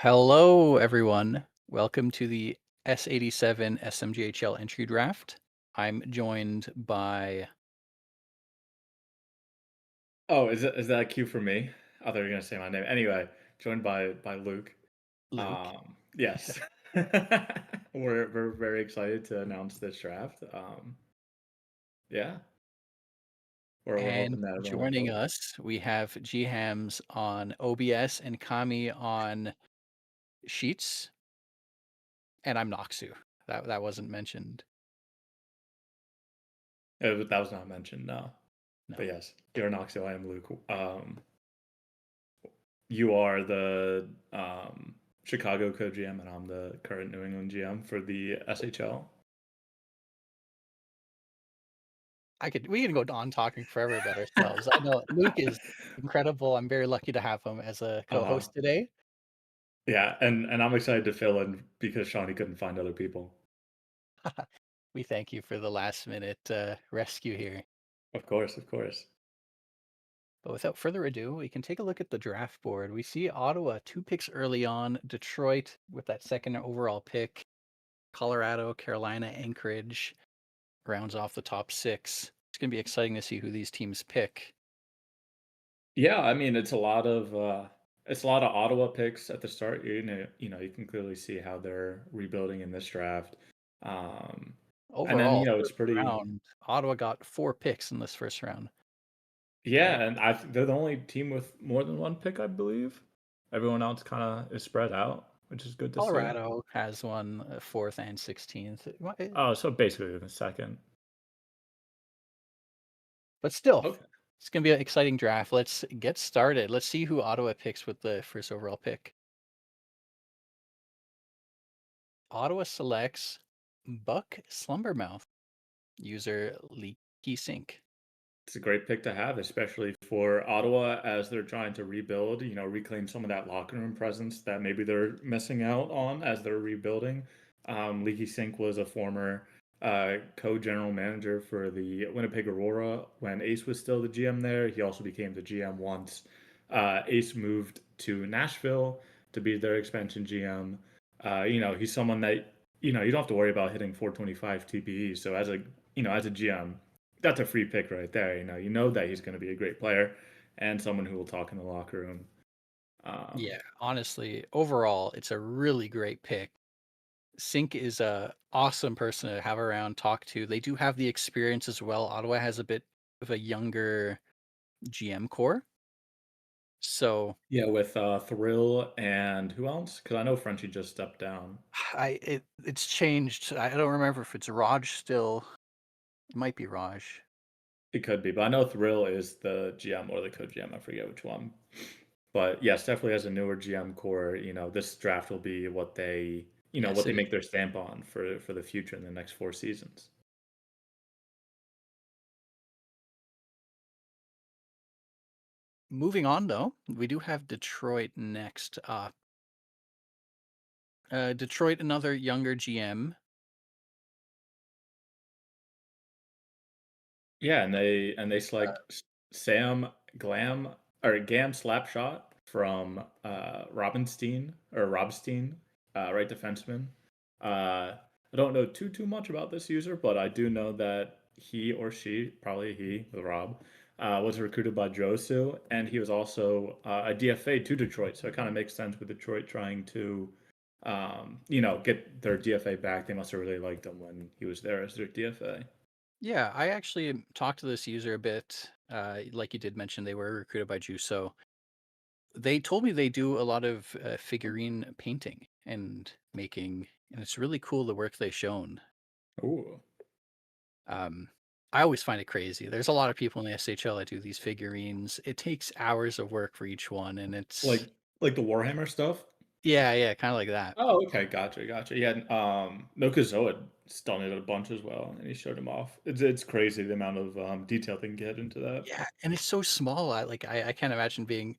Hello, everyone. Welcome to the S87 SMJHL entry draft. I'm joined by Oh, is that a cue for me? I thought you were gonna say my name. Anyway, joined by Luke. Luke. Yes. We're very excited to announce this draft. Yeah, we're And hoping that everyone will joining vote. us, we have G Hams on OBS and Kami on Sheets, and I'm Noxu. That wasn't mentioned. That was not mentioned, no. No. But yes, you're Noxio, I am Luke. You are the Chicago co-GM, and I'm the current New England GM for the SHL. We can go on talking forever about ourselves. I know Luke is incredible. I'm very lucky to have him as a Uh-huh. co-host today. Yeah, and I'm excited to fill in because Shawnee couldn't find other people. We thank you for the last minute rescue here. Of course, of course. But without further ado, we can take a look at the draft board. We see Ottawa 2 picks early on, Detroit with that second overall pick, Colorado, Carolina, Anchorage rounds off the top six. It's going to be exciting to see who these teams pick. Yeah, I mean, it's a lot of Ottawa picks at the start. You can clearly see how they're rebuilding in this draft. Um, and then, Overall, it's first pretty round, Ottawa got 4 picks in this first round, right? yeah, and they're the only team with more than one pick, I believe. Everyone else kinda is spread out, which is good to see. Colorado has one fourth and 16th. Oh, so basically the second. But still, Okay. it's going to be an exciting draft. Let's get started. Let's see who Ottawa picks with the first overall pick. Ottawa selects Buck Slumbermouth, user Leaky Sink. It's a great pick to have, especially for Ottawa as they're trying to rebuild, reclaim some of that locker room presence that maybe they're missing out on as they're rebuilding. Leaky Sink was a former co-general manager for the Winnipeg Aurora when Ace was still the GM there. He also became the GM once Ace moved to Nashville to be their expansion GM. He's someone that you don't have to worry about hitting 425 TPE. So as a GM, that's a free pick right there. You know that he's going to be a great player and someone who will talk in the locker room. Um, Yeah, honestly, overall, it's a really great pick. Sink is a awesome person to have around, talk to. They do have the experience as well. Ottawa has a bit of a younger GM core. So yeah, with Thrill and who else? Because I know Frenchie just stepped down. it's changed. I don't remember if it's Raj still. It might be Raj. It could be, but I know Thrill is the GM or the co-GM. I forget which one. But yes, definitely as a newer GM core, this draft will be what Yes, they it is. make their stamp on for the future in the next 4 seasons. Moving on though, we do have Detroit next up. Detroit, another younger GM. Yeah, and they select Sam Glam or Gam Slapshot from Robstein, right defenseman. I don't know too much about this user, but I do know that he or she, probably he with Rob, was recruited by Josu, and he was also a DFA to Detroit. So it kind of makes sense with Detroit trying to, get their DFA back. They must have really liked him when he was there as their DFA. Yeah, I actually talked to this user a bit. Like you did mention, they were recruited by Juso. They told me they do a lot of figurine painting and making, and it's really cool the work they've shown. Ooh. Um, I always find it crazy. There's a lot of people in the SHL that do these figurines. It takes hours of work for each one, and it's Like the Warhammer stuff? yeah, kind of like that. Oh, okay, gotcha. Yeah, Nokazoid's done it a bunch as well, and he showed him off. It's crazy the amount of, detail they can get into that. Yeah, and it's so small. I can't imagine being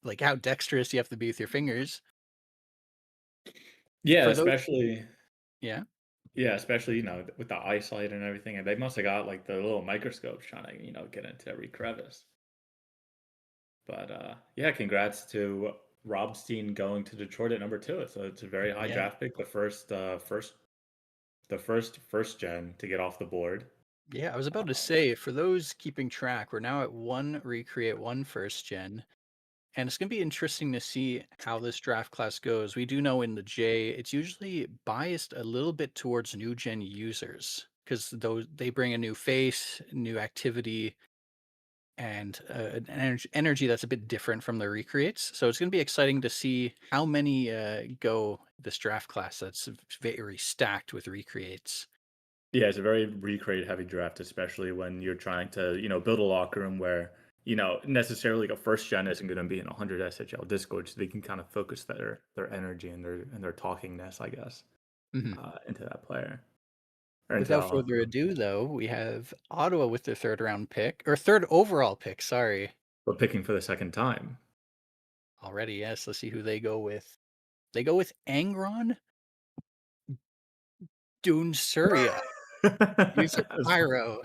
like how dexterous you have to be with your fingers. Yeah, For those, especially yeah. yeah, especially, with the eyesight and everything, and they must have got, like, the little microscopes trying to, get into every crevice. But, yeah, congrats to Robstein going to Detroit at number 2. It's a very high Yeah. draft pick, the first gen to get off the board. Yeah, I was about to Uh, say, for those keeping track, we're now at one recreate, one first gen. And it's going to be interesting to see how this draft class goes. We do know in the J, it's usually biased a little bit towards new gen users because those they bring a new face, new activity, and an energy that's a bit different from the recreates. So it's going to be exciting to see how many go this draft class that's very stacked with recreates. Yeah, it's a very recreate heavy draft, especially when you're trying to, build a locker room where, necessarily like a first gen isn't going to be in 100 SHL Discord, so they can kind of focus their energy and their talkingness, I guess, Mhm. into that player or into Without that further locker room. ado, though, we have Ottawa with their third round pick or third overall pick. Sorry, But picking for the second time. already. Yes, let's see who they go with. They go with Angron Doonsuria. User Pyro.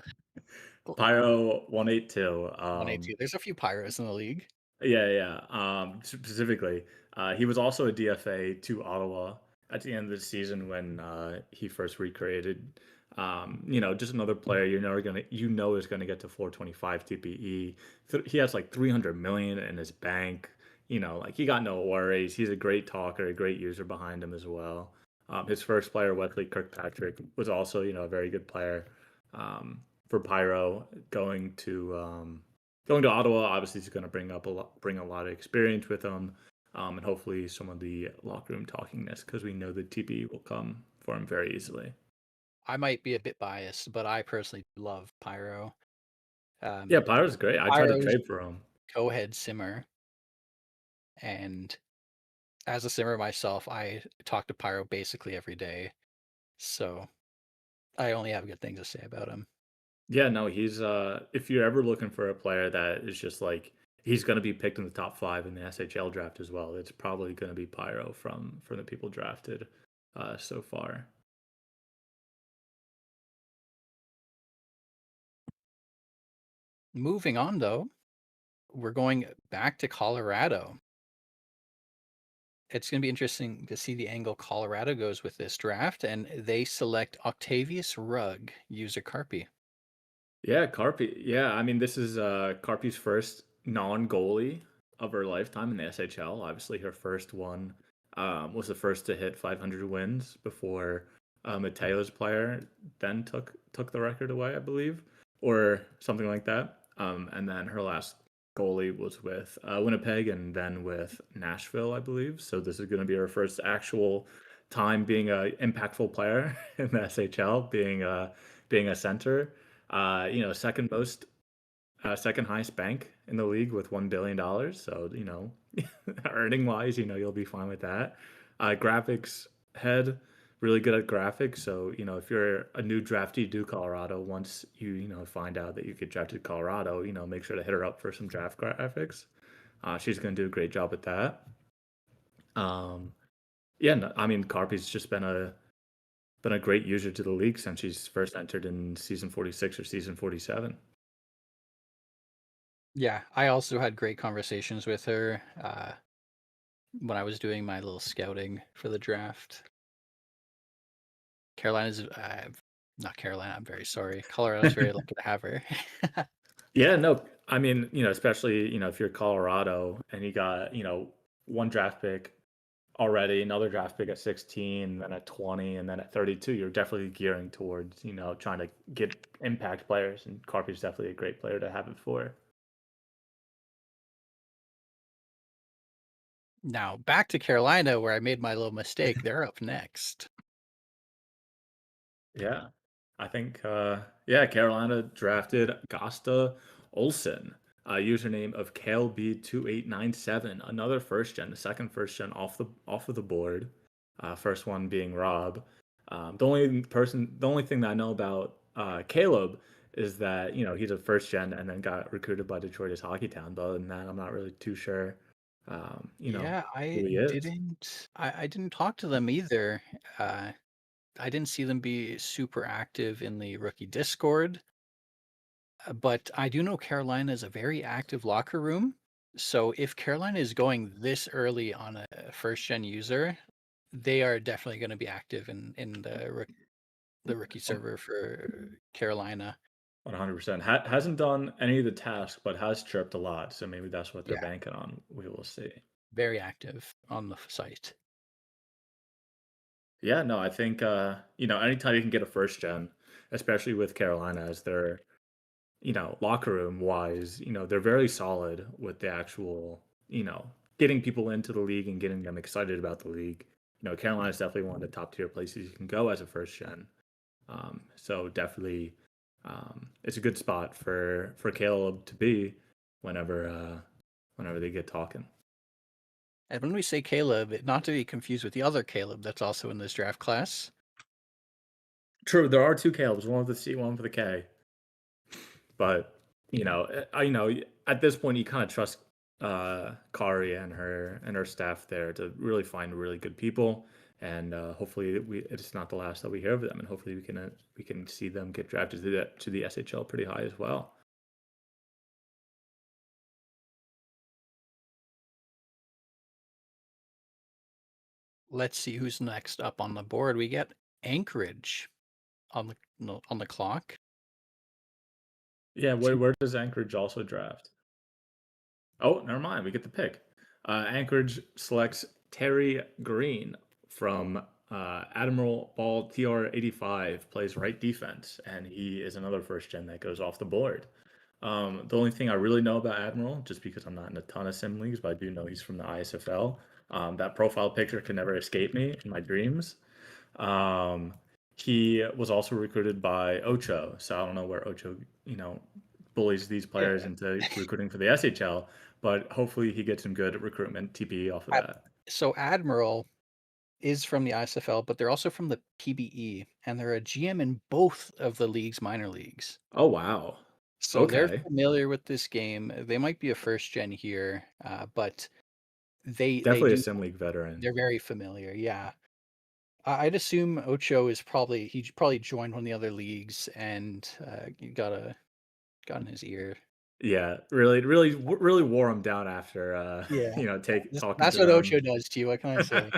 Pyro 182. 182. There's a few Pyros in the league. Yeah, yeah. Specifically, he was also a DFA to Ottawa at the end of the season when he first recreated. Just another player is gonna get to 425 TPE. He has like 300 million in his bank. Like he got no worries. He's a great talker, a great user behind him as well. His first player, Wesley Kirkpatrick, was also a very good player for Pyro going to Ottawa. Obviously, he's going to bring a lot of experience with him, and hopefully some of the locker room talkingness because we know the TP will come for him very easily. I might be a bit biased, but I personally love Pyro. Yeah, Um, Pyro's great. I tried to Pyro's trade for him. co-head simmer, and as a simmer myself, I talk to Pyro basically every day, so I only have good things to say about him. Yeah, no, he's if you're ever looking for a player that is just like he's going to be picked in the top 5 in the SHL draft as well, it's probably going to be Pyro from the people drafted so far. Moving on, though, we're going back to Colorado. It's going to be interesting to see the angle Colorado goes with this draft, and they select Octavius Rugg, user Carpi. Yeah, Carpi. Yeah, I mean, this is Carpi's first non-goalie of her lifetime in the SHL. Obviously, her first one was the first to hit 500 wins before a Taylor's player then took the record away, I believe, or something like that. And then her last goalie was with Winnipeg and then with Nashville, I believe. So this is going to be her first actual time being a impactful player in the SHL, being a center. Second highest bank in the league with $1 billion. So earning wise, you'll be fine with that. Graphics head, really good at graphics. So if you're a new draftee to Colorado, once you find out that you get drafted to Colorado, make sure to hit her up for some draft graphics. She's going to do a great job at that. Yeah, no, I mean Carpi's just been a great user to the league since she's first entered in season 46 or season 47. Yeah, I also had great conversations with her when I was doing my little scouting for the draft. Carolina's, not Carolina, I'm very sorry. Colorado's very lucky to have her. Yeah, no, I mean, especially, if you're Colorado and you got, one draft pick already, another draft pick at 16, then at 20, and then at 32, you're definitely gearing towards, trying to get impact players. And Carpy's definitely a great player to have it for. Now, back to Carolina, where I made my little mistake. They're up next. Yeah. I think, yeah, Carolina drafted Gosta Olsen, username of KaleB2897, another first gen, the second first gen off of the board. First one being Rob. The only thing that I know about Caleb is that he's a first gen and then got recruited by Detroit as Hockey Town. But other than that, I'm not really too sure, Yeah, who he is. I didn't talk to them either. Uh, I didn't see them be super active in the rookie Discord, but I do know Carolina is a very active locker room. So if Carolina is going this early on a first gen user, they are definitely going to be active in the rookie server for Carolina. 100%. Hasn't done any of the tasks, but has chirped a lot. So maybe that's what they're Yeah, banking on. We will see. very active on the site. Yeah, no, I think anytime you can get a first gen, especially with Carolina as their locker room wise, they're very solid with the actual, getting people into the league and getting them excited about the league. Carolina is definitely one of the top tier places you can go as a first gen. So definitely, it's a good spot for Caleb to be whenever whenever they get talking. And when we say Caleb, not to be confused with the other Caleb that's also in this draft class. True, there are two Calebs, one with the C, one with the K. But at this point, you kind of trust Kari and her staff there to really find really good people, and hopefully it's not the last that we hear of them, and hopefully we can see them get drafted to the SHL pretty high as well. Let's see who's next up on the board. We get Anchorage on the no, on the clock. Yeah, Two, where does Anchorage also draft? Oh, never mind. We get the pick. Anchorage selects Terry Green from Admiral Ball TR85, plays right defense, and he is another first gen that goes off the board. The only thing I really know about Admiral, just because I'm not in a ton of sim leagues, but I do know he's from the ISFL. That profile picture can never escape me in my dreams. Um, he was also recruited by Ocho, so I don't know where Ocho, bullies these yeah. players into recruiting for the SHL, but hopefully he gets some good recruitment TPE off of that. So Admiral is from the ISFL, but they're also from the PBE, and they're a GM in both of the league's minor leagues. Oh wow. So they're Okay. familiar with this game. They might be a first gen here, but they Definitely a do sim league veteran. they're very familiar. Yeah, I'd assume Ocho is he probably joined one of the other leagues and got in his ear. Yeah, really wore him down after Yeah, take talking that's to what them. Ocho does to you. What can I say?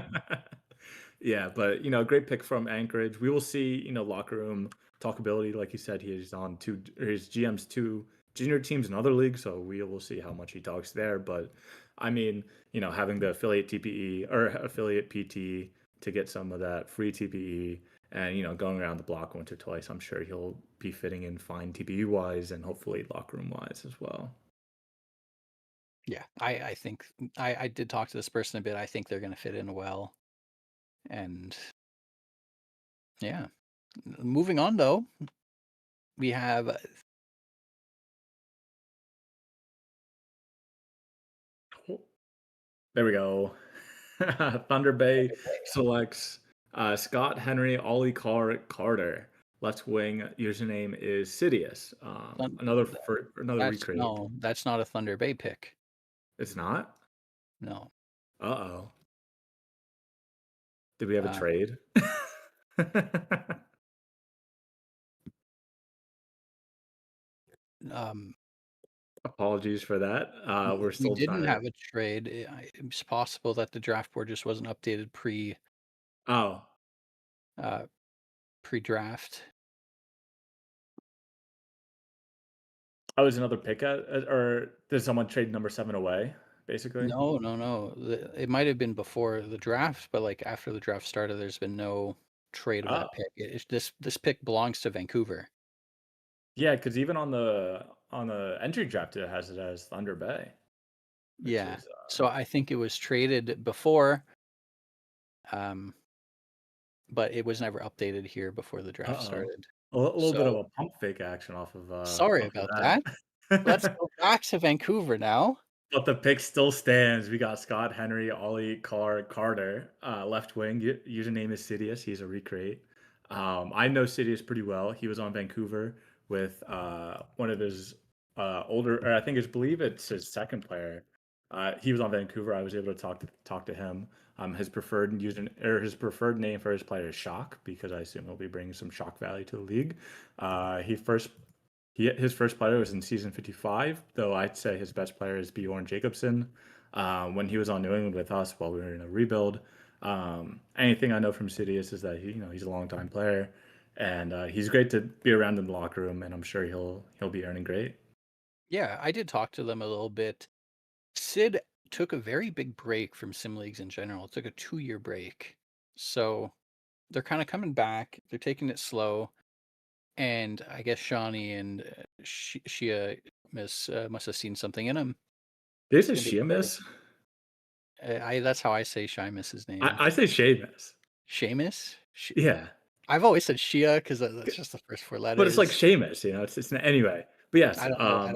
Yeah, but great pick from Anchorage. We will see, locker room talkability. Like you said, he is on two, or his GM's two junior teams in other leagues, so we will see how much he talks there. But I mean, having the affiliate TPE or affiliate PT to get some of that free TPE and going around the block once or twice, I'm sure he'll be fitting in fine TPE wise and hopefully locker room wise as well. Yeah, I think I did talk to this person a bit. I think they're going to fit in well. And yeah, moving on though, we have There we go. Thunder Bay Thunder Bay. selects Scott Henry Ollie Carter. Left wing username is Sidious. Thun- Another That's recreate. no, that's not a Thunder Bay pick. It's not. No. Uh oh. Did we have a Uh, trade? um, Apologies for that. We're we still didn't trying to. have a trade. It's possible that the draft board just wasn't updated Oh, uh, pre-draft. I was another pick or did someone trade number 7 away? Basically. No, no, no. It might have been before the draft, but like after the draft started, there's been no trade of Oh, that pick. This pick belongs to Vancouver. yeah, because even on the entry draft, it has it as Thunder Bay, which Yeah. is So I think it was traded before, um, but it was never updated here before the draft uh-oh. started. A little bit of So a pump fake action sorry off of about that. Let's that. go back to Vancouver now. But the pick still stands. We got Scott Henry, Ollie Carter, left wing. Username is Sidious. He's a recreate. I know Sidious pretty well. He was on Vancouver with one of his older, or I think believe it's his second player. He was on Vancouver. I was able to talk to him. His preferred user or his preferred name for his player is Shock because I assume he'll be bringing some shock value to the league. He his first player was in season 55, though I'd say his best player is Bjorn Jacobson. When he was on New England with us while we were in a rebuild, anything I know from Sidious is that he's a longtime player, and he's great to be around in the locker room, and I'm sure he'll be earning great. Yeah, I did talk to them a little bit. Sid took a very big break from sim leagues in general. It took a 2-year break. So they're kind of coming back. They're taking it slow. And I guess Shawnee and Shia must have seen something in him. There's It's a gonna be exciting. Sheamus. I That's how I say Shymus's name. I say Sheamus. Seamus? Yeah, I've always said Shia because that's just the first 4 but it's like letters. Sheamus. It's anyway. But yes, I don't know. I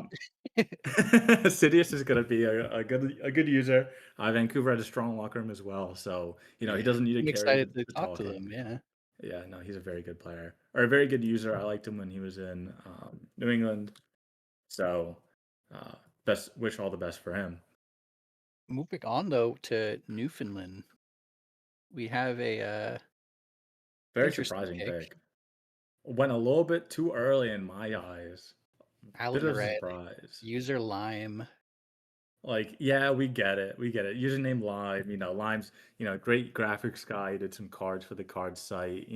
don't. Sidious is going to be a good user. Vancouver had a strong locker room as well, so he Yeah, doesn't need to I'm carry excited the, to the talk to talking. them. Yeah. Yeah, no, he's a very good player or a very good user. I liked him when he was in New England. So, uh, best wish all the best for him. Moving on though to Newfoundland, we have a Very interesting surprising pick. pick. Went a little bit too early in my eyes. Out Bit in of a red, surprise. user Lime. Like, yeah, we get it. We get it. Username Lime, Lime's, great graphics guy. He did some cards for the card site.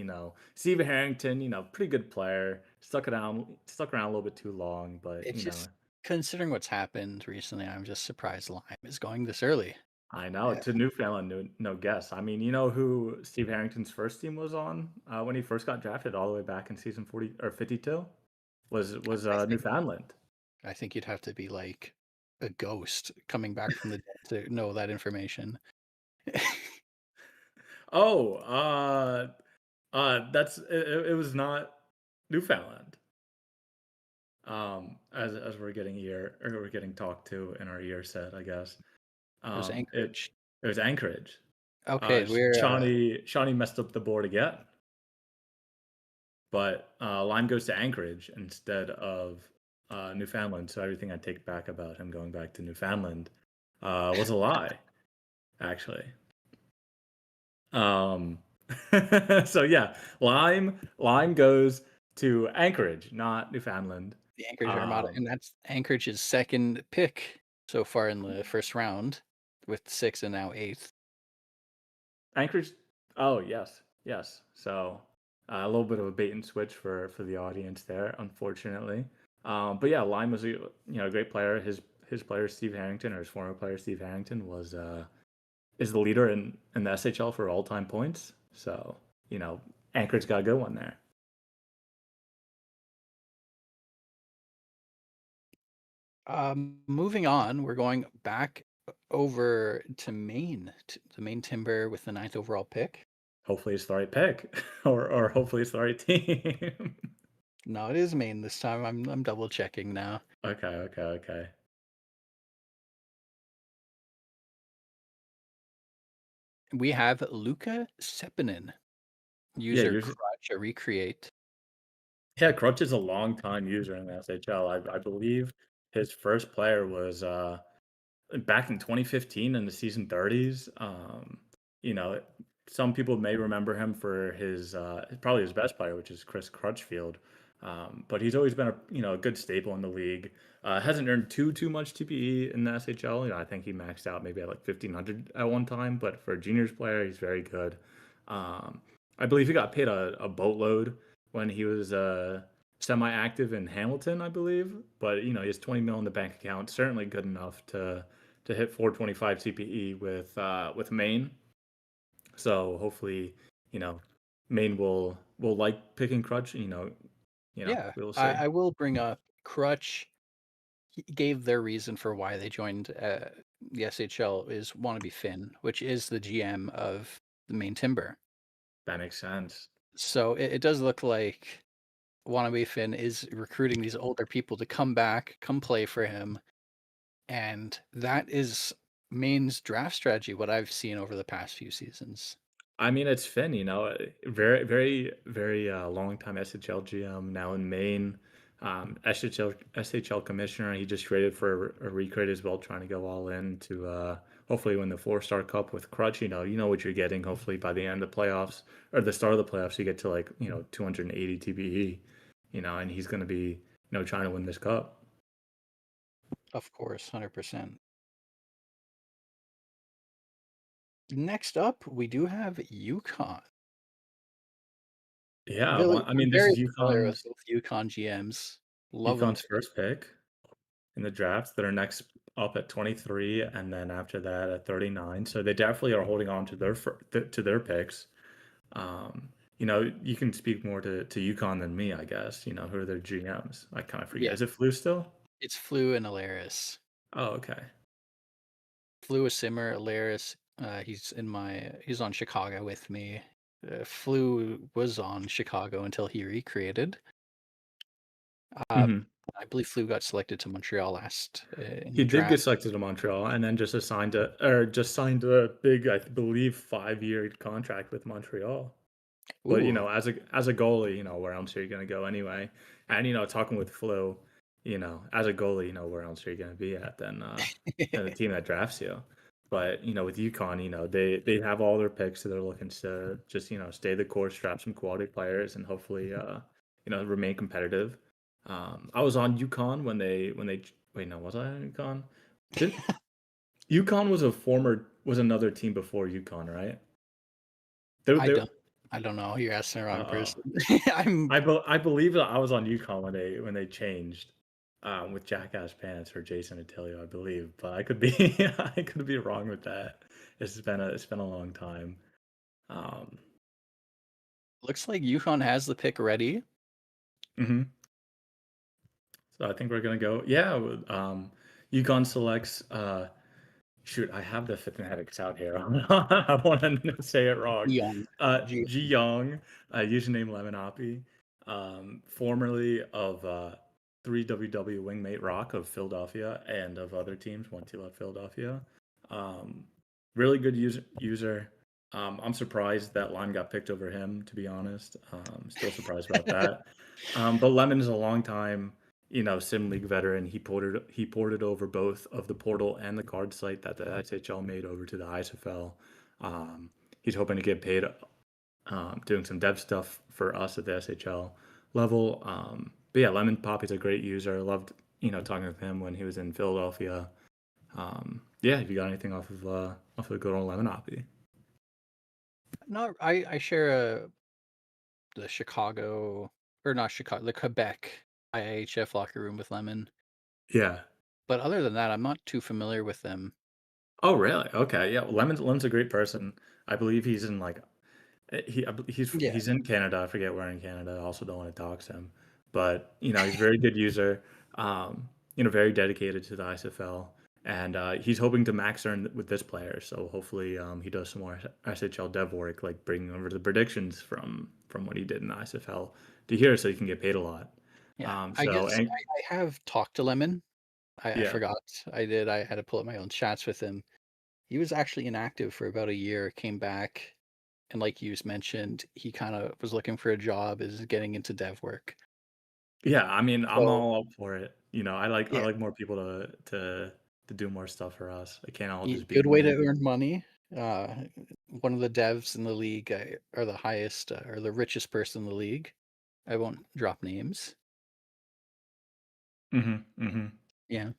Steve Harrington, pretty good player. Stuck around a little bit too long, but It's just considering what's happened recently, I'm just surprised Lime is going this early. I know Yeah, to Newfoundland, no guess. I mean, you know who Steve Harrington's first team was on when he first got drafted, all the way back in season 40 or 52, was I think Newfoundland. I think you'd have to be like a ghost coming back from the dead to know that information. Oh, it was not Newfoundland. As we're getting talked to in our ear set, I guess. It was It Anchorage. it was Anchorage. Okay, we're Shawnee messed up the board again, but Lime goes to Anchorage instead of Newfoundland. So everything I take back about him going back to Newfoundland was a lie, actually. Um, so yeah, Lime goes to Anchorage, not Newfoundland. the Anchorage Armada, Um, and that's Anchorage's second pick so far in the first round, with 6 and now 8th. Anchorage. Oh yes, yes. So a little bit of a bait and switch for the audience there, unfortunately. But yeah, Lime was a great player. His player Steve Harrington, or his former player Steve Harrington, was is the leader in the SHL for all time points. So Anchorage got a good one there. Moving on, we're going back over to Maine, to Maine Timber with the 9th overall pick. Hopefully it's the right pick, or hopefully it's the right team. No, it is Maine this time. I'm double checking now. Okay, okay, okay. We have Luca Sepinen, Yeah, user you're Crutch, a recreate. Yeah, Crutch is a long time user in the SHL. I believe his first player was back in 2015 in the season 30s. You know, some people may remember him for his probably his best player, which is Chris Crutchfield. But he's always been a good staple in the league. Hasn't earned too much TPE in the SHL. I think he maxed out maybe at like 1500 at one time. But for a juniors player, he's very good. Um, I believe he got paid a boatload when he was semi-active in Hamilton, I believe. But he has 20 mil in the bank account. Certainly good enough to hit 425 CPE with Maine. So hopefully, you know, Maine will like picking Crutch. Yeah, We'll see. I will bring up Crutch. He gave their reason for why they joined the SHL is Wannabe Finn, which is the GM of the Maine Timber. That makes sense. So it does look like Wannabe Finn is recruiting these older people to come back, come play for him, and that is Maine's draft strategy. What I've seen over the past few seasons. I mean, it's Finn, very, very, very long time SHL GM now in Maine. SHL commissioner. He just traded for a recreate as well, trying to go all in to hopefully win the 4-star cup with Crutch. You know what you're getting. Hopefully by the end of the playoffs or the start of the playoffs, you get to like 280 TBE. And he's going to be trying to win this cup. Of course, 100%. Next up, we do have Yukon. Yeah, Really, I I'm mean, this very is familiar with both Yukon GMs. Love them. UConn's first pick in the draft. They're next up at 23, and then after that at 39. So they definitely are holding on to their picks. You can speak more to UConn than me, I guess. Who are their GMs? I kind of forget. Yeah, Is it Flu still? it's Flu and Alaris. Oh, okay. Flu is Simmer, Alaris. He's on Chicago with me. Flu was on Chicago until he recreated. Uh, Mhm. I believe Flu got selected to Montreal last in He the did get draft. selected to Montreal and then just signed a big, I believe, 5-year contract with Montreal. But, Ooh, as a goalie, where else are you gonna go anyway? And, talking with Flo, as a goalie, where else are you gonna be at than the team that drafts you? But, with UConn, they have all their picks, so they're looking to just, stay the course, draft some quality players, and hopefully, remain competitive. I was on UConn when they wait, no, was I on UConn? Did UConn was another team before UConn, right? I They don't, I don't know. You're asking the wrong uh person. I'm I believe that I was on UConn when they changed, with Jackass Pants for Jason Attilio, I believe, but I could be I could be wrong with that. It's been a long time. Um, Looks like Yukon has the pick ready. mhm. So I think we're gonna go, yeah. UConn selects. Shoot, I have the phonetics out here. I want to say it wrong. Young. Ji Young, username Lemonapi, formerly of 3WW Wingmate Rock of Philadelphia and of other teams, One Two Left Philadelphia. Um, Really good user. I'm surprised that Lime got picked over him, to be honest. Still surprised about that. But Lemon is a long time, Sim League veteran. He ported over both of the portal and the card site that the SHL made over to the ISFL. He's hoping to get paid, doing some dev stuff for us at the SHL level. But yeah, Lemon Poppy's a great user. I loved, talking with him when he was in Philadelphia. Yeah, if you got anything off of the good old Lemon Poppy. No, I share the Chicago, or not Chicago, the Quebec IIHF locker room with Lemon. Yeah. But other than that, I'm not too familiar with them. Oh, really? Okay. Yeah. Well, Lemon's a great person. I believe he's in like Yeah. he's in Canada. I forget where in Canada. I also don't want to dox him, but he's a very good user. Very dedicated to the ISFL, and he's hoping to max earn with this player. So hopefully, he does some more SHL dev work, like bringing over the predictions from what he did in the ISFL to here, so he can get paid a lot. Yeah. I So guess and I have talked to Lemon. I yeah, forgot. I did. I had to pull up my own chats with him. He was actually inactive for about a year, came back, and like you mentioned, he kind of was looking for a job, is getting into dev work. yeah. I mean, I'm So all up for it. I yeah, like more people to do more stuff for us. It can't all just be good way to me. earn money. One of the devs in the league are the highest or the richest person in the league. I won't drop names. Mhm, mhm. Yeah.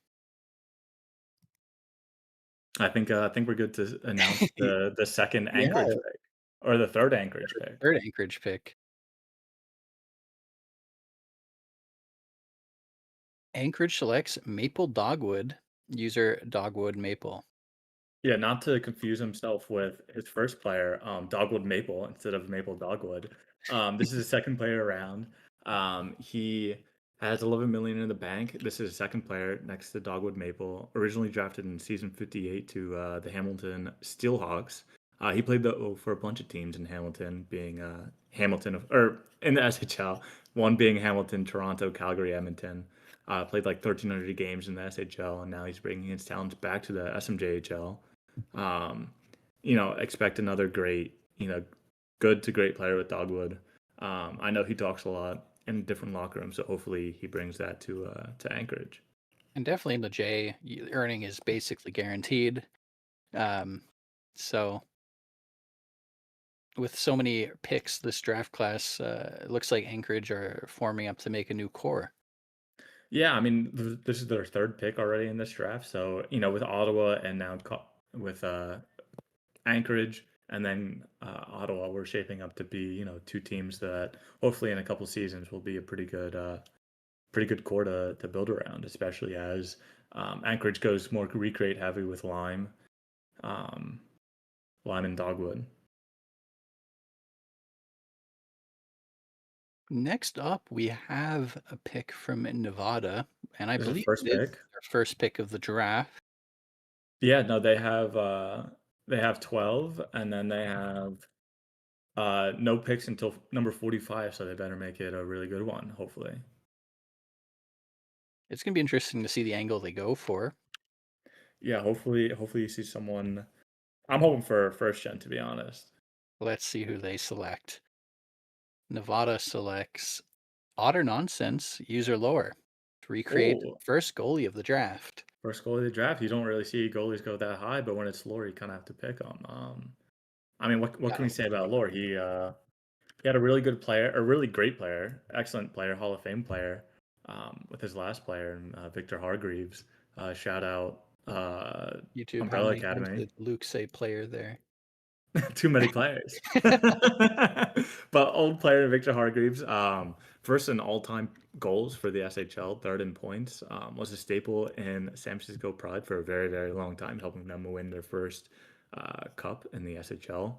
I think we're good to announce the second Yeah, Anchorage pick, or the third Anchorage third, pick. third Anchorage pick. Anchorage selects Maple Dogwood, user Dogwood Maple. Yeah, not to confuse himself with his first player, Dogwood Maple instead of Maple Dogwood. This is his second player around. He has 11 million in the bank. This is his second player next to Dogwood Maple. Originally drafted in season 58 to the Hamilton Steelhawks. He played for a bunch of teams in Hamilton, being or in the SHL. One being Hamilton, Toronto, Calgary, Edmonton. Played like 1,300 games in the SHL, and now he's bringing his talents back to the SMJHL. Um, expect another great, good to great player with Dogwood. I know he talks a lot in different locker rooms, so hopefully he brings that to Anchorage. And definitely in the J, earning is basically guaranteed. Um, so with so many picks this draft class, it looks like Anchorage are forming up to make a new core. Yeah, I mean, this is their 3rd pick already in this draft, so, with Ottawa and now with, Anchorage and then, Ottawa, we're shaping up to be, 2 teams that hopefully in a couple seasons will be a pretty good core to build around, especially as, Anchorage goes more recreate heavy with um, lime and dogwood. Next up, we have a pick from Nevada, and I This is believe first it is pick. their first pick of the draft. Yeah, no, they have 12, and then they have, no picks until number 45, so they better make it a really good one, hopefully. It's gonna be interesting to see the angle they go for. Yeah, hopefully you see someone. I'm hoping for first gen, to be honest. Let's see who they select. Nevada selects Otter Nonsense, user lower, to recreate Oh, first goalie of the draft. first goalie of the draft. You don't really see goalies go that high, but when it's Lore, you kind of have to pick them. I mean, what can Gotta we say love about it. Lore? He had a really good player, a really great player, excellent player, Hall of Fame player, with his last player, Victor Hargreaves. Shout out YouTube, how Umbrella many times Academy. did Luke say player there? Too many players. But old player Victor Hargreaves, first in all-time goals for the SHL, third in points, was a staple in San Francisco Pride for a very, very long time, helping them win their first cup in the SHL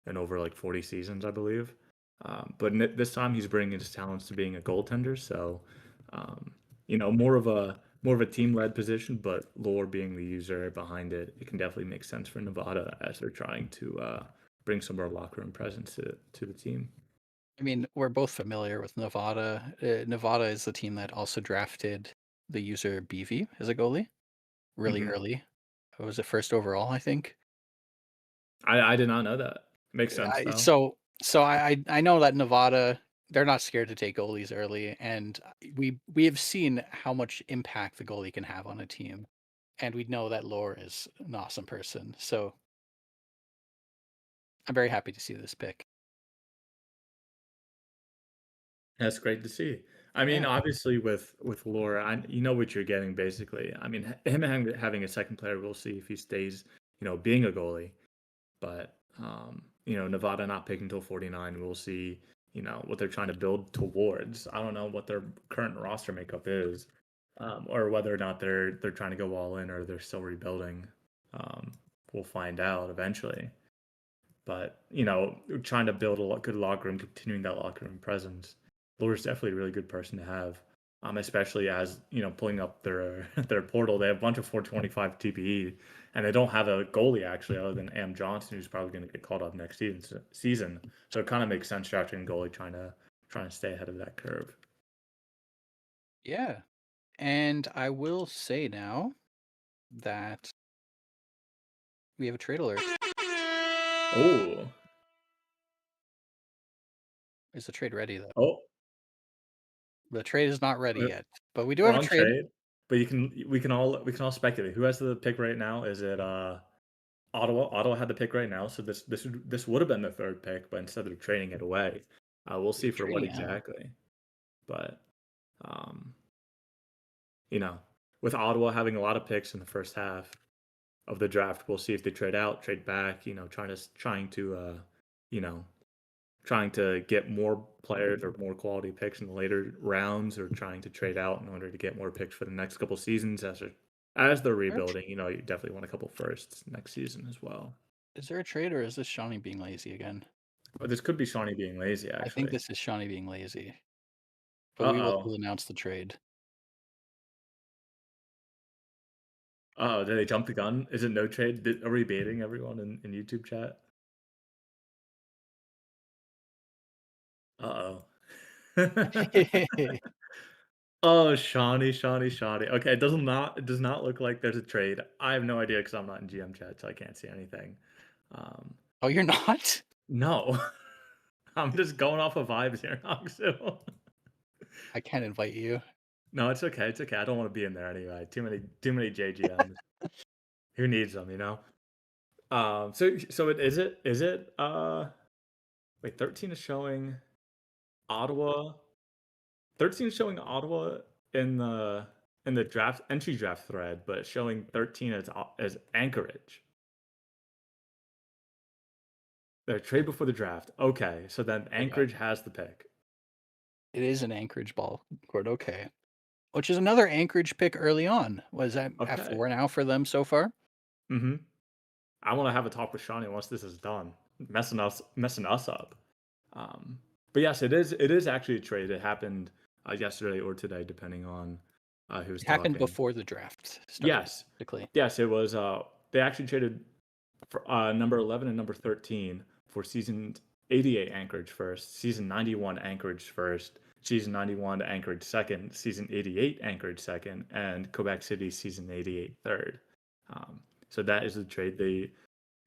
in over like 40 seasons, I believe. But this time he's bringing his talents to being a goaltender, so um, more of a team-led position, but Lore being the user behind it, it can definitely make sense for Nevada as they're trying to bring some more locker room presence to the team. I mean, we're both familiar with Nevada. Nevada is the team that also drafted the user BV as a goalie really Hmm. early. It was the first overall, I think. I did not know that. Makes sense I, though. so so I know that Nevada, they're not scared to take goalies early, and we have seen how much impact the goalie can have on a team, and we know that Lore is an awesome person. So I'm very happy to see this pick. That's great to see. I mean, Yeah, obviously with Laura, you know what you're getting basically. I mean, him having a second player, we'll see if he stays, being a goalie. But Nevada not picking until 49, we'll see, what they're trying to build towards. I don't know what their current roster makeup is, or whether or not they're trying to go all in or they're still rebuilding. Um, we'll find out eventually. But trying to build a good locker room, continuing that locker room presence. Laura's definitely a really good person to have. Especially as pulling up their their portal, they have a bunch of 425 TPE, and they don't have a goalie actually other than Am Johnson, who's probably going to get called up next season. So it kind of makes sense drafting a goalie trying to stay ahead of that curve. yeah. And I will say now that we have a trade alert. Oh, Is the trade ready though? oh, The trade is not ready uh, yet, but we do have a wrong trade. trade. But we can all speculate. Who has the pick right now? Is it Ottawa? Ottawa had the pick right now, so this would have been the third pick, but instead of trading it away, we'll see They're for what trading out. exactly. But um, you know, with Ottawa having a lot of picks in the first half of the draft, we'll see if they trade out, trade back. You know, trying to get more players or more quality picks in the later rounds, or trying to trade out in order to get more picks for the next couple seasons as they're There a tr- rebuilding. You definitely want a couple firsts next season as well. Is there a trade or is this Shawnee being lazy again? But this could be Shawnee being lazy, I think actually. this is Shawnee being lazy, but we'll Uh-oh. announce the trade. Uh-oh, did they jump the gun? Is it no trade? Are we baiting everyone in YouTube chat? Uh-oh. Oh, Shawnee. Okay, it does not look like there's a trade. I have no idea because 'cause I'm not in GM chat, so I can't see anything. Um, Oh, you're not? no. I'm just going off of vibes here, Noxu. I can't invite you. No, it's okay, I don't wanna be in there anyway. Too many JGMs. Who needs them, you know? So wait, 13 is showing Ottawa 13 is showing Ottawa in the draft entry draft thread, but showing 13 as Anchorage. The trade before the draft. Okay, so then Okay. Anchorage has the pick. It is an Anchorage ball court, okay. Which is another Anchorage pick early on. Was that at Okay. 4 now for them so far? Mhm. I wanna have a talk with Shawnee once this is done, messing us up. Um, but yes, it is actually a trade. It happened, yesterday or today, depending on, who's It happened talking. before the draft started, Yes. basically. Yes, it was, they actually traded for, number 11 and number 13 for season 88 Anchorage first, season 91 Anchorage first, season 91 Anchorage second, season 88 Anchorage second, and Quebec City season 88 third. So that is the trade.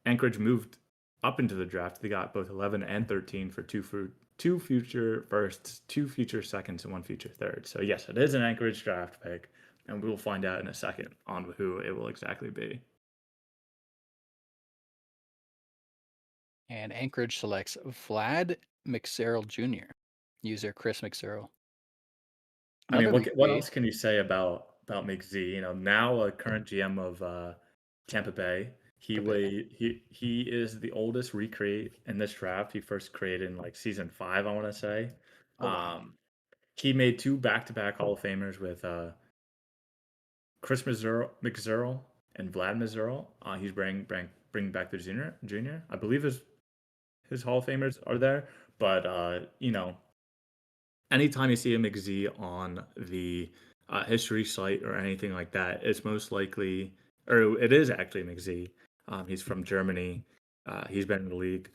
Anchorage moved up into the draft. They got both 11 and 13 for two future firsts, two future seconds, and one future third. So yes, it is an Anchorage draft pick, and we will find out in a second on who it will exactly be. And Anchorage selects Vlad McSerrill Jr., user Chris McSerrill. I mean, Another what recreate. else can you say about McZ? Now a current GM of Tampa Bay. Okay. He is the oldest recreate in this draft. He first created in like season 5, I want to say. Oh, wow. He made two back-to-back Hall of Famers with Chris McZerl and Vlad McZerl. He's bringing back the junior. I believe his Hall of Famers are there, but anytime you see a McZ on the history site or anything like that, it's most likely, or it is actually McZ. He's from Germany. He's been in the league,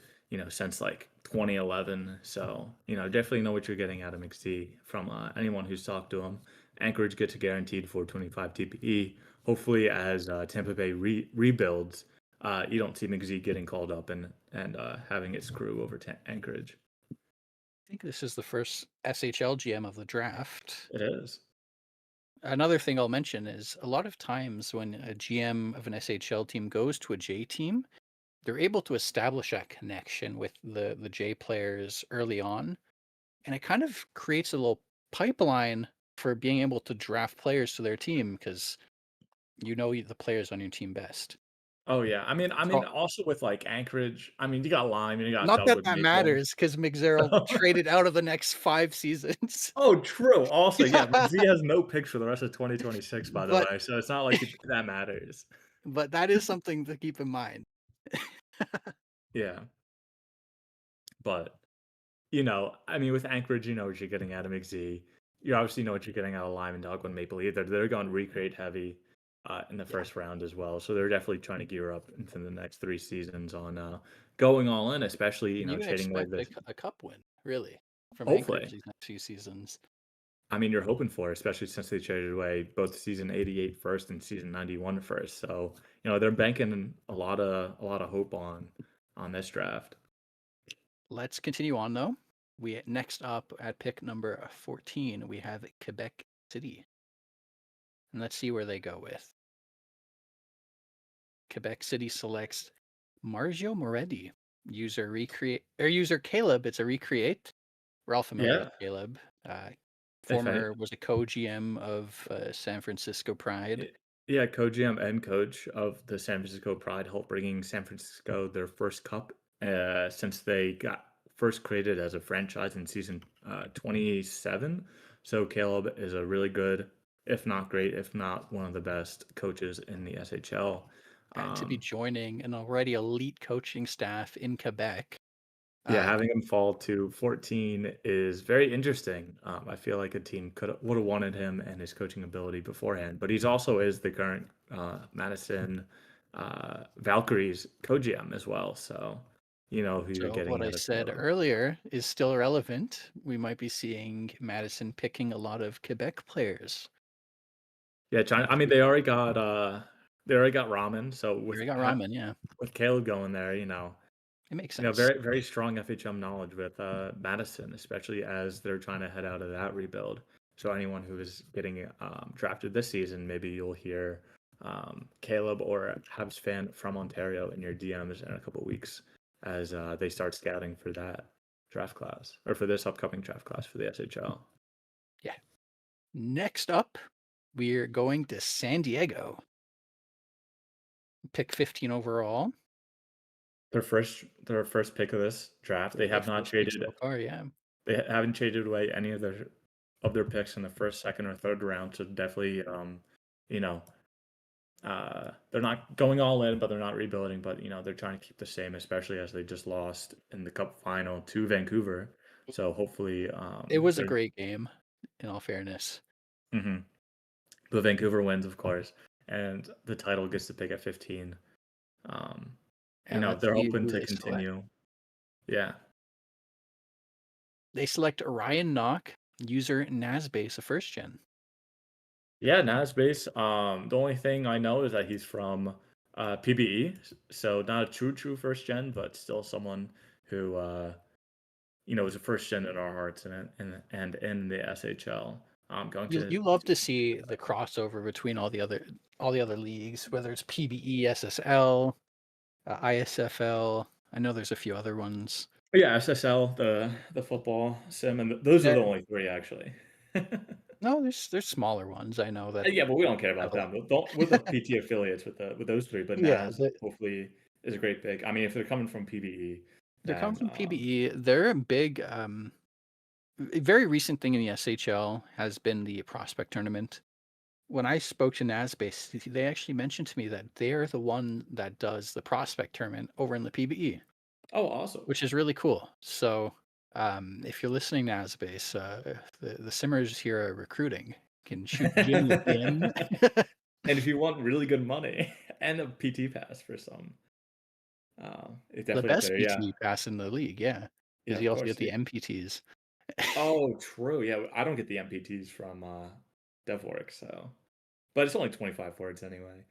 since like 2011. So, definitely know what you're getting out of McZ from anyone who's talked to him. Anchorage gets a guaranteed 425 TPE. Hopefully, as Tampa Bay rebuilds, you don't see McZ getting called up and having it screw over Anchorage. I think this is the first SHL GM of the draft. It is. Another thing I'll mention is a lot of times when a GM of an SHL team goes to a J team, they're able to establish that connection with the J players early on, and it kind of creates a little pipeline for being able to draft players to their team because you know the players on your team best. Oh, yeah. I mean, So, also with, like, Anchorage, I mean, you got Lime and you got not that Dogwood that Maple. matters because McZerl traded out of the next 5 seasons. Oh, true. Also, yeah, Yeah, McZ has no picks for the rest of 2026, by the but way, so it's not like that matters. that is something to keep in mind. Yeah, but, I mean, with Anchorage, you know what you're getting out of McZ. You obviously know what you're getting out of Lime and Dogwood Maple either. They're going recreate heavy, in the Yeah, first round as well, so they're definitely trying to gear up into the next 3 seasons on, going all in, especially, can even trading away expect this a cup win, really, from Anchorage hopefully. these next few seasons. I mean, you're hoping for, especially since they traded away both season 88 first and season 91 first. So, they're banking a lot of hope on this draft. Let's continue on though. We next up at pick number 14, we have Quebec City. And let's see where they go with. Quebec City selects Marzio Moretti. User Caleb. It's a recreate. We're all familiar with Yeah, Caleb. if any, Was a co-GM of San Francisco Pride. y- yeah, co-GM and coach of the San Francisco Pride helped bringing San Francisco their first cup since they got first created as a franchise in season 27. So Caleb is a really good, if not great, if not one of the best coaches in the SHL. And to be joining an already elite coaching staff in Quebec. Yeah, Uh, having him fall to 14 is very interesting. I feel like a team would have wanted him and his coaching ability beforehand, but he's also is the current Madison Valkyries co-GM as well. So you know who you're so what getting I out of said Caleb. earlier is still relevant. We might be seeing Madison picking a lot of Quebec players Yeah, China. I next mean, year. they already got Ramen. So Here we got Ramen, yeah. with Caleb going there, It makes sense. very very strong FHM knowledge with Madison, especially as they're trying to head out of that rebuild. So anyone who is getting drafted this season, maybe you'll hear Caleb or a Habs fan from Ontario in your DMs in a couple weeks as they start scouting for that draft class or for this upcoming draft class for the SHL. Yeah. Next up, we're going to San Diego. Pick 15 overall. Their first pick of this draft. They Their have not first pick traded so far, yeah. they haven't traded away any of their picks in the first, second, or third round. So definitely, you know, they're not going all in, but they're not rebuilding. But they're trying to keep the same, especially as they just lost in the Cup final to Vancouver. So hopefully, It was a they're great game, in all fairness. mhm. But Vancouver wins, of course, and the title gets to pick at 15. Um, And let's they're see hoping who to they select. continue. Yeah. They select Ryan Knock, user Nasbase, a first gen. Yeah, Nasbase. The only thing I know is that he's from PBE, so not a true first gen, but still someone who is a first gen in our hearts and in the SHL. Going You to you love to see the crossover between all the other leagues, whether it's PBE, SSL, ISFL. I know there's a few other ones. yeah, SSL, the football sim, and those are the only three actually. No, there's smaller ones I know that Yeah, but we don't care have about a them. We're the PT affiliates with those three, but yeah, Nas hopefully is a great pick. I mean, if they're coming from PBE, they're coming then from PBE. They're a big a very recent thing in the SHL has been the prospect tournament. When I spoke to Nasbase, they actually mentioned to me that they're the one that does the prospect tournament over in the PBE, oh, awesome. which is really cool. So, if you're listening, Nasbase, the Simmers here are recruiting. Can shoot Jimmy a DM. And if you want really good money and a PT pass for some, it's The definitely up best there. Yeah, PT pass in the league, yeah, yeah, because of you also course. get the MPTs. Oh, true. Yeah, I don't get the MPTs from DevWorks, so but it's only 25 words anyway.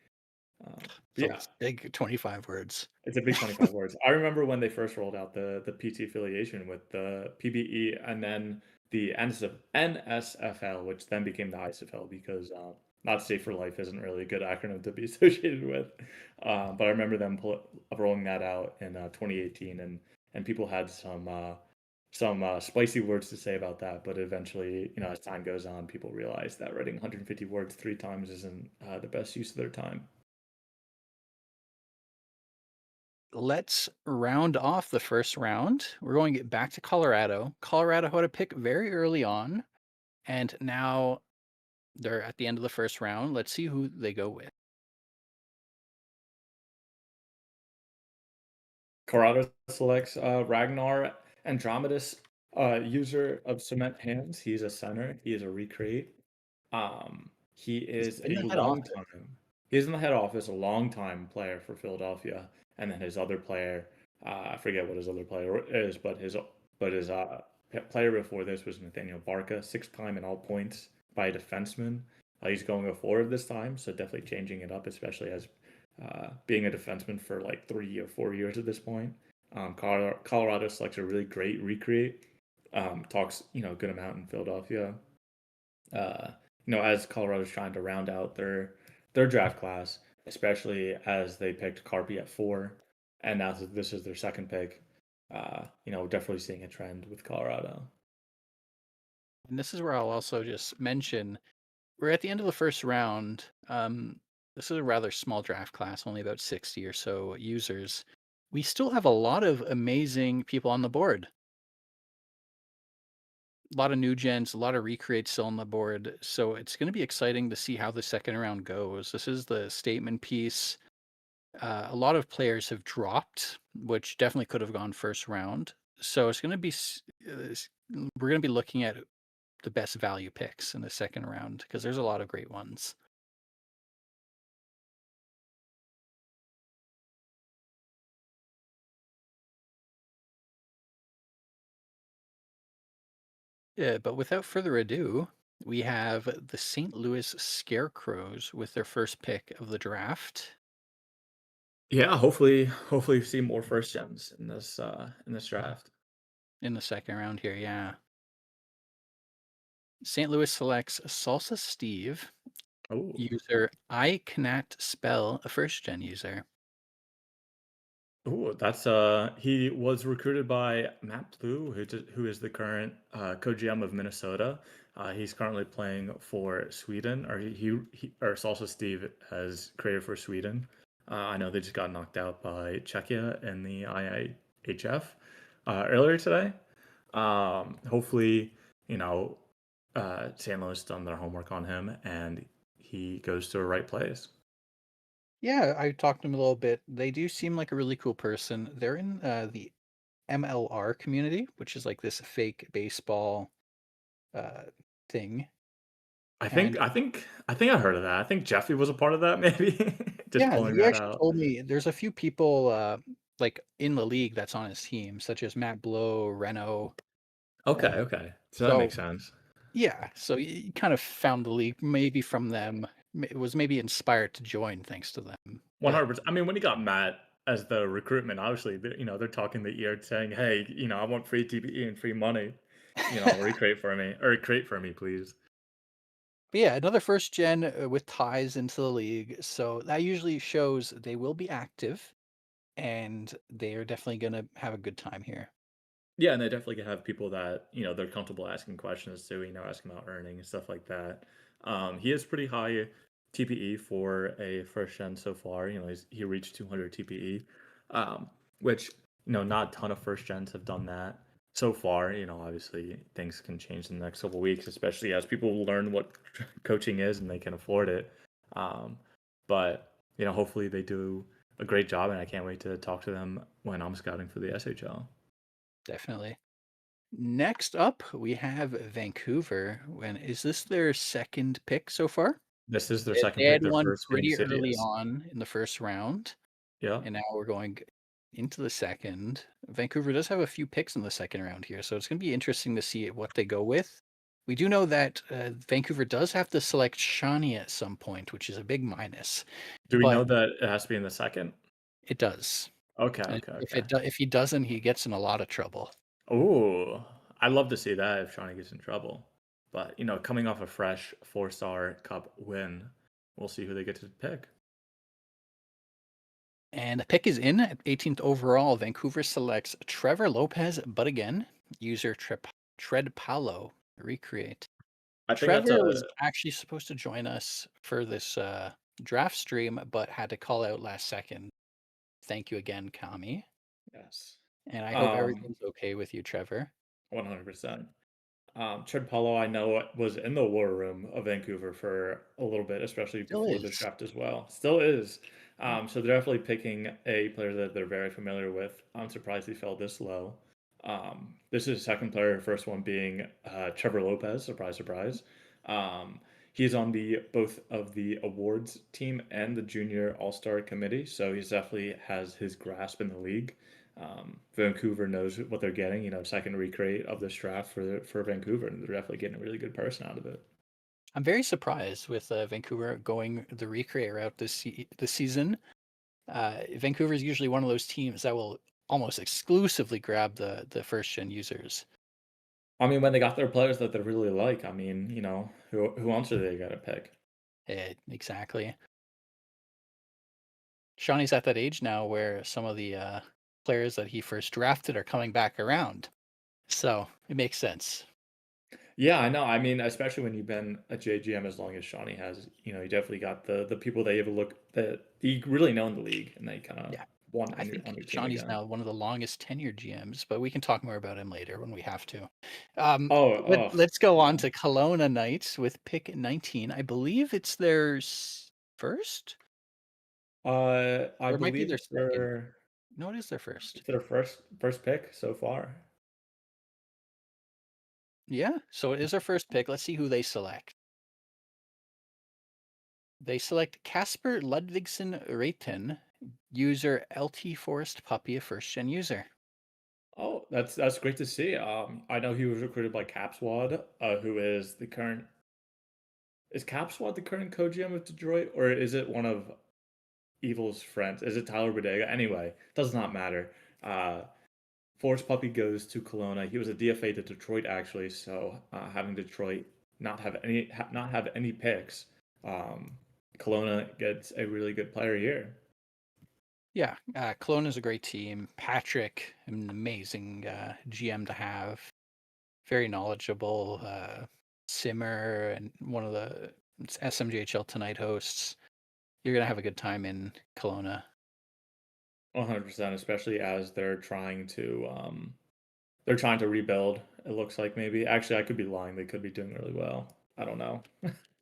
But So yeah, it's big 25 words. it's a big 25 words. I remember when they first rolled out the PT affiliation with the PBE and then the NSFL, which then became the ISFL because not safe for life isn't really a good acronym to be associated with. But I remember them rolling that out in 2018, and people had some spicy words to say about that. But eventually, as time goes on, people realize that writing 150 words 3 times isn't the best use of their time. Let's round off the first round. We're going to get back to Colorado. Colorado had a pick very early on, and now they're at the end of the first round. Let's see who they go with. Corrado selects Ragnar Andromedus, user of Cement Hands. He's a center. He is a recreate. He He's is in a the head long office. time. He's in the head office, a long time player for Philadelphia, and then his other player, I forget what his other player is, but his player before this was Nathaniel Barca, 6 time in all points by a defenseman. He's going 4 this time, so definitely changing it up, especially as being a defenseman for like 3 or 4 years at this point. Colorado selects a really great recreate. Talks a good amount in Philadelphia. Uh, as Colorado's trying to round out their draft class, especially as they picked Carpi at 4, and now this is their second pick. Definitely seeing a trend with Colorado. And this is where I'll also just mention we're at the end of the first round. This is a rather small draft class, only about 60 or so users. We still have a lot of amazing people on the board. A lot of new gens, a lot of recreates still on the board. So it's going to be exciting to see how the second round goes. This is the statement piece. A lot of players have dropped, which definitely could have gone first round. So it's going to be, we're going to be looking at the best value picks in the second round because there's a lot of great ones. Yeah, but without further ado, we have the St. Louis Scarecrows with their first pick of the draft Yeah, hopefully see more first gems in this draft. in the second round here. Yeah. St. Louis selects Salsa Steve, Oh, user I cannot spell, a first gen user. oh, that's he was recruited by Matt Blue, who is the current co-GM of Minnesota. He's currently playing for Sweden, or or Salsa Steve has created for Sweden. I know they just got knocked out by Czechia in the IIHF earlier today. Hopefully, you know, St. Louis done their homework on him and he goes to a right place. Yeah, I talked to him a little bit. They do seem like a really cool person. They're in the MLR community, which is like this fake baseball uh, thing. And I heard of that. I think Jeffy was a part of that, maybe. Just yeah, pulling he that actually out. told me there's a few people like in the league that's on his team, such as Matt Blow, Reno. Okay, Uh, okay. So that so makes sense. yeah, so he kind of found the league maybe from them. It was maybe inspired to join thanks to them. But 100%. I mean, when he got Matt as the recruitment, obviously, they're talking the ear saying, "Hey, I want free TPE and free money. Recreate for me or create for me, please." But yeah, another first gen with ties into the league. So that usually shows they will be active and they are definitely going to have a good time here. Yeah, and they definitely can have people that, they're comfortable asking questions to, asking about earning and stuff like that. He has pretty high TPE for a first gen so far. He reached 200 TPE, which, not a ton of first gens have done that so far. Obviously things can change in the next couple of weeks, especially as people learn what coaching is and they can afford it. Um, but, hopefully they do a great job, and I can't wait to talk to them when I'm scouting for the SHL. Definitely. Next up, we have Vancouver. When is this their second pick so far? This is their They second had pick, their one first being pretty early Sidious. on in the first round, Yeah. and now we're going into the second. Vancouver does have a few picks in the second round here, so it's going to be interesting to see what they go with. We do know that Vancouver does have to select Shawnee at some point, which is a big minus, Do we know but that it has to be in the second? it does. Okay, And okay, okay. if he doesn't, he gets in a lot of trouble. Ooh, I'd love to see that if Shawnee gets in trouble. But, coming off a fresh four-star cup win, we'll see who they get to pick. And the pick is in at 18th overall. Vancouver selects Trevor Lopez, but again, user Tread Paulo recreate. I think that's Trevor was a actually supposed to join us for this draft stream, but had to call out last second. Thank you again, Kami. yes. And I hope Um, everything's okay with you, Trevor. 100%. Trent Polo, I know, was in the war room of Vancouver for a little bit, especially Still before the is. draft as well. Still is. Yeah. So they're definitely picking a player that they're very familiar with. I'm surprised he fell this low. This is second player, first one being Trevor Lopez. Surprise, surprise. He's on the both of the awards team and the junior All Star committee, so he's definitely has his grasp in the league. Vancouver knows what they're getting. Second recreate of this draft for Vancouver, and they're definitely getting a really good person out of it. I'm very surprised with Vancouver going the recreate route this season. Vancouver is usually one of those teams that will almost exclusively grab the first gen users. I mean, when they got their players that they really like, I mean, who else are they gonna pick? Exactly. Shawnee's at that age now where some of the players that he first drafted are coming back around. So it makes sense. Yeah, I know. I mean, especially when you've been a JGM as long as Shawnee has, you definitely got the people that you have a look that you really know in the league, and they kind of Yeah. want I on your think team Shawnee's again. now one of the longest tenured GMs, but we can talk more about him later when we have to. Oh, oh, Let's go on yeah. to Kelowna Knights with pick 19. I believe it's their first, I or it might be believe their it's second. No, it is their first. their first pick so far. Yeah, so it is their first pick. Let's see who they select. They select Casper Ludvigsen Rayton, user LT Forest Puppy, a first gen user. Oh, that's great to see. I know he was recruited by Capswad, who is the current. Is Capswad the current co-GM of Detroit, or is it one of Evil's friends? Is it Tyler Bodega? Anyway, does not matter. Uh, Forrest Puppy goes to Kelowna. He was a DFA to Detroit actually, so having Detroit not have any picks, um, Kelowna gets a really good player here. Yeah, Kelowna is a great team. Patrick, an amazing GM to have. Very knowledgeable. Simmer and one of the SMJHL Tonight hosts. You're gonna have a good time in Kelowna. 100%, especially as they're trying to rebuild, it looks like maybe. Actually, I could be lying, they could be doing really well. I don't know.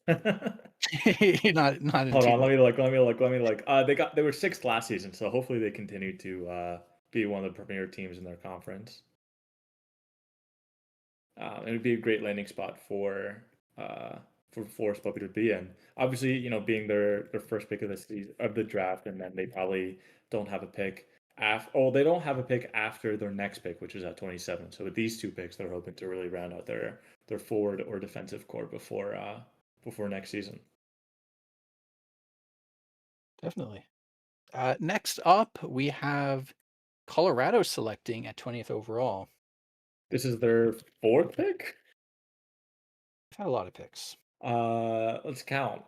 Not in Hold too on, much. let me look. They were 6th last season, so hopefully they continue to, be one of the premier teams in their conference. It would be a great landing spot uh, for Forest Puppy to be in. Obviously, being their first pick of the season of the draft, and then they probably don't have a pick they don't have a pick after their next pick, which is at 27. So with these two picks, they're hoping to really round out their forward or defensive core before next season. Definitely. Next up, we have Colorado selecting at 20th overall. This is their fourth pick. I've had a lot of picks. Let's count.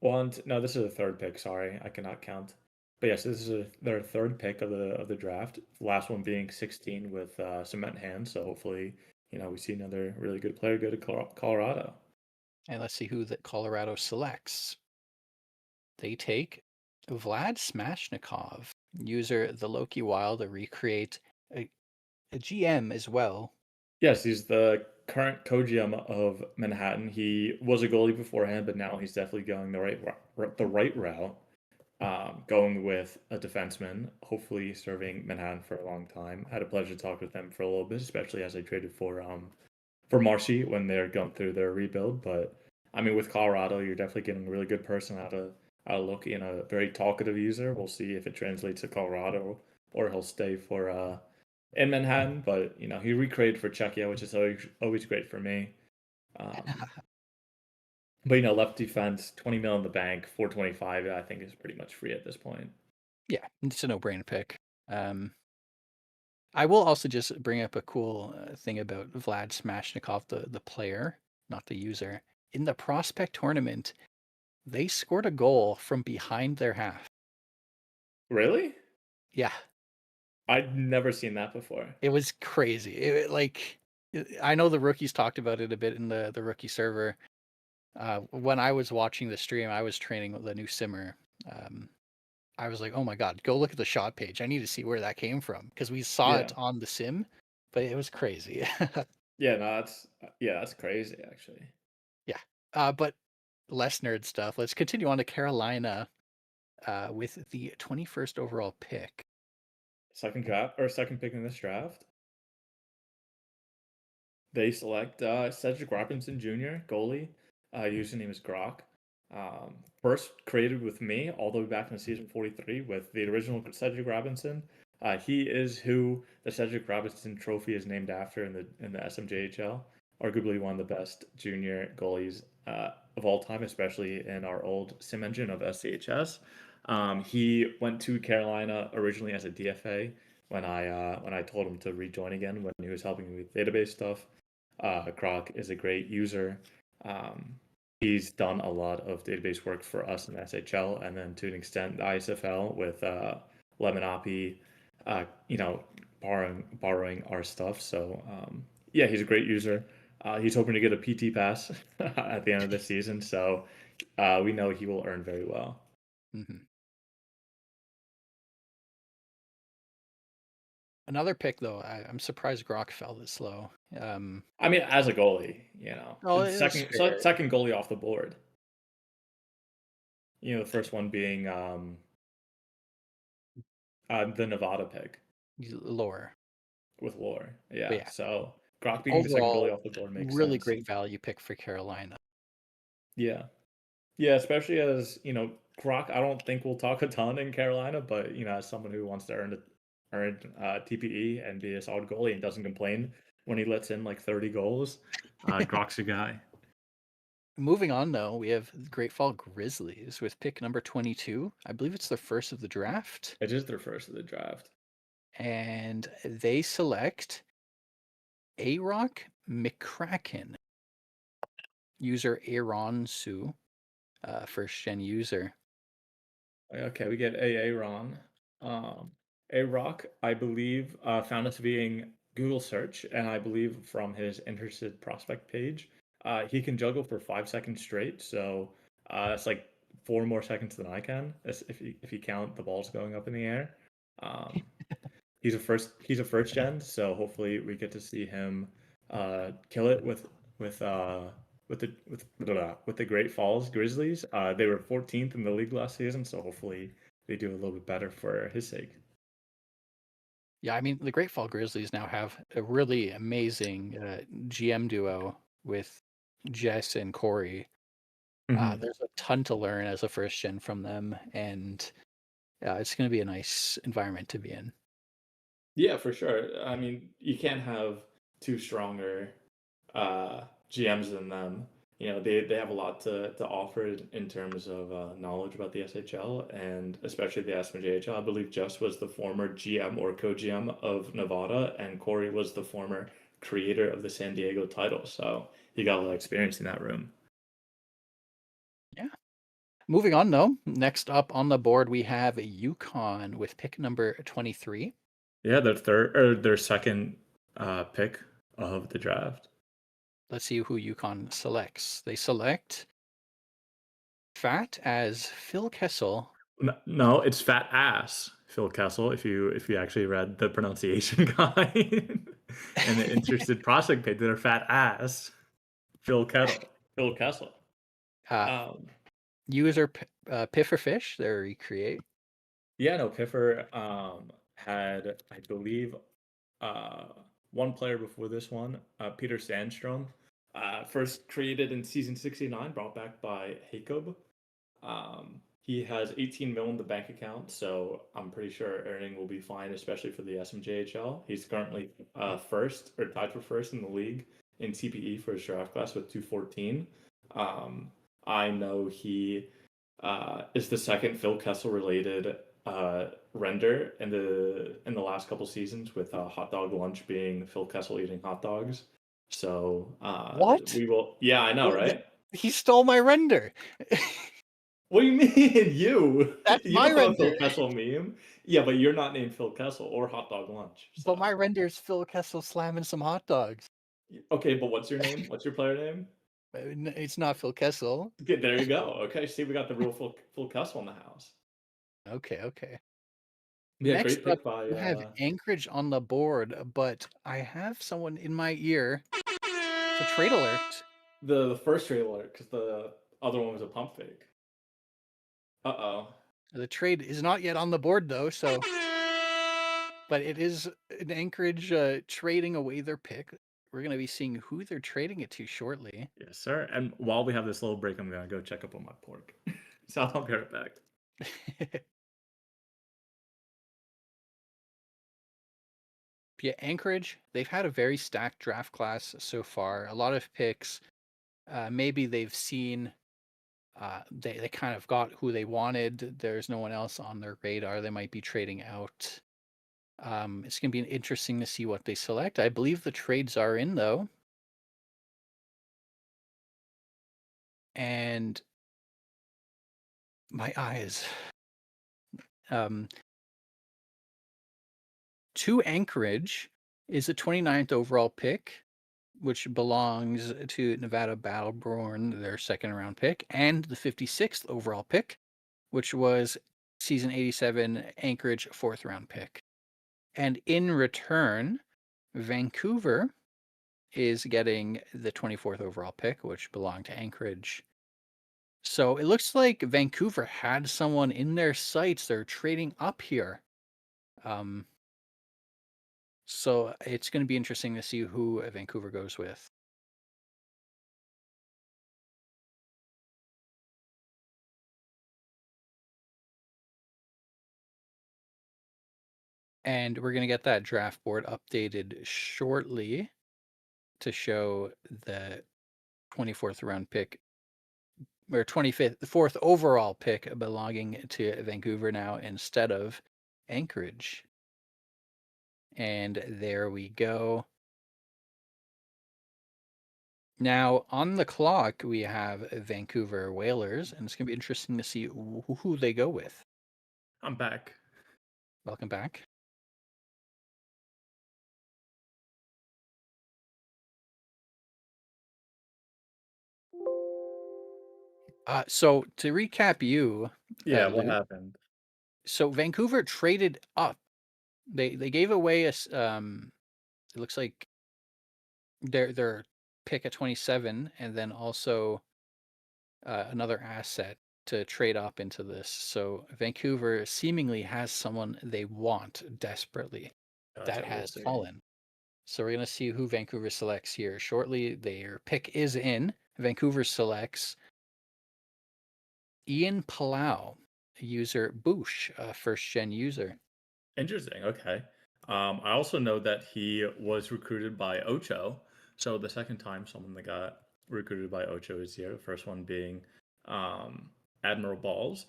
No, this is a third pick. Sorry, I cannot count. But yes, this is their third pick of the draft. Last one being 16 with cement hands. So hopefully, we see another really good player go to Colorado. And let's see who that Colorado selects. They take Vlad Smashnikov, user the Loki Wild, to recreate a, a GM as well. Yes, he's the current co-GM of Manhattan. He was a goalie beforehand, but now he's definitely going the right route. Going with a defenseman, hopefully serving Manhattan for a long time. I had a pleasure to talk with them for a little bit, especially as I traded for Marshy when they're going through their rebuild. But I mean, with Colorado, you're definitely getting a really good person out of Loki and a very talkative user. We'll see if it translates to Colorado or he'll stay for in Manhattan. But he recreated for Czechia, which is always great for me. Um, but left defense, 20 mil in the bank, 425, I think is pretty much free at this point. Yeah, it's a no-brainer pick. I will also just bring up a cool thing about Vlad Smashnikov, the player, not the user. In the prospect tournament, they scored a goal from behind their half. Really? Yeah, I'd never seen that before. it was crazy. I know the rookies talked about it a bit in the rookie server. When I was watching the stream, I was training with the new simmer. Um, I was like, "Oh my god, go look at the shot page. I need to see where that came from," because we saw it Yeah. on the sim, but it was crazy. Yeah, no, that's crazy actually. Yeah. But less nerd stuff. Let's continue on to Carolina with the 21st overall pick. Second pick in this draft. They select Cedric Robinson Jr., goalie. Username is Grok. First created with me all the way back in season 43 with the original Cedric Robinson. He is who the Cedric Robinson Trophy is named after in the SMJHL. Arguably one of the best junior goalies of all time, especially in our old sim engine of SCHS. He went to Carolina originally as a DFA when I told him to rejoin again when he was helping me with database stuff. Croc is a great user. Um, he's done a lot of database work for us in SHL, and then to an extent the ISFL with Lemon Oppie, borrowing our stuff. So yeah, he's a great user. He's hoping to get a PT pass at the end of the season, so we know he will earn very well. Hmm. Another pick, though, I'm surprised Grok fell this low. I mean, as a goalie, Oh, it's it was fair. second goalie off the board. The first one being the Nevada pick Lower. with Lore. But Yeah, yeah, so Grok being the second goalie overall, off the board makes really sense. great value pick for Carolina. Yeah. Yeah, especially as, Grok, I don't think we'll talk a ton in Carolina, but, as someone who wants to earn TPE and be a solid goalie and doesn't complain when he lets in like 30 goals, Grok's a guy. Moving on, though, we have Great Fall Grizzlies with pick number 22. I believe it's the first of the draft. It is their first of the draft. And they select A-Rock McCracken, user Aaron Su, first gen user. Okay, we get A Ron. A Rock, I believe, found us being Google search, and I believe from his interested prospect page. He can juggle for 5 seconds straight, so, it's like 4 more seconds than I can, as if you count the balls going up in the air. Um, he's a first gen, so hopefully we get to see him, kill it with, with the Great Falls Grizzlies. They were 14th in the league last season, so hopefully they do a little bit better for his sake. Yeah, I mean, the Great Fall Grizzlies now have a really amazing GM duo with Jess and Corey. Mhm. There's a ton to learn as a first gen from them, and it's going to be a nice environment to be in. Yeah, for sure. I mean, you can't have 2 stronger, GMs than them. They have a lot to offer in terms of, knowledge about the SHL and especially the SMJHL. I believe Jess was the former GM or co-GM of Nevada, and Corey was the former creator of the San Diego title, so he got a lot of experience in that room. Yeah. Moving on, though. Next up on the board, we have Yukon with pick number 23. Yeah, their second, pick of the draft. Let's see who Yukon selects. They select Fat as Phil Kessel. No, it's fat ass Phil Kessel. If you actually read the pronunciation guide and the interested prospect page, they're fat ass Phil Kessel. uh, Um, User Piffer Fish, they recreate. yeah, no, Piffer had, I believe, uh, one player before this one, Peter Sandstrom, first created in season 69, brought back by Jacob. He has 18 mil in the bank account, so I'm pretty sure earning will be fine, especially for the SMJHL. He's currently first or tied for first in the league in TPE for his draft class with 214. I know he is the second Phil Kessel related render in the last couple seasons, with hot dog lunch being Phil Kessel eating hot dogs. So What? we will. Yeah, I know, Wait, right? he stole my render. What do you mean, you? That's You my don't know a render. Phil Kessel meme? Yeah, but you're not named Phil Kessel or Hot Dog Lunch. But So my render is Phil Kessel slamming some hot dogs. okay, but what's your name? What's your player name? It's not Phil Kessel. Okay, there you go. Okay, see, we got the real Phil Kessel in the house. Okay, okay. Yeah, Next great up, pick by you have Anchorage on the board, but I have someone in my ear. It's a trade alert. the first trailer because the other one was a pump fake. Uh oh. The trade is not yet on the board though, so but it is an Anchorage trading away their pick. We're going to be seeing who they're trading it to shortly. Yes, sir. And while we have this little break, I'm gonna go check up on my pork. So I'll be right back. Yeah, Anchorage, they've had a very stacked draft class so far. A lot of picks. Maybe they've seen they kind of got who they wanted. There's no one else on their radar. They might be trading out. It's going to be interesting to see what they select. I believe the trades are in though, and my eyes. Um, to Anchorage is a 29th overall pick, which belongs to Nevada Battleborn, their second round pick, and the 56th overall pick, which was season 87 Anchorage fourth round pick. And in return, Vancouver is getting the 24th overall pick, which belonged to Anchorage. So it looks like Vancouver had someone in their sights. They're trading up here. Um, so it's going to be interesting to see who Vancouver goes with. And we're going to get that draft board updated shortly to show the 24th round pick or 25th, fourth overall pick belonging to Vancouver now instead of Anchorage. And there we go. Now on the clock, we have Vancouver Whalers, and it's going to be interesting to see who they go with. I'm back. Welcome back. So to recap you, Yeah, what Luke, happened? so Vancouver traded up. They gave away it looks like their pick at 27 and then also another asset to trade up into this. So Vancouver seemingly has someone they want desperately that Gotcha, we'll has see. fallen. So we're going to see who Vancouver selects here shortly. Their pick is in. Vancouver selects Ian Palau, user Boosh, a first gen user. Interesting, okay. I also know that he was recruited by Ocho. So the second time someone that got recruited by Ocho is here. The first one being um, Admiral Balls.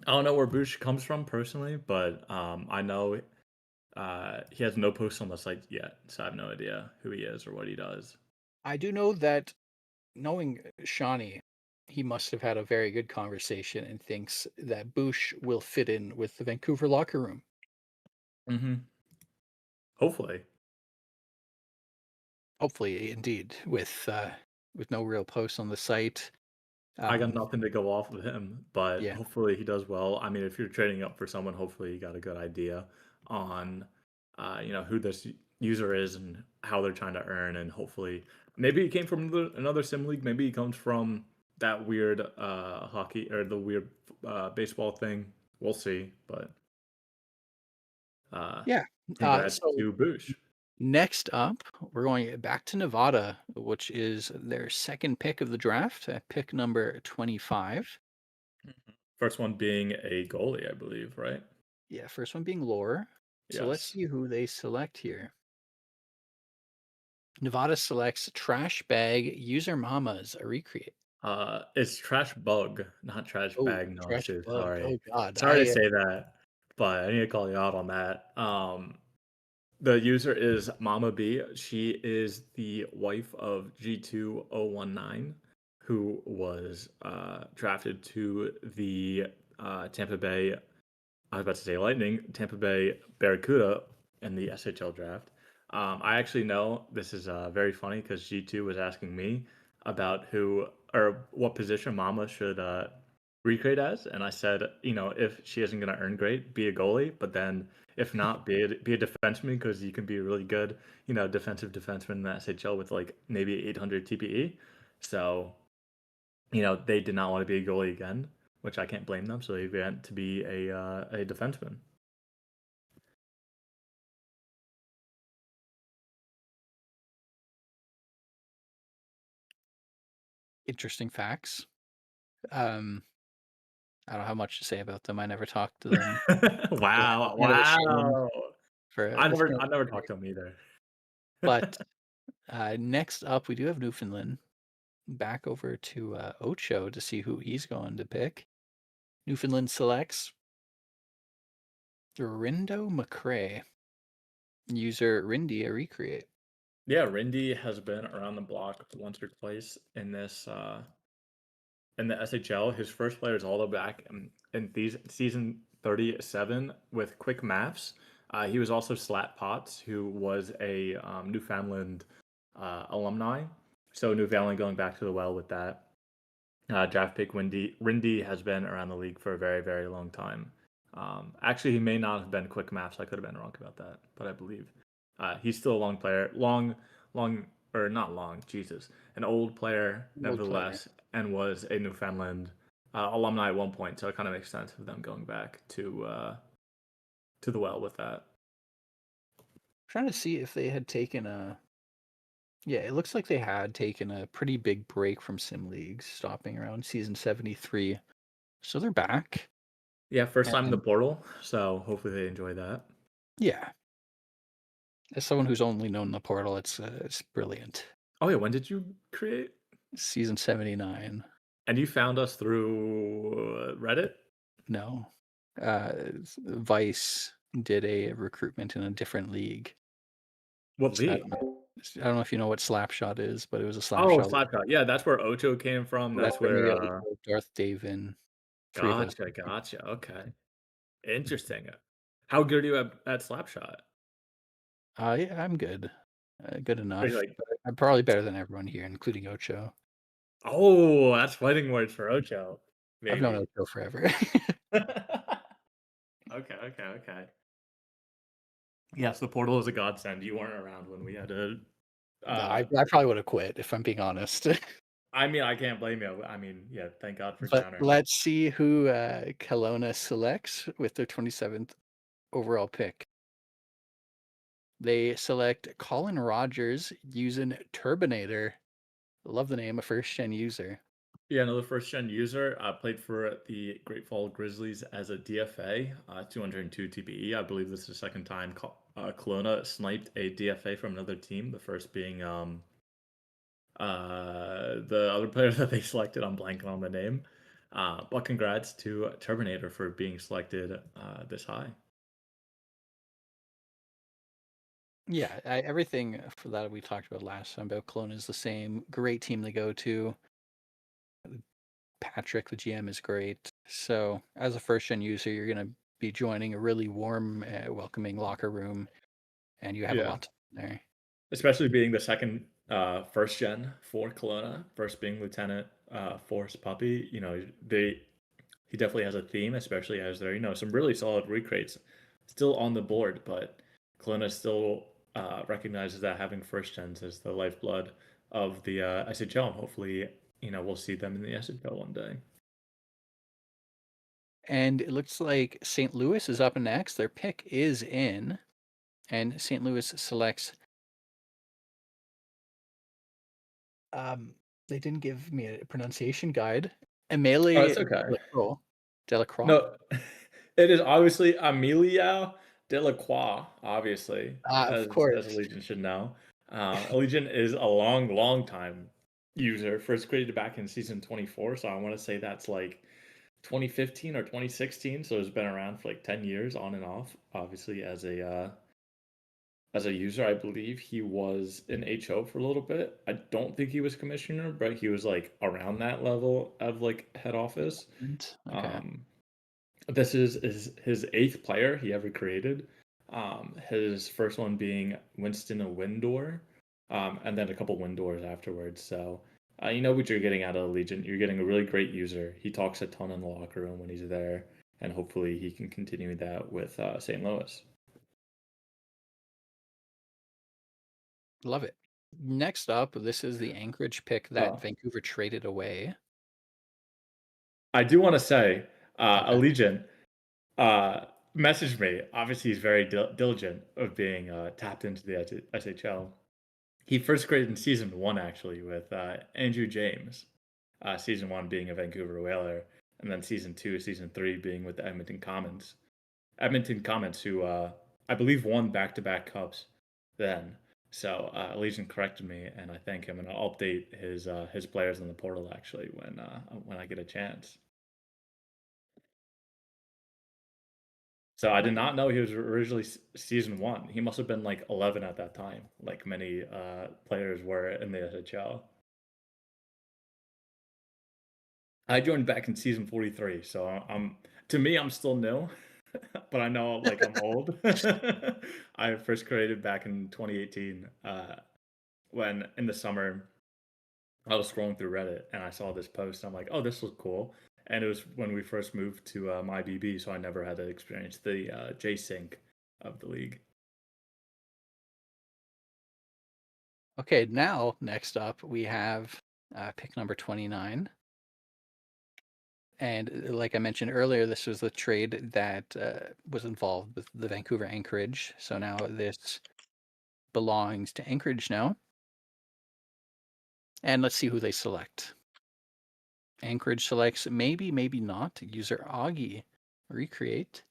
I don't know where Bush comes from personally, but I know he has no posts on the site yet, so I have no idea who he is or what he does. I do know that knowing Shawnee, he must have had a very good conversation and thinks that Boosh will fit in with the Vancouver locker room. Hmm. Hopefully. Hopefully, indeed, with no real posts on the site. I got Um, nothing to go off of him, but yeah, hopefully he does well. I mean, if you're trading up for someone, hopefully you got a good idea on, who this user is and how they're trying to earn, and hopefully maybe he came from another sim league. Maybe he comes from that weird hockey or the weird baseball thing. We'll see, but uh, yeah. congrats So to Boosh. next up, we're going back to Nevada, which is their second pick of the draft, pick number 25. Mhm. First one being a goalie, I believe, right? Yeah, first one being Lore. So let's Yes. see who they select here. Nevada selects Trash Bag User Mamas, a recreate. It's trash bug, not trash Oh, bag. No, Trash too. Bug. Sorry. Oh God, Sorry to say that, but I need to call you out on that. The user is Mama B. She is the wife of G2019, who was drafted to the Tampa Bay I was about to say Lightning, Tampa Bay Barracuda in the SHL draft. I actually know this is very funny because G2 was asking me about who or what position Mama should recreate as, and I said, if she isn't going to earn great, be a goalie, but then if not, be a defenseman because you can be a really good, defensive defenseman in the SHL with like maybe 800 TPE. So they did not want to be a goalie again, which I can't blame them. So they went to be a defenseman. interesting facts. Um, I don't have much to say about them. I never talked to them. Wow, Kind of ashamed wow. for I it's never kind I of never weird. talked to him either. But next up, we do have Newfoundland. Back over to Ocho to see who he's going to pick. Newfoundland selects Rindo McCrae. User Rindy a recreate. Yeah, Rindy has been around the block once or twice in the SHL. His first player is all the way back in these season 37 with quick maths. He was also Slat Potts, who was a Newfoundland alumni. So Newfoundland going back to the well with that. Draft pick Rindy has been around the league for a very, very long time. Actually, he may not have been quick maths. I could have been wrong about that, but I believe he's still a long player. Long, or not long, Jesus. An old player, Old player. nevertheless, and was a Newfoundland alumni at one point. So it kind of makes sense of them going back to the well with that. Trying to see if they had taken a. Yeah, it looks like they had taken a pretty big break from sim leagues, stopping around season 73. So they're back. Yeah, first time in the And portal, so hopefully they enjoy that. yeah, as someone who's only known the portal, it's brilliant. Oh yeah, when did you create? Season 79. And you found us through Reddit? No. Vice did a recruitment in a different league. What I league? don't know. I don't know if you know what Slapshot is, but it was a Oh, Slapshot. Slapshot. Yeah, that's where Ocho came from. That's That's where where me, Ocho, Darth Davin, three of us. gotcha, gotcha. Okay. Interesting. How good are you at Slapshot? Yeah, I'm good. Good Are you enough. like But I'm probably better than everyone here, including Ocho. Oh, that's fighting words for Ocho, I've known maybe. Ocho forever. Okay, okay, okay. Yes, the portal is a godsend. You weren't around when we had to. No, Uh, I probably would have quit if I'm being honest. I mean, I can't blame you. I mean, yeah, thank God for But countering. let's see who, Kelowna selects with their 27th overall pick. They select Colin Rogers using Turbinator. Love the name, a first gen user. Yeah, another first gen user. Played for the Great Fall Grizzlies as a DFA, 202 TPE. I believe this is the second time Kelowna sniped a DFA from another team. The first being the other player that they selected. I'm blanking on the name. But congrats to Terminator for being selected this high. Yeah, everything for that we talked about last time about Kelowna is the same. Great team to go to. Patrick, the GM, is great. So, as a first gen user, you're going to be joining a really warm, welcoming locker room, and you have a Yeah. lot to learn there. Especially being the second first gen for Kelowna, first being Lieutenant Force Puppy. He definitely has a theme, especially as there, some really solid recreates still on the board, but Kelowna still recognizes that having first gens is the lifeblood of the SHL. And hopefully, we'll see them in the SHL one day. And it looks like St. Louis is up next. Their pick is in, and St. Louis selects. Um, they didn't give me a pronunciation guide. Oh, it's Emile okay. Delacroix. Delacroix? No, it is obviously Amelia Delacroix, obviously, Of as course. Allegiant should know. Allegiant is a long, long time user, first created back in season 24, so I want to say that's like 2015 or 2016, so it's been around for like 10 years on and off. Obviously, as a user, I believe he was in HO for a little bit. I don't think he was commissioner, but he was like around that level of like head office. Okay. Um, this is his eighth player he ever created. His first one being Winston Windor, and then a couple Windors afterwards. So, you know what you're getting out of Legion. You're getting a really great user. He talks a ton in the locker room when he's there, and hopefully he can continue that with St. Louis. Love it. Next up, this is the Anchorage pick that Oh, Vancouver traded away. I do want to say, Okay. Allegiant uh, messaged me. Obviously, he's very diligent of being tapped into the SHL. He first graded in season 1 actually with, Andrew James, season 1 being a Vancouver Whaler, and then season 2, season 3 being with the Edmonton Comets. Edmonton Comets who, I believe won back-to-back cups then. So, Legion corrected me, and I thank him, and I'll update his players in the portal actually when I get a chance. So I did Okay. not know he was originally season 1. He must have been, like, 11 at that time, like many, players were in the SHL. I joined back in season 43, so I'm to me, I'm still new, but I know, like, I'm old. I first created back in 2018, when in the summer, I was scrolling through Reddit and I saw this post. I'm like, "Oh, this looks cool." And it was when we first moved to, MyBB, so I never had to experience the, J-Sync of the league. Okay, now next up we have pick number 29. And like I mentioned earlier, this was the trade that was involved with the Vancouver Anchorage. So now this belongs to Anchorage now. And let's see who they select. Anchorage selects maybe, maybe not. User Augie. Recreate.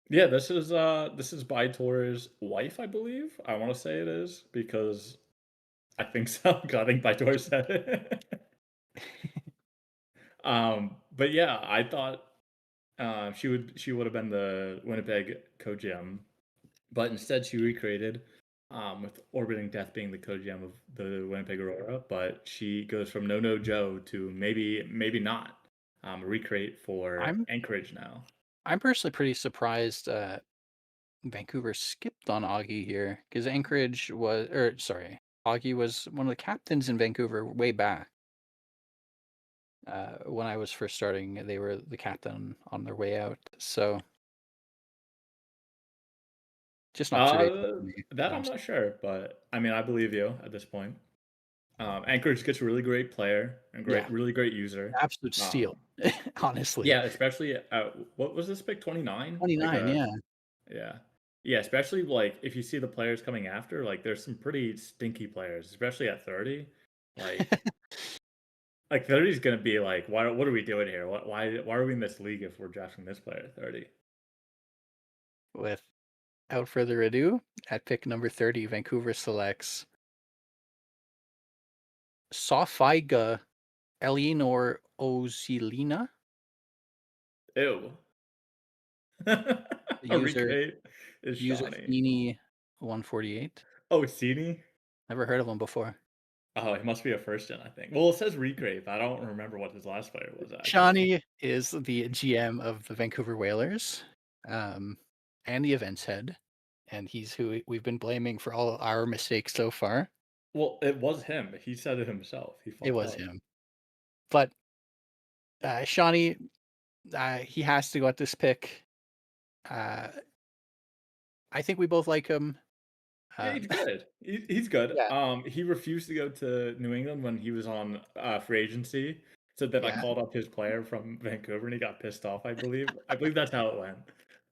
Yeah, this is Bytor's wife, I believe. I wanna say it is because I think so, 'cause I think Bytor said it. But yeah, I thought, she would have been the Winnipeg co-GM, but instead she recreated, with Orbiting Death being the co-GM of the Winnipeg Aurora, but she goes from No No Joe to maybe maybe not, recreate for I'm Anchorage now. I'm personally pretty surprised Vancouver skipped on Augie here because Anchorage was, or sorry, Augie was one of the captains in Vancouver way back. When I was first starting, they were the captain on their way out. So just an observation for me, That I'm honestly. not sure, but I mean, I believe you at this point. Anchorage gets a really great player and Yeah, really great user. absolute steal, Um, honestly. yeah, especially what was this pick 29? Like 29, yeah. yeah. Yeah, especially like if you see the players coming after, like there's some pretty stinky players, especially at 30. Like 30 is gonna be like, what are we doing here? Why are we in this league if we're drafting this player at 30? Without further ado, at pick number 30, Vancouver selects Sofaiga Eleanor Ozilina, Ew. A user recreate is user Shawnee. Feeny 148. Oh, Sini? Never heard of him before. Oh, he must be a first gen, I think. Well, it says recreate, but I don't remember what his last player was actually. Shawnee is the GM of the Vancouver Whalers, um, and the events head, and he's who we've been blaming for all our mistakes so far. Well, it was him. He said it himself. He It fucked was up. him. But, Shawnee, he has to go at this pick. Uh, I think we both like him. Yeah, Uh, he's good. He's good. yeah, He refused to go to New England when he was on free agency. So then I yeah. called up his player from Vancouver, and he got pissed off. I believe. I believe that's how it went.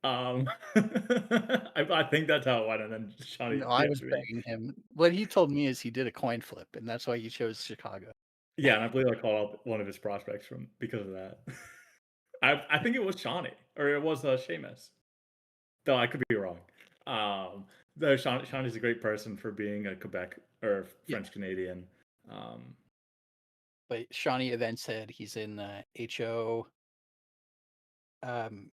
I think that's how it went, and then Shawney No, I was DM'd me. begging him. What he told me is he did a coin flip, and that's why he chose Chicago. Yeah, and I believe I called up one of his prospects from because of that. I think it was Shawnee or it was Seamus. Though I could be wrong. Though Shawnee's a great person for being a Quebec or Yeah, French Canadian. Um, but Shawnee event said he's in HO. Um,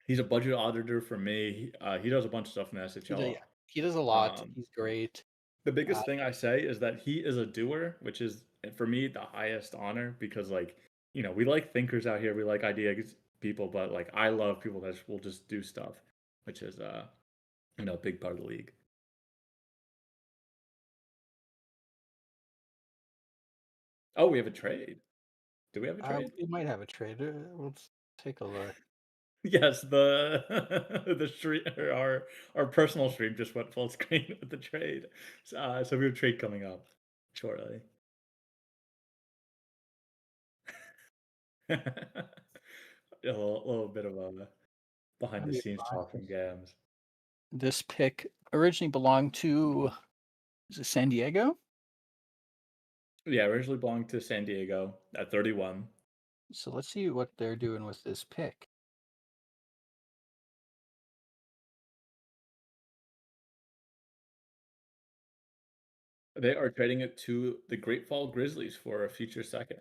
he's a budget auditor for me. He does a bunch of stuff in the yeah, SHL. he does a lot. Um, He's great. the Uh, biggest thing I say is that he is a doer, which is for me the highest honor because like we like thinkers out here, we like ideas people, but like I love people that will just do stuff, which is a big part of the league. Oh, we have a trade. Do we have a trade? we might have a trade. Let's take a look. Yes, the the stream our personal stream just went full screen with the trade. So we have a trade coming up shortly. A little bit of a behind Let the me scenes find talk from this. Gams. This pick originally belonged to, is it San Diego? Yeah, originally belonged to San Diego at 31. So let's see what they're doing with this pick. They are trading it to the Great Fall Grizzlies for a future second.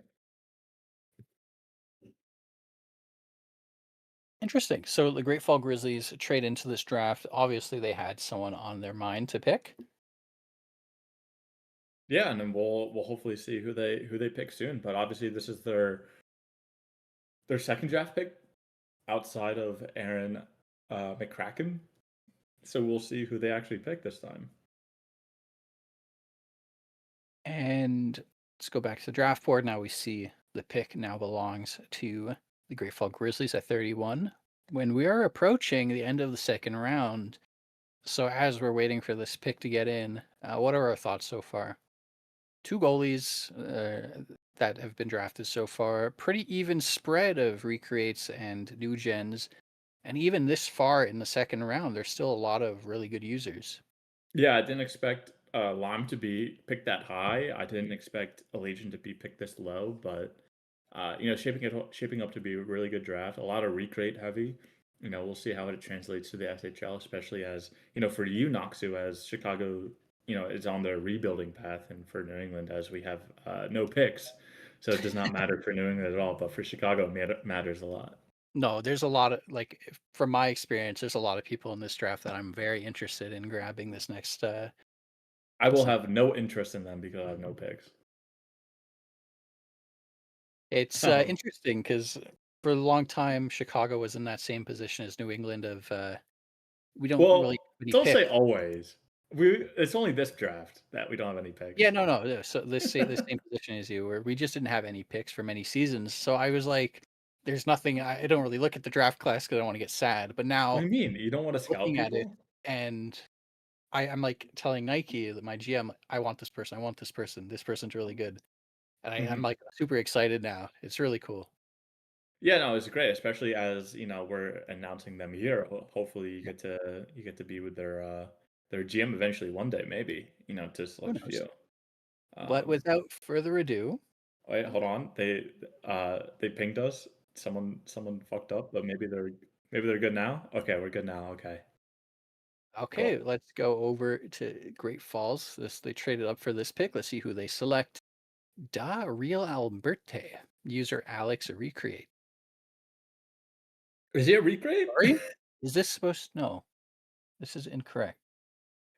Interesting. So the Great Fall Grizzlies trade into this draft. Obviously, they had someone on their mind to pick. Yeah, and then we'll hopefully see who they pick soon. But obviously, this is their second draft pick outside of Aaron McCracken. So we'll see who they actually pick this time. And let's go back to the draft board. Now we see the pick now belongs to the Great Fall Grizzlies at 31. When we are approaching the end of the second round, so as we're waiting for this pick to get in, what are our thoughts so far? Two goalies that have been drafted so far. Pretty even spread of recreates and new gens. And even this far in the second round, there's still a lot of really good users. Yeah, I didn't expect Lime to be picked that high. I didn't expect a Legion to be picked this low, but shaping up to be a really good draft. A lot of recreate heavy. We'll see how it translates to the SHL, especially as for you, Noxu, as Chicago, is on their rebuilding path, and for New England, as we have no picks, so it does not matter for New England at all. But for Chicago, it matters a lot. No, there's a lot of from my experience, there's a lot of people in this draft that I'm very interested in grabbing this next I will this have no interest in them because I have no picks. It's, Um, interesting because for a long time, Chicago was in that same position as New England of, we don't really well, have any don't say picks. always. it's only this draft that we don't have any Yeah, picks. no, no, yeah, so the same position as you, where we just didn't have any picks for many seasons, so I was like, "There's nothing." I don't really look at the draft class because I don't wanna get sad, but What now do you mean? You don't wanna scout looking at it, people? and I'm, like, telling Nike that my GM, "I want this person, I want this person's really good." And I'm, Mhm. like, super excited now. It's really cool. Yeah, no, it's great, especially as, we're announcing them here. Hopefully Yeah, you get to be with their GM eventually one day, maybe, to who select a knows? few. But Um, without further ado, Wait, hold on. They pinged us. Someone fucked up, but maybe they're good now. Okay, we're good now. Okay, okay, cool. let's go over to Great Falls. They traded up for this pick. Let's see who they select. Da Real Alberte. User Alex Recreate. Is he a recreate? Sorry? Is this supposed no, this is incorrect.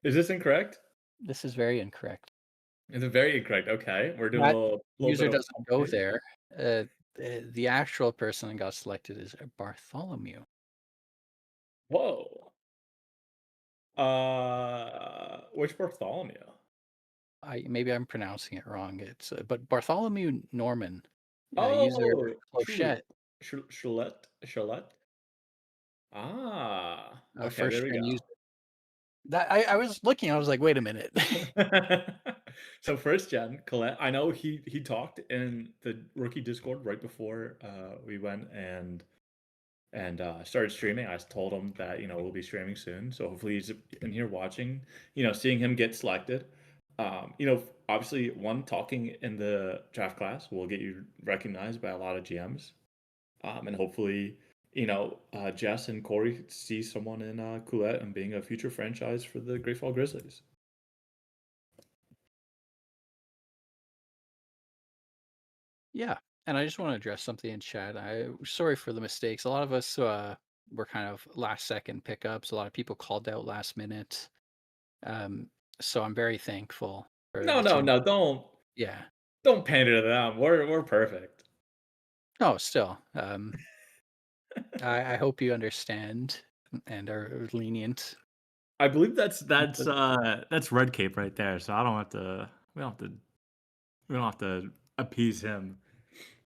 Is this incorrect? This is very incorrect. Is it very incorrect? Okay, we're doing a That little bit user of doesn't pump go fake. there. The actual person that got selected is Bartholomew. Whoa. Which Bartholomew? Maybe I'm pronouncing it wrong. It's but Bartholomew Norman, user Oh, Clochette, Chalette. Ah, okay, there first we gen user. go. That I was looking, I was like, "Wait a minute." So first gen, Colette, I know he talked in the rookie Discord right before we went and started streaming. I told him that we'll be streaming soon, so hopefully he's in here watching. Seeing him get selected. Obviously, one talking in the draft class will get you recognized by a lot of GMs, and hopefully. Jess and Corey see someone in Coulette and being a future franchise for the Great Fall Grizzlies. Yeah, and I just wanna address something in chat. Sorry for the mistakes. A lot of us, were kind of last second pickups. A lot of people called out last minute. Um, so I'm very thankful for No, the no, team. no, Yeah. don't pander to them. We're perfect. No, still, I hope you understand and are lenient. I believe that's Red Cape right there, so I don't have to we don't have to appease him.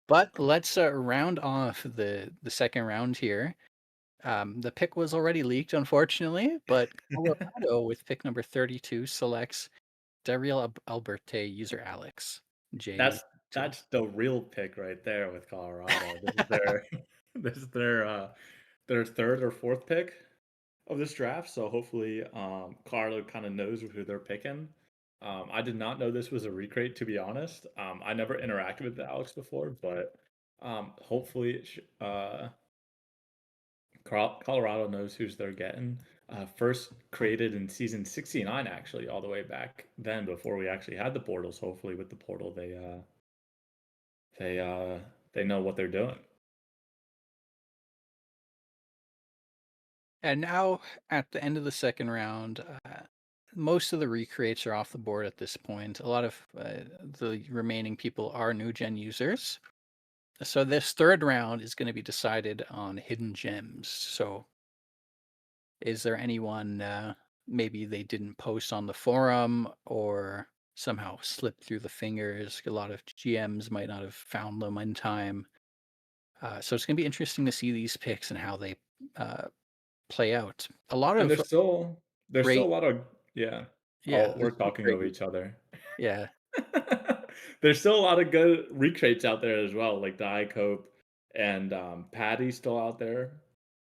But let's, round off the second round here. The pick was already leaked, unfortunately, but Colorado with pick number 32 selects Dariel Alberte, user Alex. J. That's that's the real pick right there with Colorado. This is their this is their 3rd or 4th pick of this draft, so hopefully, Colorado kinda knows who they're picking. I did not know this was a recreate, to be honest. I never interacted with Alex before, but, hopefully, Colorado knows who's they're getting. First created in season 69, actually, all the way back then before we actually had the portals. Hopefully, with the portal, they they know what they're doing. And now at the end of the second round, most of the recreates are off the board at this point. A lot of the remaining people are new gen users. So this third round is going to be decided on hidden gems. So is there anyone maybe they didn't post on the forum or somehow slipped through the fingers? A lot of GMs might not have found them in time. So it's going to be interesting to see these picks and how they uh, play out. A lot And of there's still great, a lot of yeah. yeah, Oh, there's we're some talking great, over each other. yeah. There's still a lot of good recreates out there as well, like Diet Coke and Patty's still out there.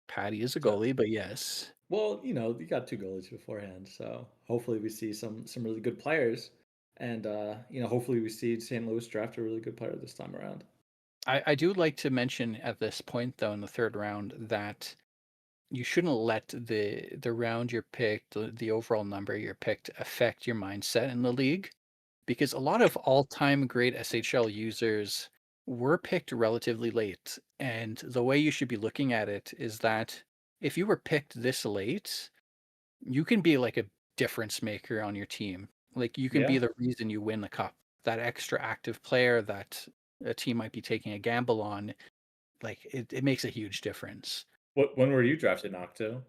Patty is a So goalie, but yes, well, you got 2 goalies beforehand, so hopefully we see some really good players, and, hopefully we see St. Louis draft a really good player this time around. I do like to mention at this point though in the third round that you shouldn't let the round you're picked, the overall number you're picked affect your mindset in the league because a lot of all-time great SHL users were picked relatively late. And the way you should be looking at it is that if you were picked this late, you can be like a difference maker on your team. Like you can be Yeah. the reason you win the cup. That extra active player that a team might be taking a gamble on, like it makes a huge difference. When were you drafted, Nocto?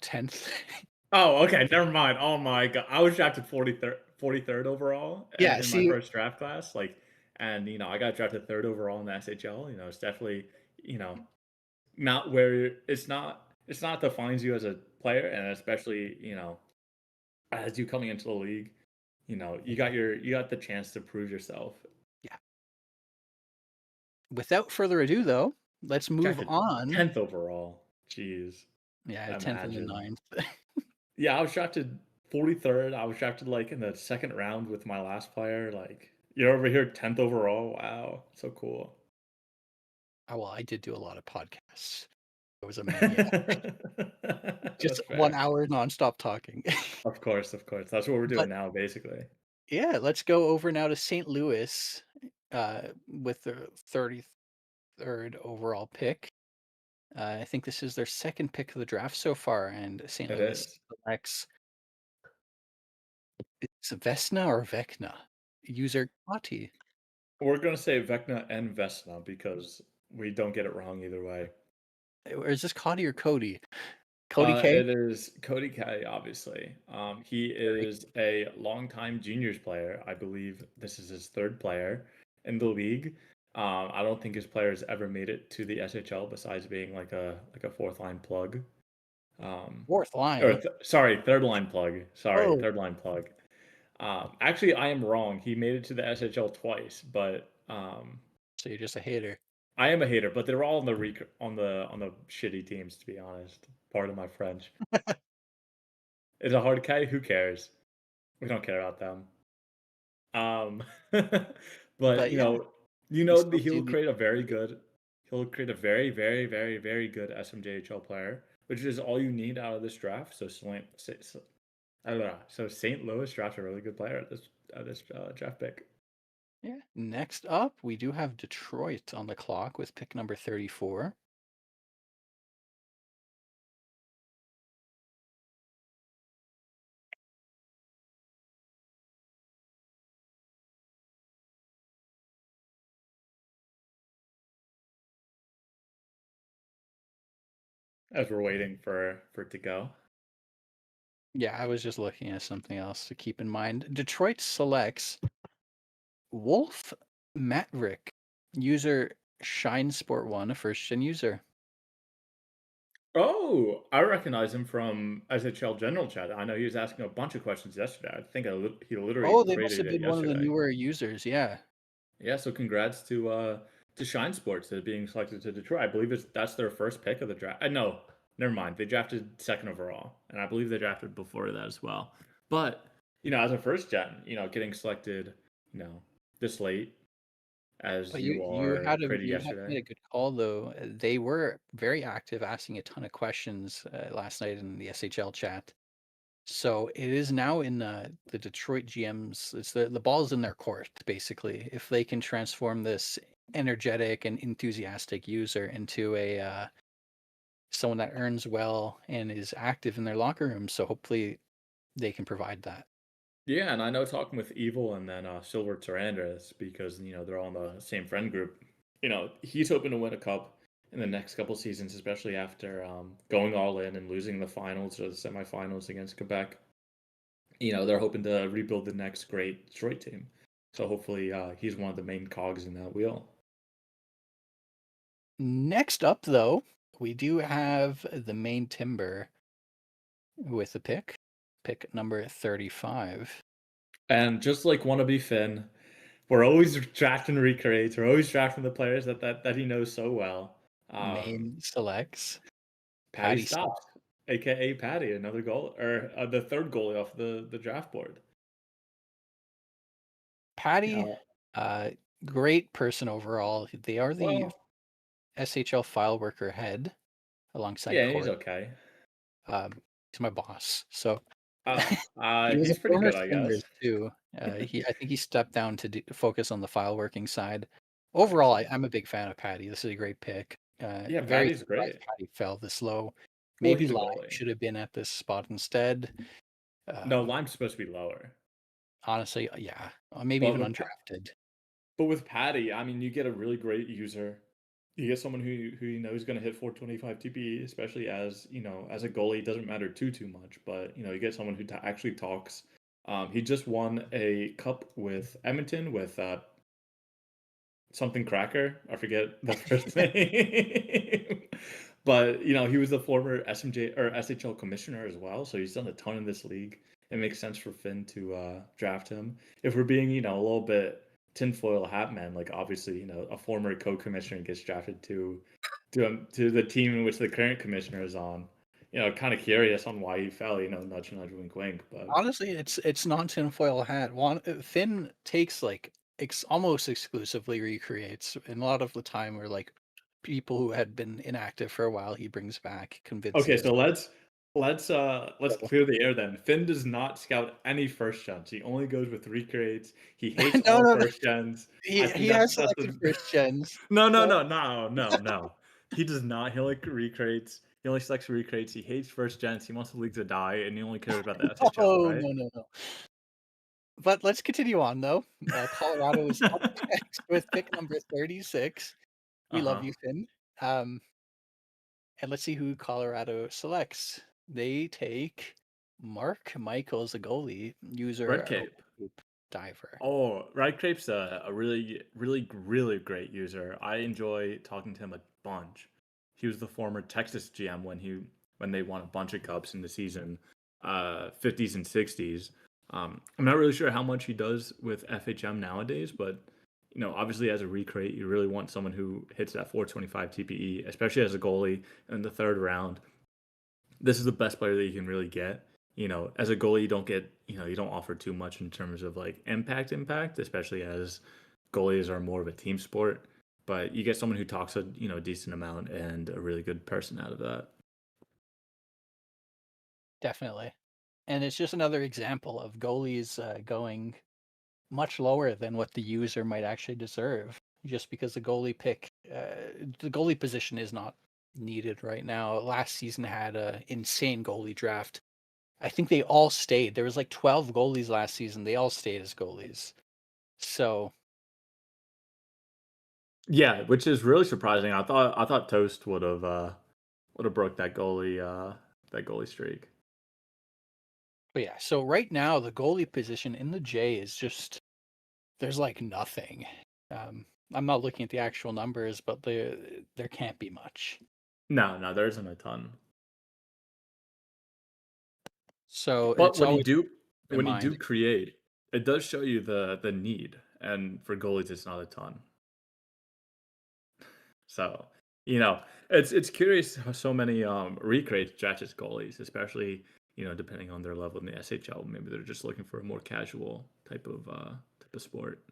10th. Oh, okay, never mind. Oh my god, I was drafted 43rd overall, Yeah, in my see, first draft class, like, and, I got drafted 3rd overall in the SHL, it's definitely, not where it's not defines you as a player, and especially, as you coming into the league, you got the chance to prove yourself. yeah. Without further ado, though, let's move Drafted on. 10th overall. Jeez, Yeah, 10th and the imagine. ninth. Yeah, I was drafted 43rd. I was drafted, like, in the 2nd round with my last player, like, you're over here 10th overall. Wow, so cool. Oh, well, I did do a lot of podcasts. I was a maniac. Just That's 1 fair. hour nonstop talking. Of course, of course. That's what we're But doing now, basically. yeah, let's go over now to St. Louis, with the 33rd overall pick. I think this is their second pick of the draft so far, and St. It Louis is. selects it's Vesna or Vecna? User Kati. We're gonna say Vecna and Vesna because we don't get it wrong either way. Or is this Cody or Cody? Cody K? It is Cody K, obviously. He Very is a longtime juniors player. I believe this is his third player in the league. I don't think his players ever made it to the SHL besides being like a fourth line plug. Um, 4th or line. sorry, third line plug. Sorry, Oh, third line plug. Actually, I am wrong. He made it to the SHL twice, but so you're just a hater. I am a hater. But they're all on the on the shitty teams, to be honest. Part of my French. Is a hard K? Who cares? We don't care about them. Um, but But yeah, you that still he'll do create a very good, he'll create a very, very, very, very good SMJHL player, which is all you need out of this draft. I don't know. So St. Louis drafts a really good player at this draft pick. yeah. Next up, we do have Detroit on the clock with pick number 34. As we're waiting for it to go. Yeah, I was just looking at something else to keep in mind. Detroit selects Wolf Matrick, user ShineSport1, a first-gen user. Oh, I recognize him from SHL General Chat. I know he was asking a bunch of questions yesterday. I think he literally Oh, they must created have it been one of the yesterday. newer users, yeah. Yeah, so congrats to Shine Sports to being selected to Detroit. I believe that's their first pick of the draft. No, never mind. They drafted 2nd overall, and I believe they drafted before that as well. But as a first gen, getting selected, you know, this late as But you are created you had yesterday. made a good call though. They were very active, asking a ton of questions last night in the SHL chat. So it is now in the Detroit GMs. It's the ball's in their court, basically. If they can transform this energetic and enthusiastic user into a someone that earns well and is active in their locker room, so hopefully they can provide that. Yeah, and I know talking with Evil and then Silver Tyrandus because they're all in the same friend group. He's hoping to win a cup in the next couple seasons, especially after going all in and losing the finals or the semifinals against Quebec. They're hoping to rebuild the next great Detroit team. So hopefully, he's one of the main cogs in that wheel. Next up, though, we do have the main timber with the pick number 35. And just like wannabe Finn, we're always drafting recreates. We're always drafting the players that he knows so well. Um, Main selects Patty Patty Stock. Stops, aka Patty, another goal or the third goalie off the draft board. Patty, Now, uh, great person overall. They are the well, SHL file worker head alongside yeah, he's Court. okay. He's my boss. So he was a He's pretty former good, I guess. Stingers too. I think he stepped down to focus on the file working side. Overall, I'm a big fan of Patty. This is a great pick. Yeah, Very Patty's surprised great. Patty fell this low. Well, Maybe he's a Lai goalie. should have been at this spot instead. No, Um, Lime's supposed to be lower. honestly, yeah, maybe But even with undrafted. But with Patty, I mean, you get a really great user. You get someone who you know is going to hit 425 TPE, especially as you know as a goalie. It doesn't matter too much, but you know you get someone who actually talks. He just won a cup with Edmonton with something Cracker. I forget the first name. But, you know, he was the former SMJ or SHL commissioner as well, so he's done a ton in this league. It makes sense for Finn to draft him. If we're being, you know, a little bit tinfoil hat man, like obviously, you know, a former co-commissioner gets drafted to the team in which the current commissioner is on. You know, kind of curious on why he fell. You know, nudge, nudge, wink, wink. But Honestly, it's non tinfoil hat. Finn takes like almost exclusively recreates, and a lot of the time we're like people who had been inactive for a while. He brings back, okay, convinces. so let's clear the air then. Finn does not scout any first gens. He only goes with recreates. He hates No, all no, no. first gens. I He think has that's selected the first gens. no no So no no no no. He does not. He only recreates. He only selects recreates. He hates first gens. He wants the league to die, and he only cares about the SHL, no, right? no, no, no. But let's continue on though. Colorado is up next with pick number 36. We love Uh-huh. you, Finn. Um, and let's see who Colorado selects. They take Mark Michaels, a goalie, user Red Cape. Hoop diver. Oh, Red Cape's a really great user. I enjoy talking to him a bunch. He was the former Texas GM when they won a bunch of cups in the season, 50s and 60s. I'm not really sure how much he does with FHM nowadays, but you know, obviously as a recreate, you really want someone who hits that 425 TPE, especially as a goalie in the third round. This is the best player that you can really get. You know, as a goalie, you don't get, you know, you don't offer too much in terms of like impact, especially as goalies are more of a team sport. But you get someone who talks a decent amount and a really good person out of that. Definitely. And it's just another example of goalies going much lower than what the user might actually deserve, just because the goalie position is not needed right now. Last season had a insane goalie draft. I think they all stayed. There was like 12 goalies last season. They all stayed as goalies. So Yeah, which is really surprising. I thought Toast would have broke that goalie streak. but yeah, so right now the goalie position in the J is just there's like nothing. I'm not looking at the actual numbers, but there can't be much. No, there isn't a ton. So But it's always in when you mind. do create, it does show you the need. And for goalies, it's not a ton. So, you know, it's curious how so many recreates Judges goalies, especially you know depending on their level in the SHL. Maybe they're just looking for a more casual type of sport.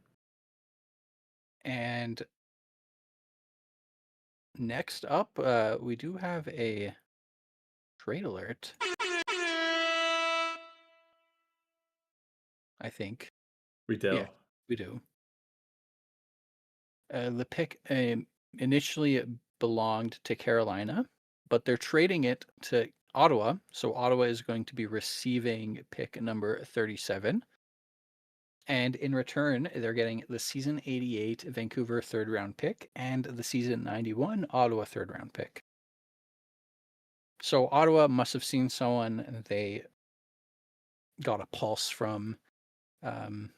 And next up, we do have a trade alert, I think. Yeah, Retail. we do. The pick initially belonged to Carolina, but they're trading it to Ottawa. So Ottawa is going to be receiving pick number 37. And in return, they're getting the season 88 Vancouver third round pick and the season 91 Ottawa third round pick. So Ottawa must have seen someone they got a pulse from, um,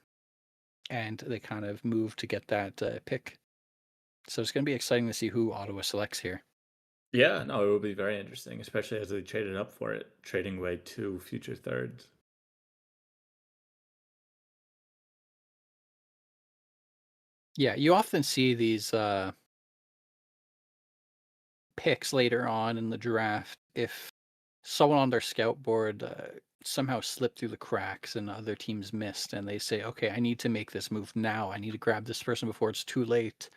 and they kind of moved to get that pick. So it's going to be exciting to see who Ottawa selects here. Yeah, no, it will be very interesting, especially as they traded up for it, trading away two future thirds. Yeah, you often see these picks later on in the draft if someone on their scout board somehow slipped through the cracks and other teams missed, and they say, "Okay, I need to make this move now. I need to grab this person before it's too late."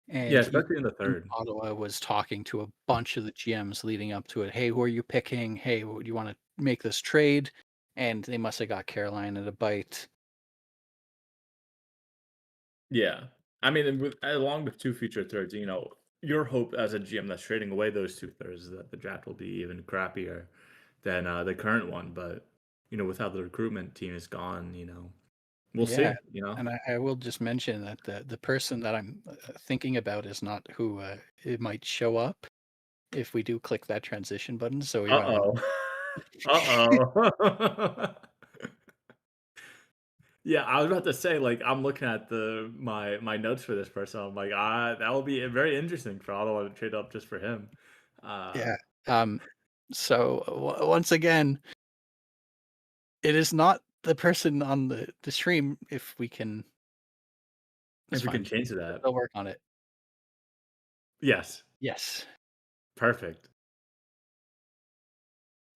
Yeah, And you especially in the think third. Ottawa was talking to a bunch of the GMs leading up to it. Hey, who are you picking? Hey, do you want to make this trade? And they must have got Carolina to bite. Yeah. I mean, and with along with 2 future thirds, you know, your hope as a GM that's trading away those 2 thirds is that the draft will be even crappier than, the current one, but, you know, with how the recruitment team is gone, you know, We'll Yeah, see, you know? and I will just mention that the person that I'm, thinking about is not who, it might show up if we do click that transition button, so we wanna Uh-oh. Uh-oh. Yeah, I was about to say, like, I'm looking at my notes for this person. I'm like, that will be very interesting for Ottawa to trade up just for him. Uh, yeah, um, so, once again, it is not the person on the stream if we can it's if we can fine. change that. They'll work on it. Yes, Yes. perfect.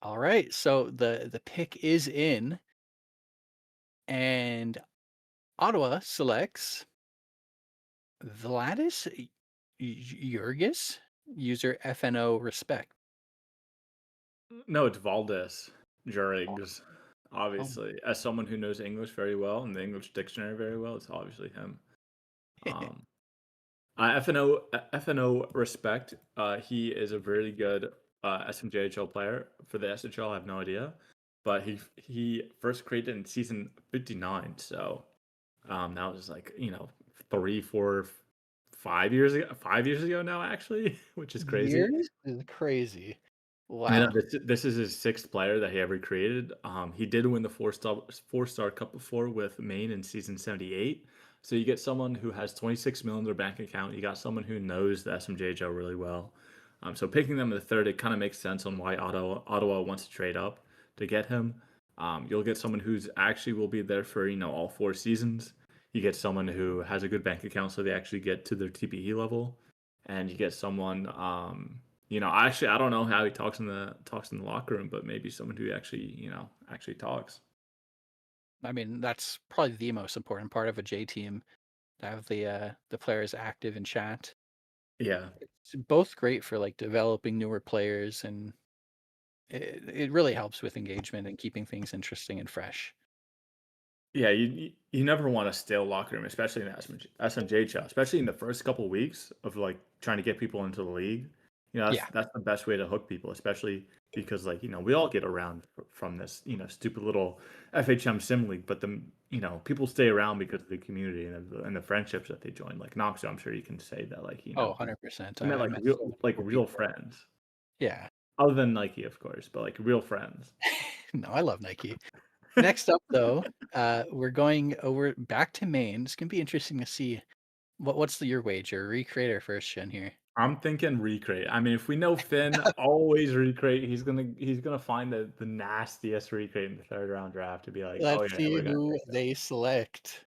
Alright, so the pick is in, and Ottawa selects Vladis Jurgis, user FNO respect. No, it's Valdez Oh, Jurings, oh, obviously. As someone who knows English very well and the English dictionary very well, it's obviously him. Um, FNO respect. He is a really good SMJHL player. For the SHL, I have no idea, but he first created in season 59. So that was like 3, 4, 5 years ago. 5 years ago now, actually, which is crazy. years is crazy. I know Wow. this is his sixth player that he ever created. He did win the four-star cup before with Maine in season 78. So you get someone who has 26 million in their bank account. You got someone who knows the SMJHL really well. So picking them in the third, it kind of makes sense on why Ottawa wants to trade up to get him. You'll get someone who's actually will be there for all 4 seasons. You get someone who has a good bank account, so they actually get to their TPE level, and you get someone actually, I don't know how he talks in the locker room, but maybe someone who actually talks. I mean, that's probably the most important part of a J team, to have the players active in chat. Yeah. It's both great for, like, developing newer players, and it really helps with engagement and keeping things interesting and fresh. Yeah, you never want a stale locker room, especially in SMJHL, especially in the first couple weeks of like trying to get people into the league. That's Yeah. that's the best way to hook people, especially because we all get around from this stupid little FHM sim league, but people stay around because of the community and the friendships that they join. Like Knox, I'm sure you can say that Oh, 100%. you met I like met so many cool real people. friends, Yeah. other than Nike, of course, but like real friends. No, I love Nike. Next up, though, we're going over back to Maine. It's gonna be interesting to see what's your wager? Recreate or first gen here? I'm thinking recreate. I mean, if we know Finn, always recreate. He's gonna find the nastiest recreate in the third round draft to be like, oh Let's yeah, see we're gonna who take him. they select.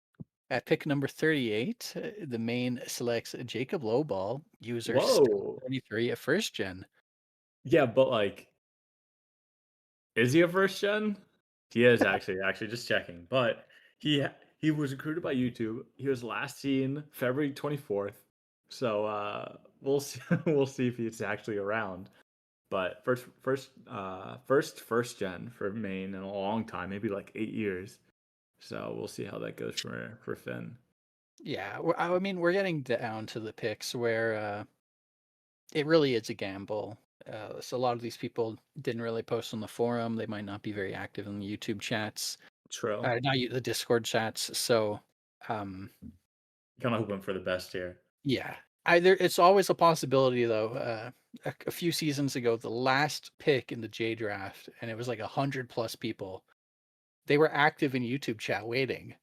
At pick number 38, the Maine selects Jacob Lowball, user Whoa. Stone33, a first gen. Yeah, but like, is he a first gen? He is actually just checking. But he he was recruited by YouTube. He was last seen February 24th. So we'll see we'll see if he's actually around. But first gen for Maine in a long time, maybe like 8 years. So we'll see how that goes for Finn. Yeah, I mean, we're getting down to the picks where it really is a gamble. So a lot of these people didn't really post on the forum. They might not be very active in the YouTube chats, True. not the Discord chats. So, um, Kind of hoping for the best here. yeah, it's always a possibility though. A few seasons ago, the last pick in the J draft, and it was like 100 plus people. They were active in YouTube chat waiting,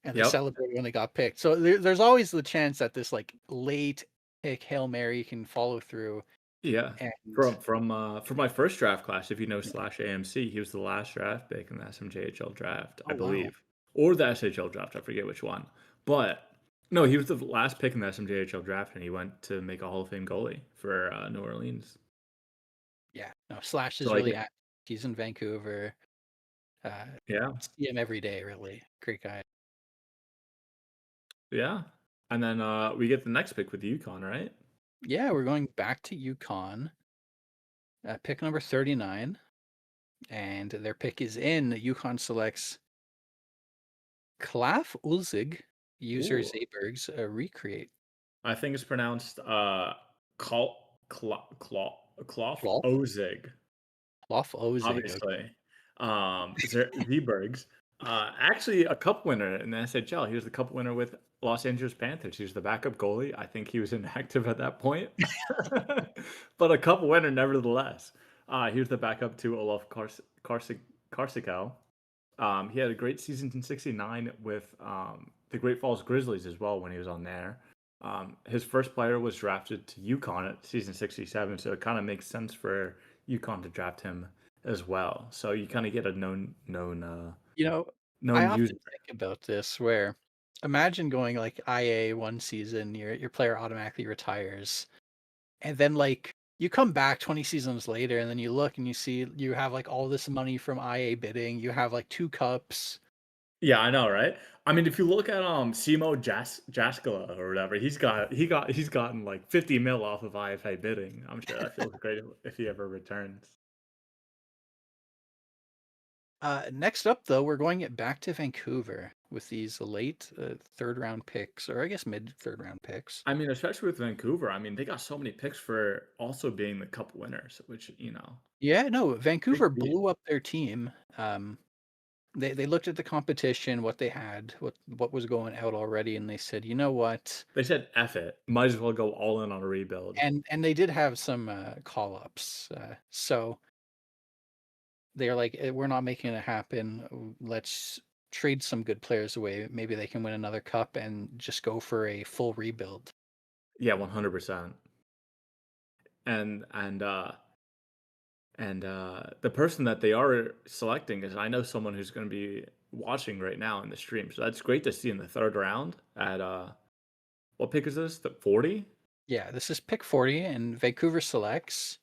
and they Yep. celebrated when they got picked. So there's always the chance that this like late pick Hail Mary can follow through. Yeah. And For my first draft class, if you know slash AMC, he was the last draft pick in the SMJHL draft, I oh wow, believe, or the SHL draft. I forget which one, but no, he was the last pick in the SMJHL draft, and he went to make a Hall of Fame goalie for New Orleans. yeah, no, Slash So is like, really active. He's in Vancouver. Uh, yeah, see him every day. Really great guy. yeah, and then we get the next pick with Yukon, right? Yeah, we're going back to Yukon. Pick number 39, and their pick is in. Yukon selects Klaf Ulzig, user Ooh. Zaybergs, recreate. I think it's pronounced Cloth Kloff? Ozig, Kloff Ozig. Okay. obviously. Zebergs. Actually, a cup winner in the SHL. He was the cup winner with Los Angeles Panthers. He was the backup goalie. I think he was inactive at that point, but a cup winner nevertheless. He was the backup to Olaf Karsikau. He had a great season in '69 with the Great Falls Grizzlies as well when he was on there. His first player was drafted to Yukon at season '67, so it kind of makes sense for Yukon to draft him as well. So you kind of get a You know, I known user. often think about this where imagine going like IA one season, your player automatically retires, and then like you come back 20 seasons later and then you look and you see you have like all this money from IA bidding, you have like two cups. Yeah, I know, right? I mean, if you look at Simo Jaskala or whatever, he's gotten like 50 mil off of IFA bidding. I'm sure that feels great if he ever returns. Next up though, we're going it back to Vancouver with these late third round picks, or I guess mid third round picks. I mean, especially with Vancouver, I mean, they got so many picks for also being the cup winners, which, Yeah, no, big Vancouver deal. blew up their team. They looked at the competition, what they had, what was going out already, and they said, you know what? They said F it. Might as well go all in on a rebuild. And they did have some call ups, so they're like, we're not making it happen. Let's trade some good players away. Maybe they can win another cup and just go for a full rebuild. Yeah, 100%. And the person that they are selecting is I know someone who's gonna be watching right now in the stream, so that's great to see in the 3rd round at, what pick is this? The 40? Yeah, this is pick 40, and Vancouver selects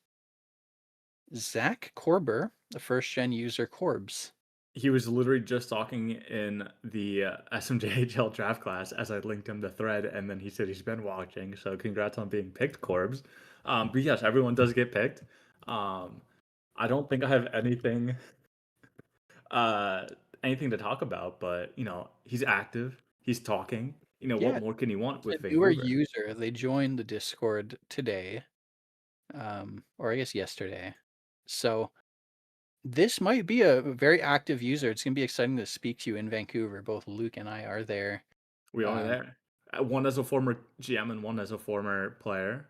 Zach Korber, the first gen user Corbs. He was literally just talking in the, SMJHL draft class as I linked him the thread, and then he said he's been watching, so congrats on being picked, Corbs. But yes, everyone does get picked. Um, I don't think I have uh, anything to talk about, but, he's active, he's talking. What Yeah, more can you want it's a with newer Vancouver? user. They joined the Discord today, or I guess yesterday. So this might be a very active user. It's gonna be exciting to speak to you in Vancouver. Both Luke and I are there. We are Um, there. One as a former GM and one as a former player.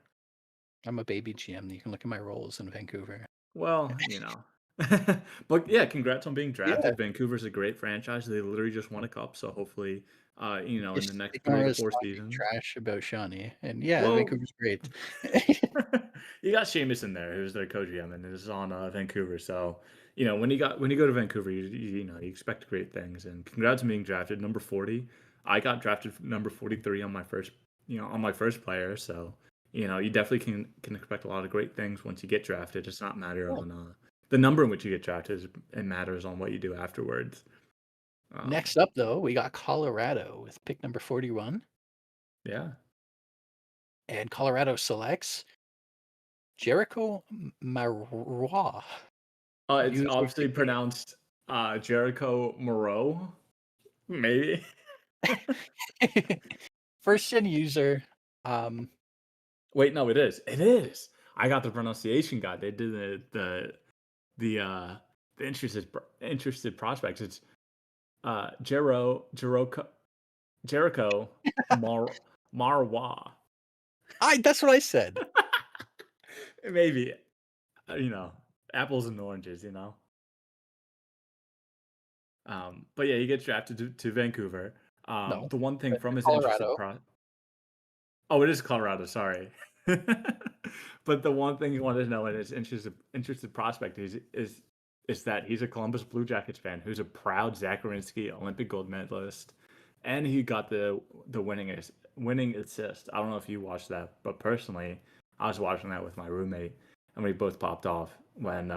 I'm a baby GM. You can look at my roles in Vancouver. Well, but yeah, congrats on being Yeah, drafted. Vancouver's a great franchise. They literally just won a cup, so hopefully, in the just next ignore 3 to us 4 talking seasons. trash about Shawnee. And yeah, Well, Vancouver's great. you got Seamus in there, who's their co-GM and is on Vancouver. So, when you go to Vancouver, you expect great things. And congrats on being drafted number 40. I got drafted number 43 on my first player. So, you definitely can expect a lot of great things once you get drafted. It's not a matter Cool. on the number in which you get drafted. It matters on what you do afterwards. Um, Next up, though, we got Colorado with pick number 41. yeah. And Colorado selects Jericho Marois, It's user obviously 58. pronounced Jericho Moreau, maybe. First gen user. Um, Wait, no, it is. It is. I got the pronunciation guide. They did the uh the interested prospects. It's Jericho Marwa. that's what I said. Maybe you know apples and oranges. But yeah, he gets drafted to Vancouver. No, The one thing from to his interested Colorado. pro Oh, it is Colorado, sorry. But the one thing you wanted to know in his interested prospect is that he's a Columbus Blue Jackets fan who's a proud Zacharinsky Olympic gold medalist, and he got the winning assist. I don't know if you watched that, but personally, I was watching that with my roommate, and we both popped off when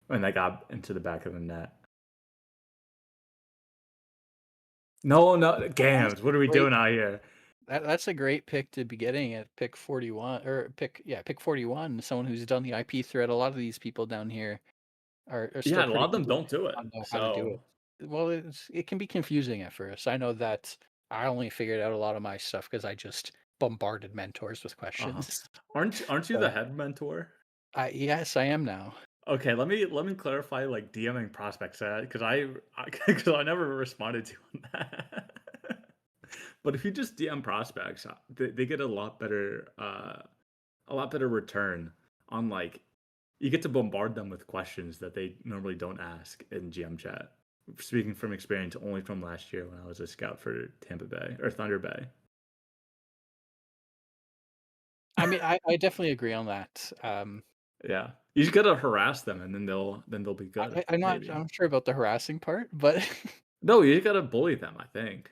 they got into the back of the net. No, no, That's Gams, a what are we great doing out here? that's a great pick to be getting at pick 41 or pick 41. Someone who's done the IP thread. A lot of these people down here are still Yeah, and a lot pretty of them new don't do it. on know how to do So it. Well, it can be confusing at first. I know that I only figured out a lot of my stuff because I just bombarded mentors with Uh-huh. questions. Aren't you the So, head mentor? yes, I am now. Okay, let me clarify, like, DMing prospects, because because I never responded to on that. But if you just DM prospects, they get a lot better return on, like, you get to bombard them with questions that they normally don't ask in GM chat. Speaking from experience only from last year when I was a scout for Tampa Bay or Thunder Bay. I mean, I definitely agree on that. Yeah. You just gotta harass them and then they'll be good, maybe. I'm sure about the harassing part, but No, you just gotta bully them, I think.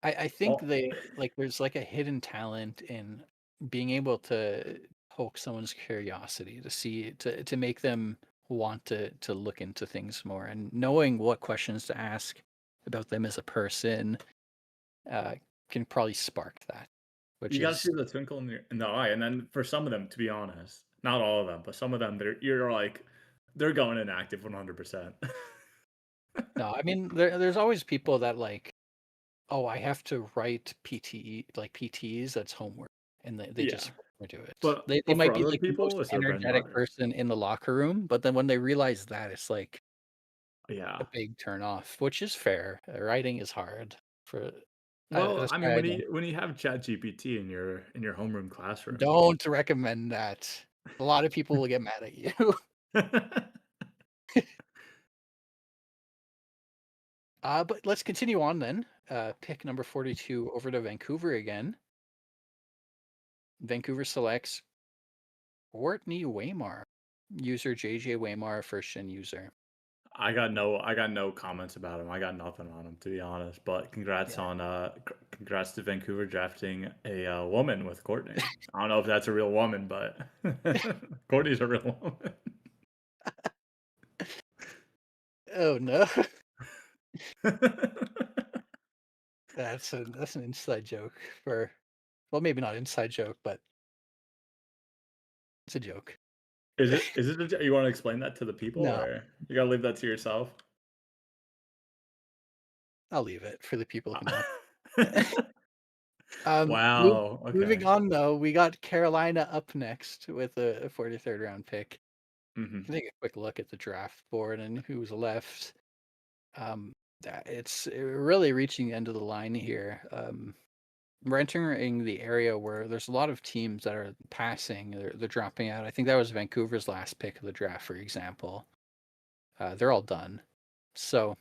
I think Well, they like there's like a hidden talent in being able to poke someone's curiosity to see to make them want to look into things more and knowing what questions to ask about them as a person uh, can probably spark that, which you gotta is see the twinkle in the eye, and then for some of them, to be honest, not all of them, but some of them, you're like, they're going inactive 100%. no. I mean, there's always people that like, oh, I have to write PTE like PTs. That's homework, and they Yeah, just do it. but They but might for be other like the people, most it's their bread and energetic butter. person in the locker room, but then when they realize that, it's like a Yeah. big turn off, which is fair. Writing is hard for. Well, That's I mean, why I don't when you have ChatGPT in your homeroom classroom. don't recommend that. A lot of people will get mad at you. But let's continue on then. Pick number 42 over to Vancouver again. Vancouver selects Courtney Waymar, user JJ Waymar, first gen user. I got no comments about him. I got nothing on him, to be honest. But Yeah. congrats to Vancouver drafting a woman with Courtney. I don't know if that's a real woman, but Courtney's a real woman. Oh no, that's an inside joke for. Well, maybe not inside joke, but it's a joke. Is it you want to explain that to the people, No, or you gotta leave that to yourself? I'll leave it for the people who know. Uh, Wow. Moving Okay. on though, we got Carolina up next with a 43rd round pick. Mhm. Take a quick look at the draft board and who's left. Um, it's really reaching the end of the line here. We're entering the area where there's a lot of teams that are passing. They're dropping out. I think that was Vancouver's last pick of the draft, for example. They're all done. So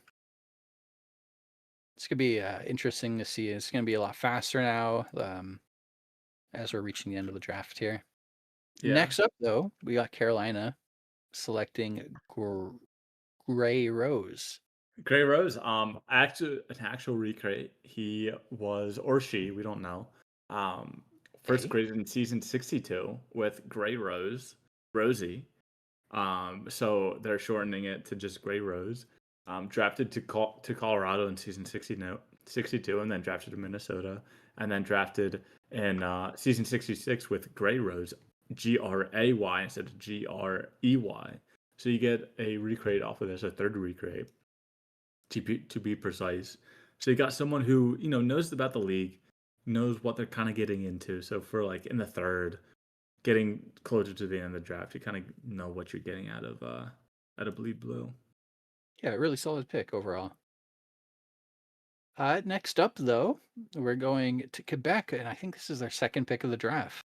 it's gonna be interesting to see. It's gonna be a lot faster now as we're reaching the end of the draft here. Yeah. Next up, though, we got Carolina selecting Gray Rose. Gray Rose, actually an actual recreate. He was or she, we don't know. Um, first Okay. graded in season 62 with Gray Rose, Rosie. So they're shortening it to just Gray Rose. Drafted to Colorado in season 60, no, 62, and then drafted to Minnesota, and then drafted in season 66 with Gray Rose, Gray instead of Grey. So you get a recreate off of this, a third recreate to be precise. So you got someone who knows about the league, knows what they're kind of getting into. So for like in the third, getting closer to the end of the draft, you kind of know what you're getting out of Bleed Blue. Yeah, really solid pick overall. Next up, though, we're going to Quebec, and I think this is their second pick of the draft.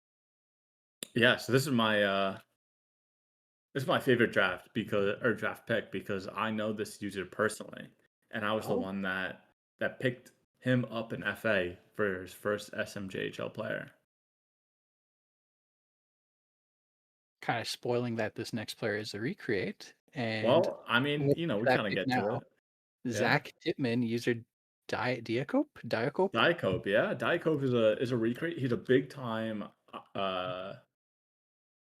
Yeah, so this is my favorite draft pick because I know this user personally, and I was the Oh, one that picked him up in FA for his first SMJHL player. kind of spoiling that this next player is a recreate. And Well, I mean, we'll get we to that kind of pick get to now. it. Yeah. Zach Titman, user Diacope. Diacope, yeah. Diacope is a recreate. He's a big time uh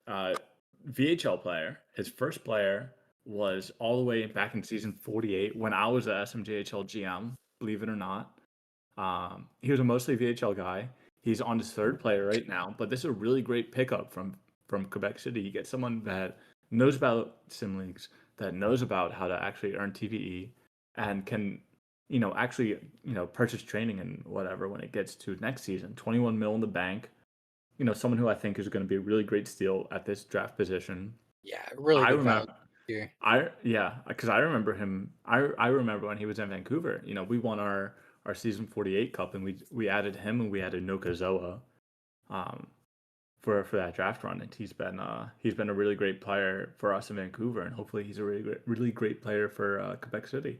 uh VHL player. His first player was all the way back in season 48 when I was a SMJHL GM, believe it or not. He was a mostly VHL guy. He's on his third player right now, but this is a really great pickup from Quebec City. You get someone that knows about sim leagues, that knows about how to actually earn TVE, and can actually purchase training and whatever when it gets to next season. 21 mil in the bank. someone who I think is gonna be a really great steal at this draft position. Yeah, really I good value remember here. because I remember him. I remember when he was in Vancouver. We won our season 48 cup, and we added him and we added Nokazoa um, for that draft run, and he's been a really great player for us in Vancouver, and hopefully he's a really great player for Quebec City.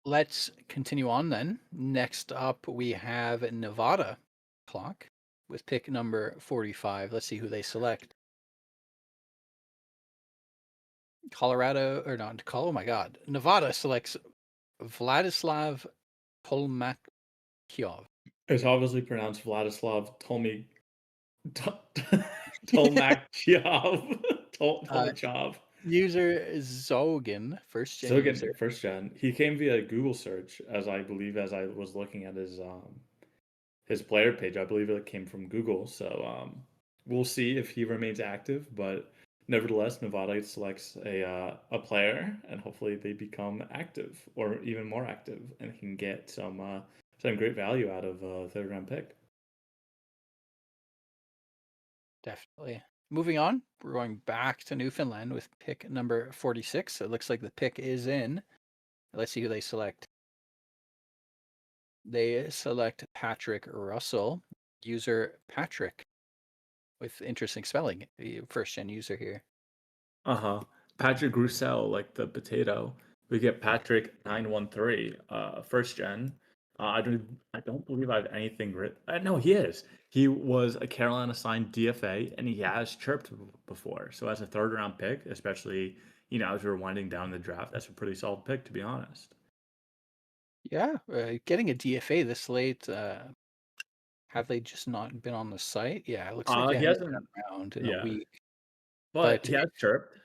Let's continue on then. Next up, we have Nevada clock with pick number 45. Let's see who they select. Colorado, or not, oh my God. Nevada selects Vladislav Tolmakyov. It's obviously pronounced Vladislav Tolmachev. Uh, Tolmachov. User Zogin, first gen So user. again, first gen. He came via Google search, as I believe, as I was looking at his player page. I believe it came from Google. So we'll see if he remains active. But nevertheless, Nevada selects a player, and hopefully they become active or even more active, and can get some great value out of third round pick. Definitely. Moving on, we're going back to Newfoundland with pick number 46. It looks like the pick is in. Let's see who they select. They select Patrick Russell, user Patrick, with interesting spelling. The first gen user here. Uh-huh. Patrick Roussel, like the potato. We get Patrick 913, first gen. I don't believe I have anything written. No, he is. He was a Carolina signed DFA, and he has chirped before. So as a third round pick, especially as we are winding down the draft, that's a pretty solid pick, to be honest. Yeah, getting a DFA this late. Have they just not been on the site? Yeah, it looks like they He haven't been hasn't. around in a Yeah, week. but But he has chirped.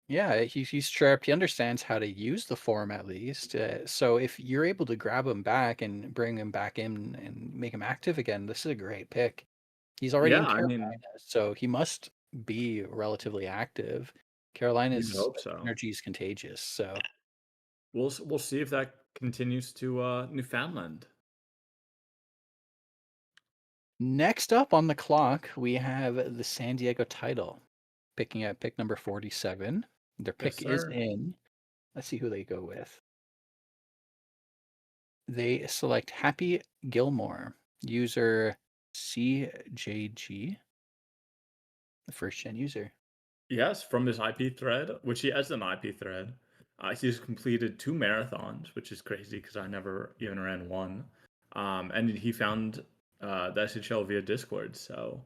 yeah, he's sharp. He understands how to use the form at least. So if you're able to grab him back and bring him back in and make him active again, this is a great pick. He's already Yeah, in I Carolina, mean, so he must be relatively active. you would Carolina's hope so. energy is contagious. So We'll see if that continues to Newfoundland. next up on the clock, we have the San Diego title, picking at pick number 47. Their Yes, pick is sir. in. Let's see who they go with. They select Happy Gilmore, user CJG, the first gen user. Yes, from his IP thread, which he has an IP thread. He's completed 2 marathons, which is crazy because I never even ran one. And he found the SHL via Discord. So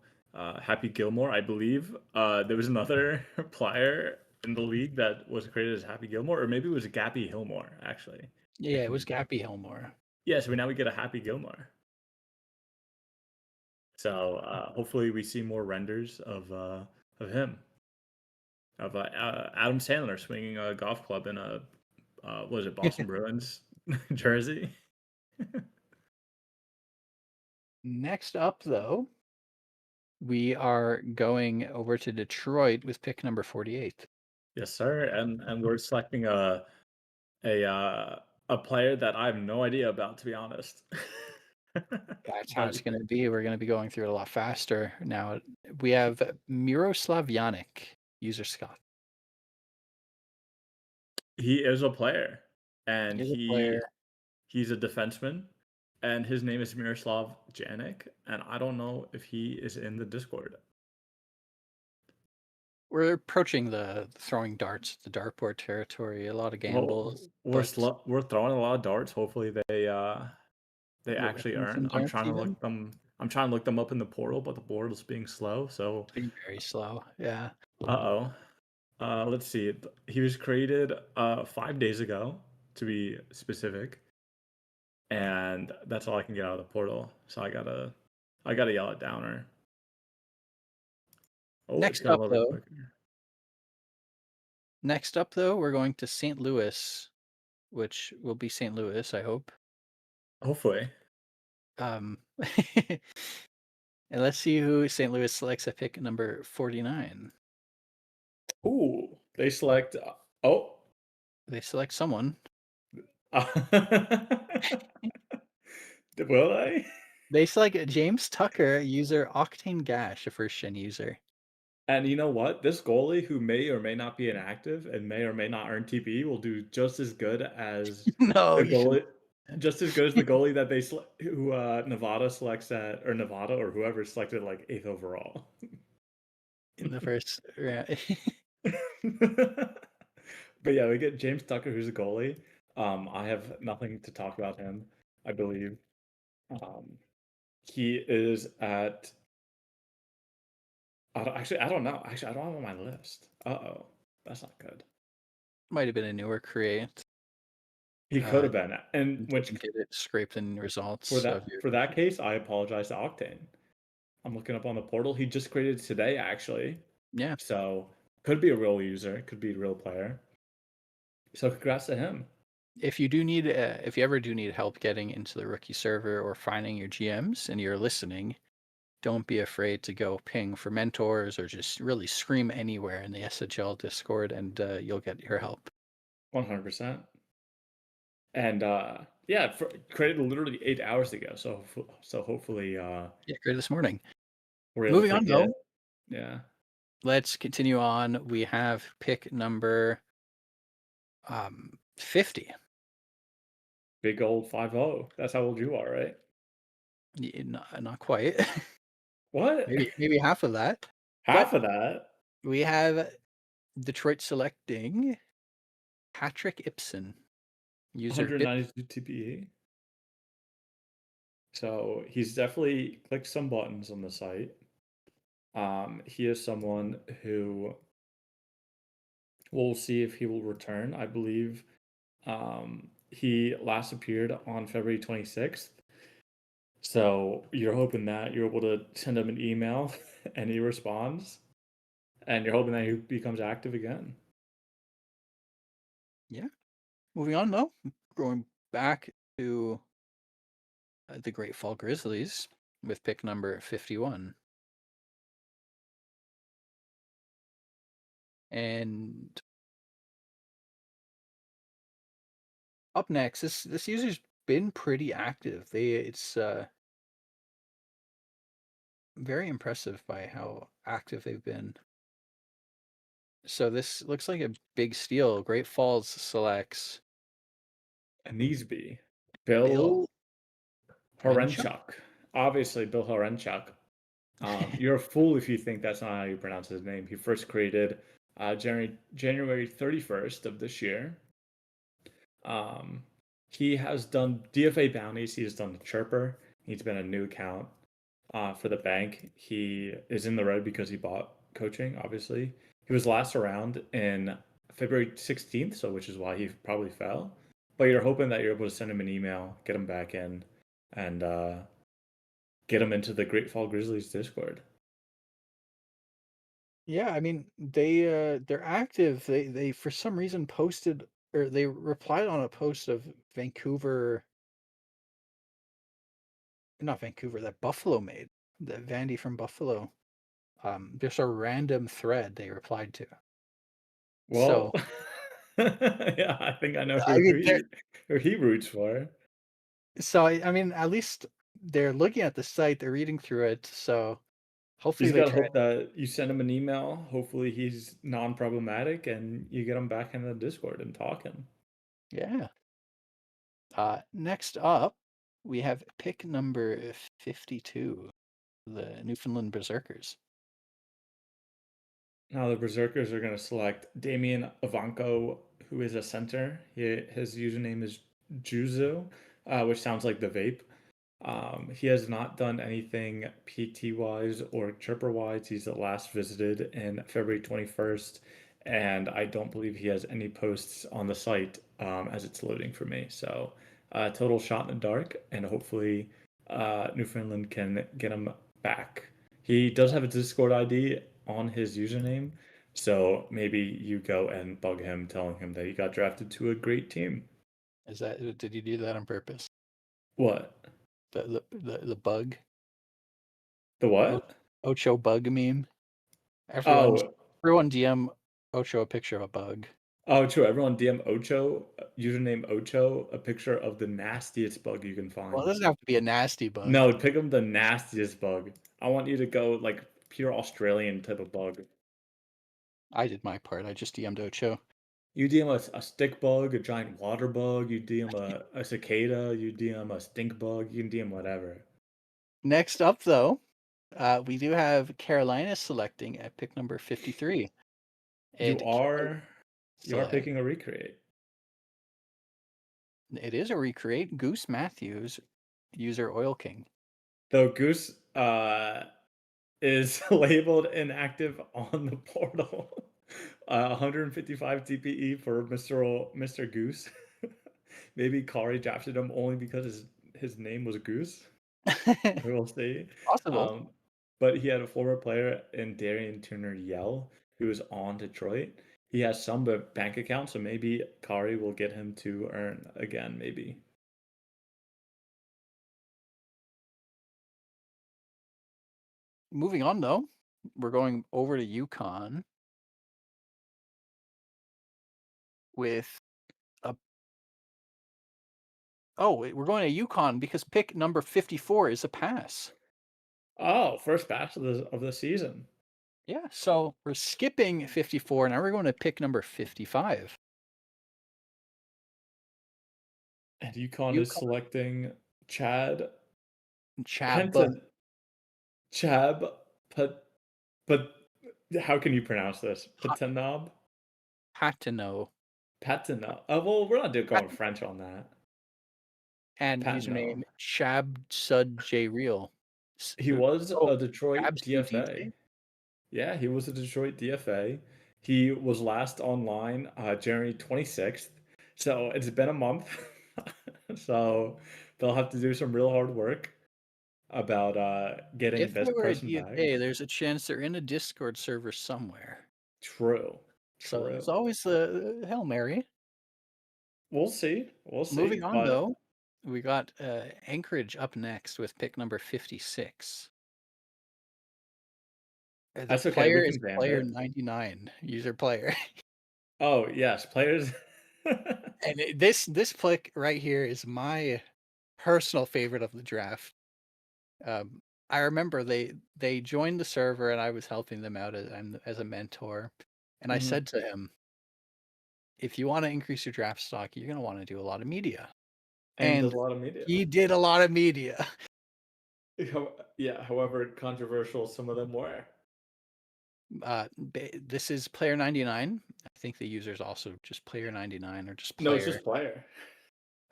Happy Gilmore, I believe. There was another player in the league that was created as Happy Gilmore, or maybe it was Gappy Hillmore, actually. Yeah, it was Gappy Gilmore. Yeah, so now we get a Happy Gilmore. So hopefully we see more renders of him. Of Adam Sandler swinging a golf club in a was it Boston Bruins jersey? Next up, though, we are going over to Detroit with pick number 48. Yes, sir. And we're selecting a a player that I have no idea about, to be honest. That's how it's But going to be. We're going to be going through it a lot faster now. We have Miroslav Yannick, user Scott. he is a player, and He's a player. he's a defenseman, and his name is Miroslav Janik, and I don't know if he is in the Discord. We're approaching the throwing darts, the dartboard territory, a lot of Well, gambles, but we're throwing a lot of darts. Hopefully they we're actually hitting earn. some darts even. I'm trying to look them up in the portal, but the portal is being slow. So, It's being very slow. Yeah. uh-oh. Let's see. He was created 5 days ago, to be specific, and that's all I can get out of the portal. So I gotta yell at Downer. Oh, it's Next gonna up, load up though, quicker. we're going to St. Louis, which will be St. Louis, I hope. Hopefully. Um, and let's see who St. Louis selects at pick number 49. Ooh, they select. Oh, They select someone. will they? They select James Tucker, user Octane Gash, a first gen user. And you know what? This goalie who may or may not be inactive and may or may not earn TPE will do just as good as No, the you shouldn't. goalie just as good as the goalie that who, Nevada selects at or Nevada or whoever selected, like, 8th overall. In the first round. But yeah, we get James Tucker, who's a goalie. I have nothing to talk about him, I believe. Um, he is at I don't know. Actually, I don't have him on my list. Uh-oh. That's not good. Might have been a newer create. He could Uh, have been, and which didn't get it scraped in for results of that your. for that case, I apologize to Octane. I'm looking up on the portal. He just created today, actually. Yeah. So could be a real user, could be a real player. So congrats to him. If you ever do need help getting into the rookie server or finding your GMs and you're listening, don't be afraid to go ping for mentors or just really scream anywhere in the SHL Discord, and you'll get your help. 100%. And yeah, created literally 8 hours ago. So hopefully Yeah, great this morning. we're able Moving to on though, get yeah let's continue on. We have pick number 50. big old 5-0. That's how old you are, right? Not quite. What? Maybe half of that. Half But of that? we have Detroit selecting Patrick Ibsen, user Bit. 192 TPE. So he's definitely clicked some buttons on the site. He is someone who we'll see if he will return. I believe he last appeared on February 26th. So you're hoping that you're able to send him an email and he responds, and you're hoping that he becomes active again. Yeah. Moving on though, going back to the Great Fall Grizzlies with pick number 51. And up next, this user's been pretty active. It's very impressive by how active they've been. So this looks like a big steal. Great Falls selects And these be Bill Bill Hrenchuk. Horenchuk. Obviously, Bill Horenchuk. You're a fool if you think that's not how you pronounce his name. He first created January 31st of this year. Um, he has done DFA bounties. He has done the Chirper. He's been a new account for the bank. He is in the red because he bought coaching, obviously. He was last around in February 16th, so which is why he probably fell. But you're hoping that you're able to send him an email, get him back in, and get him into the Great Fall Grizzlies Discord. Yeah, I mean they're active. They for some reason posted or they replied on a post of Vancouver, not Vancouver, that Buffalo made, that Vandy from Buffalo. Just a random thread they replied to. Well, So yeah, I think I know I mean, who he roots for. I mean, at least they're looking at the site, they're reading through it. So You hopefully just they gotta try. hope that you send him an email. Hopefully, he's non-problematic, and you get him back in the Discord and talking. Yeah. Next up, we have pick number 52, the Newfoundland Berserkers. Now the Berserkers are gonna select Damien Ivanko, who is a center. His username is Juzu, which sounds like the vape. He has not done anything PT wise or chirper wise. He's last visited in February 21st, and I don't believe he has any posts on the site as it's loading for me. So, total shot in the dark, and hopefully, Newfoundland can get him back. He does have a Discord ID on his username, so maybe you go and bug him, telling him that he got drafted to a great team. Did you do that on purpose? What? The bug, The O- what? Ocho bug meme. Everyone, Oh, everyone DM Ocho a picture of a bug. Oh, true. Everyone DM Ocho, username Ocho, a picture of the nastiest bug you can Well, it find. doesn't have to be a nasty bug. No, pick 'em the nastiest bug. I want you to go, like, pure Australian type of bug. I did my part. I just DM'd Ocho. You DM a stick bug, a giant water bug, you DM a cicada, you DM a stink bug, you can DM whatever. Next up, though, we do have Carolina selecting at pick number 53. You It can are you are select. picking a recreate. It is a recreate. Goose Matthews, user Oil King. Though Goose, is labeled inactive on the portal. 155 TPE for Mr. Goose. Maybe Kari drafted him only because his name was Goose. We will see. Possible. Um, but he had a former player in Darian Tuner Yell who was on Detroit. He has some bank account, so maybe Kari will get him to earn again, maybe. Moving on, though, we're going over to Yukon with a. Oh, we're going to Yukon because pick number 54 is a pass. Oh, first batch of the season. Yeah, so we're skipping 54. Now we're going to pick number 55. And UConn is Yukon selecting Chad Chab Penton Chab but how can you pronounce this? Patanob? Patino Patino. Oh, well, we're not going French on that. and Patino. username Shabsud J Real. He was Oh, a Detroit Shabsu DFA. DJ? Yeah, he was a Detroit DFA. He was last online January 26th. So it's been a month. So they'll have to do some real hard work about getting If they this were a person back. DFA, there's a chance they're in a Discord server somewhere. True. So there's True. always the Hail Mary. We'll see. We'll Moving see. on, But though, we got Anchorage up next with pick number 56. The that's okay. We player is can vamp player it. 99, user player. Oh, yes. Players. And this pick right here is my personal favorite of the draft. Um, I remember they joined the server and I was helping them out as a mentor, and I Mhm. said to him, "If you want to increase your draft stock, you're going to want to do a lot of media." And he does And a lot of media. he did a lot of media. Yeah, however controversial some of them were. This is player 99. I think the user is also just player 99 or just No, it's player. just player.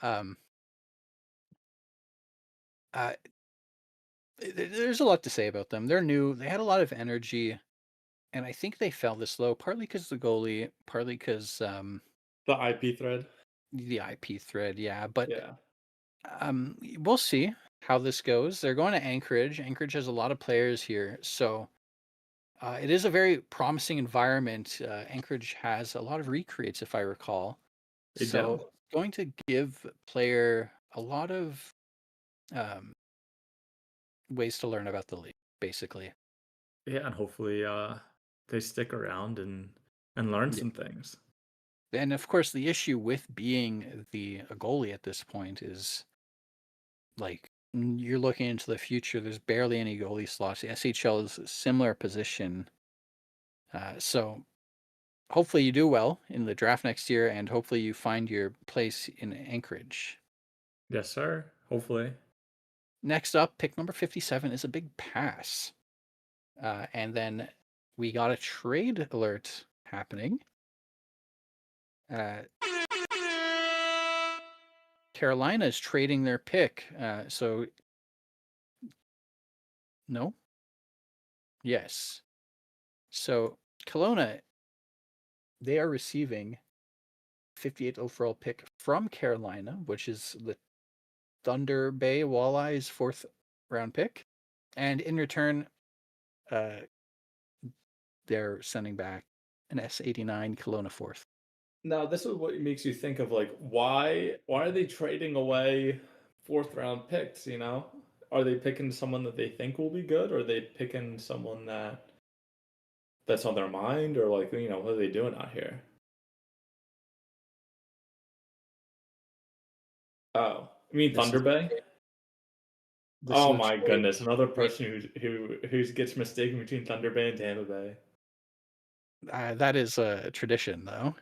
Um, uh, there's a lot to say about them. They're new. They had a lot of energy, and I think they fell this low, partly because the goalie, partly because The IP thread. the IP thread. Yeah, but Yeah. we'll see how this goes. They're going to Anchorage. Anchorage has a lot of players here, so it is a very promising environment. Anchorage has a lot of recreates, if I recall. They So do. it's going to give player a lot of um, ways to learn about the league, basically. Yeah, and hopefully they stick around and learn Yeah. some things. And of course, the issue with being a goalie at this point is like you're looking into the future. There's barely any goalie slots. The SHL is a similar position. So hopefully you do well in the draft next year, and hopefully you find your place in Anchorage. Yes, sir. Hopefully. Next up, pick number 57 is a big pass. And then we got a trade alert happening. Uh, Carolina is trading their pick. So, no? Yes. So, Kelowna, they are receiving 58th overall pick from Carolina, which is the Thunder Bay Walleyes fourth round pick. And in return, uh, they're sending back an S89 Kelowna fourth. Now, this is what makes you think of like why are they trading away fourth round picks, you know? Are they picking someone that they think will be good, or are they picking someone that's on their mind, or like, what are they doing out here? Oh, you mean This Thunder is Bay? this is Oh the my Detroit. goodness, another person who gets mistaken between Thunder Bay and Tampa Bay. That is a tradition, though.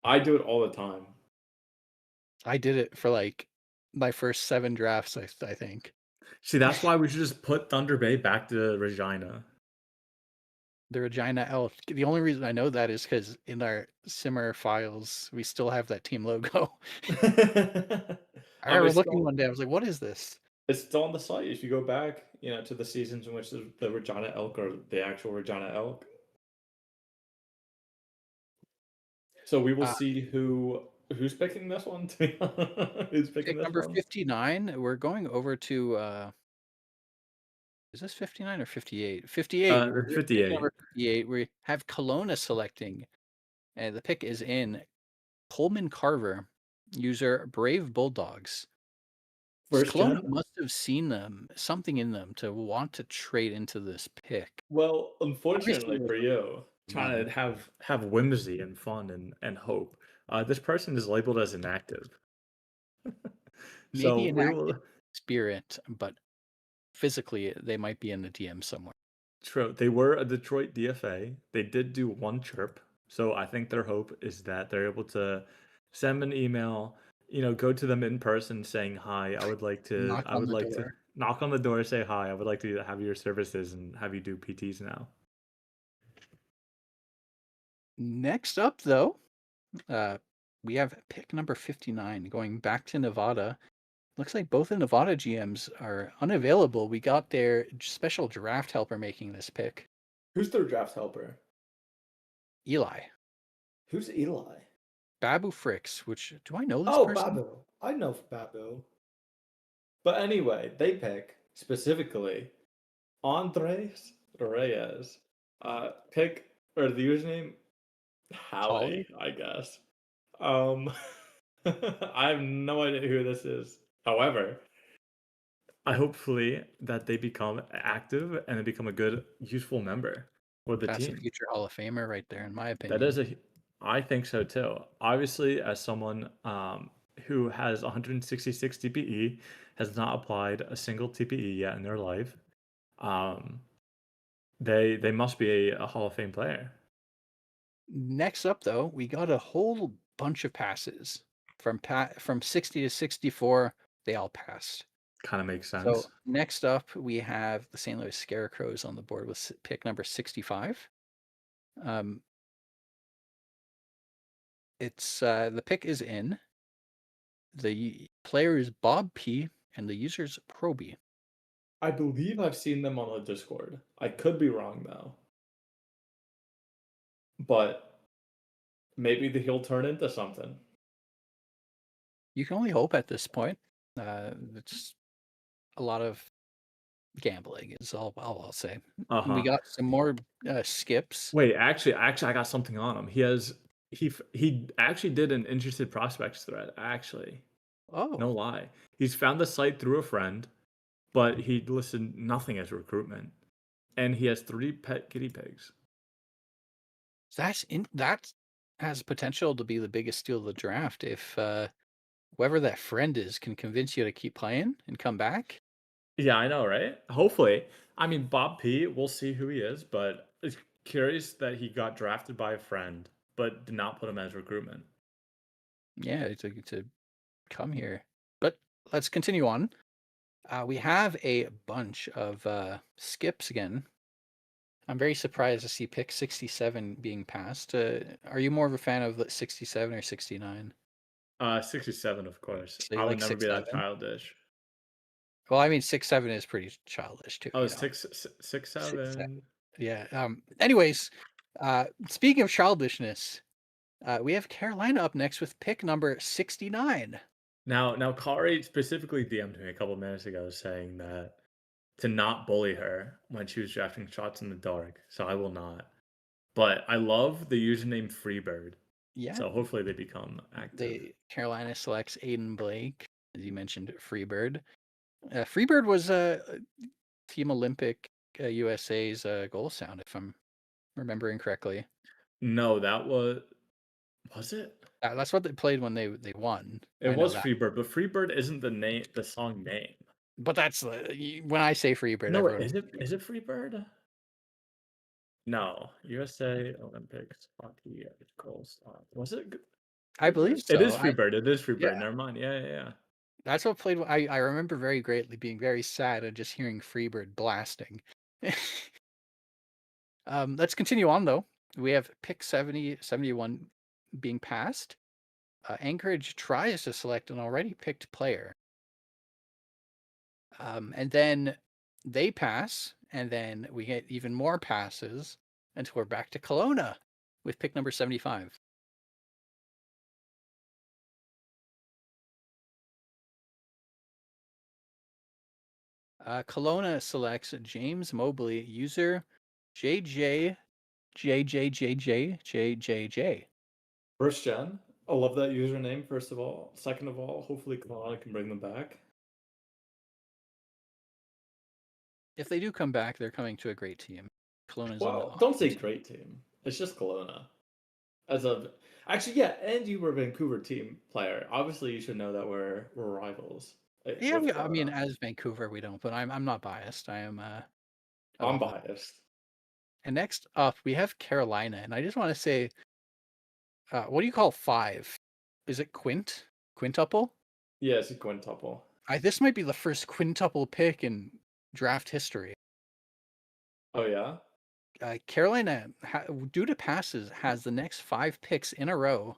I do it all the time. I did it for, like, my first 7 drafts, I think. See, that's why we should just put Thunder Bay back to Regina. The Regina Elk. The only reason I know that is because in our Simmer files, we still have that team logo. I remember It's looking still one day, I was like, "What is this?" it's still on the site. If you go back, to the seasons in which the Regina Elk are the actual Regina Elk. So we will Uh, see who's picking this one. Who's picking Pick this number one? 59, we're going over to, is this 59 or 58? 58, we're here pick 58. number 58, we have Kelowna selecting, and the pick is in Coleman Carver, user Brave Bulldogs. First Kelowna gen? must have seen something in them to want to trade into this pick. Well, Obviously, unfortunately there's for you, trying none. to have whimsy and fun and hope, this person is labeled as inactive. Maybe So an we active will. spirit, but physically, they might be in the DM somewhere. True. They were a Detroit DFA. They did do one chirp. So I think their hope is that they're able to send an email, go to them in person saying, "Hi, Knock I on would the like to door. knock on the door, say hi. I would like to have your services and have you do PTs now." Next up, though, uh, we have pick number 59 going back to Nevada. Looks like both the Nevada GMs are unavailable. We got their special draft helper making this pick, Who's their draft helper? Eli. Who's Eli? Babu Fricks, which do I know this Oh, person? Babu. I know Babu. But anyway, they pick specifically Andres Reyes. Pick or the username Holly? Howdy, I guess. Um, I have no idea who this is. However, I hopefully that they become active and they become a good, useful member for the That's a team. future Hall of Famer right there, in my That is opinion. I think so too. Obviously, as someone who has 166 TPE, has not applied a single TPE yet in their life, um, they must be a Hall of Fame player. Next up, though, we got a whole bunch of passes from 60 to 64. They all passed. Kind of makes So sense. next up, we have the St. Louis Scarecrows on the board with pick number 65. Um, it's the pick is in. The player is Bob P, and the user's Proby. I believe I've seen them on the Discord. I could be wrong though, but maybe he'll turn into something. You can only hope at this point. It's a lot of gambling is all I'll say. Uh We huh. got some more skips. Wait, actually, I got something on him. He actually did an interested prospects thread. Actually, no Oh, lie, he's found the site through a friend, but he listed nothing as recruitment, and he has 3 pet guinea pigs. that has potential to be the biggest steal of the draft if whoever that friend is can convince you to keep playing and come back. Yeah, I know, right? Hopefully, I mean Bob P. We'll see who he is, but it's curious that he got drafted by a friend, but did not put him as recruitment. Yeah, to come here. But let's continue on. We have a bunch of skips again. I'm very surprised to see pick 67 being passed. Are you more of a fan of 67 or 69? 67, of course. So you I would like never be that 6-7? childish. Well, I mean 6-7 is pretty childish too, Oh, you know. six, six, 6-7. 7. Yeah. Anyways, speaking of childishness, we have Carolina up next with pick number 69. Now, Kari specifically DM'd me a couple minutes ago saying that to not bully her when she was drafting shots in the dark. So I will not. But I love the username Freebird. Yeah, So hopefully they become active. they Carolina selects Aiden Blake, as you mentioned, Freebird. Freebird was Team Olympic USA's goal sound, if I'm remembering correctly. No, that was. Was it? That's what they played when they won. It I know was that. Freebird, but Freebird isn't the song name. But that's when I say Freebird, No, everyone. is it Freebird? No, USA Olympics hockey goals. Was it I believe Freebird? It is so. Freebird. It is Yeah, Freebird. Never mind. Yeah, yeah, yeah. that's what played. I remember very greatly being very sad and just hearing Freebird blasting. Let's continue on though. We have pick 71 being passed. Anchorage tries to select an already picked player. And then they pass, and then we get even more passes until we're back to Kelowna with pick number 75. Kelowna selects James Mobley, user JJ. First gen. I love that username, first of all. Second of all, hopefully Kalana can bring them back. If they do come back, they're coming to a great team. Kelowna's an Well, don't awesome say team. great team. It's just Kelowna. As of actually, yeah, and you were a Vancouver team player. Obviously, you should know that we're rivals Yeah, with I mean, Kelowna. as Vancouver, we don't, but I'm not biased. I am of I'm all. biased. And next up, we have Carolina, and I just want to say, what do you call five? Is it quintuple? Yeah, it's a quintuple. This might be the first quintuple pick in draft history. Oh yeah. Carolina, due to passes, has the next five picks in a row.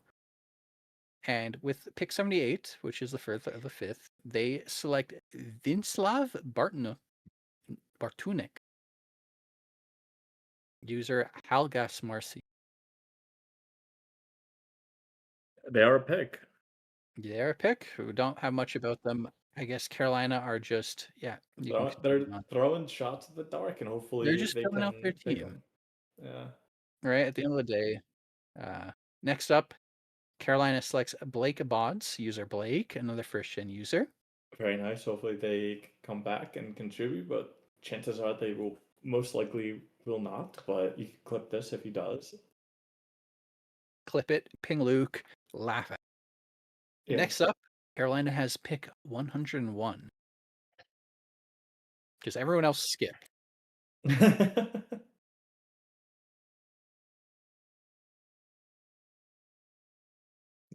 And with pick 78, which is the first of the fifth, they select Vinslav Bartunik, user Halgas Marcy. They are a pick. Their pick. We don't have much about them. I guess Carolina are just, yeah, you can They're continue on. throwing shots at the dark, and They're hopefully just they filling out their can pick team, them. Yeah, right? At the end of the day. Uh, Next up, Carolina selects Blake Bods, user Blake, another first gen user. very nice. Hopefully they come back and contribute, but chances are they will most likely will not. But you can clip this if he does. Clip it, ping Luke, laugh at it. Yeah. Next up, Carolina has pick 101 because everyone else skipped.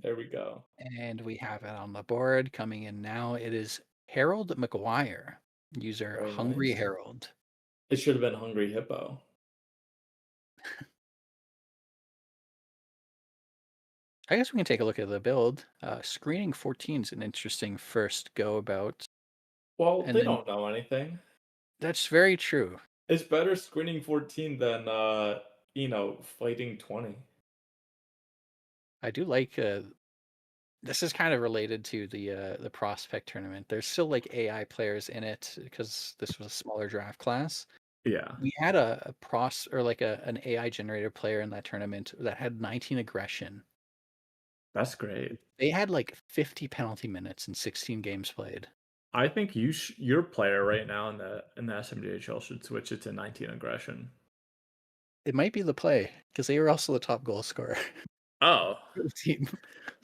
There we go. And we have it on the board coming in now. It is Harold McGuire, user Very Hungry nice. Harold. It should have been Hungry Hippo. I guess we can take a look at the build. Screening 14 is an interesting first go about. Well, And they then don't know anything. that's very true. It's better screening 14 than fighting 20. I do like this is kind of related to the prospect tournament. There's still like AI players in it because this was a smaller draft class. Yeah, We had a pros or like an AI generated player in that tournament that had 19 aggression. that's great. They had like 50 penalty minutes and 16 games played. I think your player right now in the SMJHL should switch it to 19 aggression. It might be the play because they were also the top goal scorer Oh. for the team.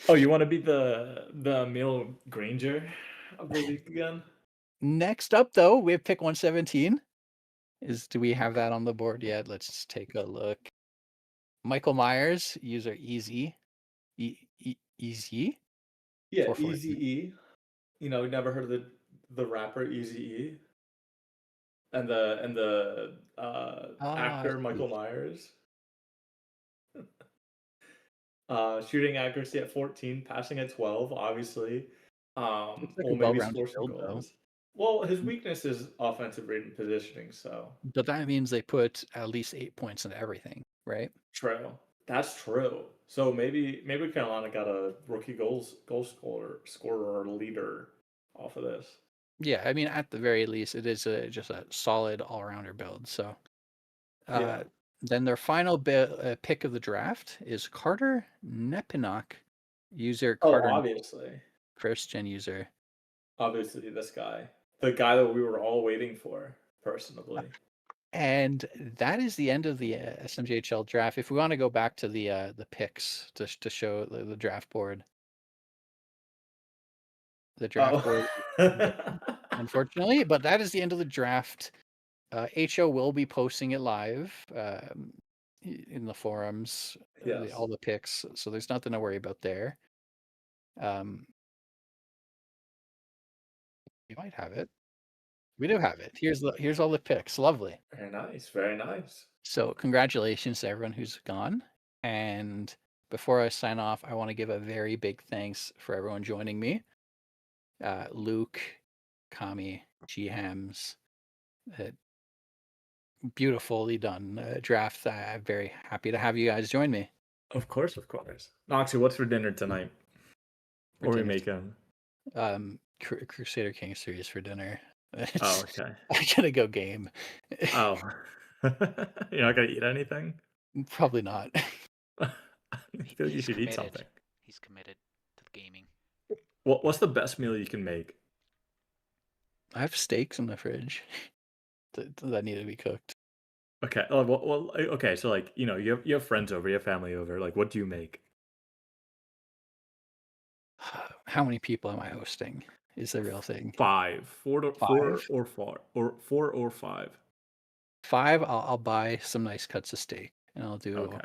Oh, you want to be the Emil Granger of the league again? Next up, though, we have pick 117. Do we have that on the board yet? Let's take a look. Michael Myers, user Easy Yeah, 440. Easy E. Never heard of the rapper Easy E and the Ah, actor Michael Myers. Shooting accuracy at 14, passing at 12, obviously. looks like a Will maybe well-rounded score some build, though. goals. Well, his weakness is offensive rate and positioning, so But that means they put at least 8 points into everything, right? true. That's true. So maybe Carolina got a rookie goal scorer leader off of this. Yeah, I mean, at the very least, it is just a solid all-rounder build. So Yeah. uh, then their final pick of the draft is Carter Nepinok, user Oh, Carter, obviously. first gen user. Obviously this guy. The guy that we were all waiting for, personally. And that is the end of the SMJHL draft. If we want to go back to the picks to show the draft board, the draft Oh. board is gone, unfortunately, but that is the end of the draft. HO will be posting it live in the forums, all Yes. the picks. So there's nothing to worry about there. Um, you might have it. We do have it. Here's all the picks. Lovely. Very nice. Very nice. So congratulations to everyone who's gone. And before I sign off, I want to give a very big thanks for everyone joining me. Luke, Kami, G Hams, uh, beautifully done draft. I'm very happy to have you guys join me Of course, of course. Noxie, what's for dinner tonight? for What are we dinner. Tonight. making? Crusader King series for dinner. Oh, It's okay. I gotta go game. Oh. You're not gonna eat anything? Probably not. I feel like you He's should eat committed. something. He's committed to the gaming. What's the best meal you can make? I have steaks in the fridge that need to be cooked. Okay. Okay. So like, you have friends over, you have family over. Like, what do you make? How many people am I hosting? Is the real thing. Five, four Five. or four, or four or five. Five. I'll buy some nice cuts of steak, and Okay.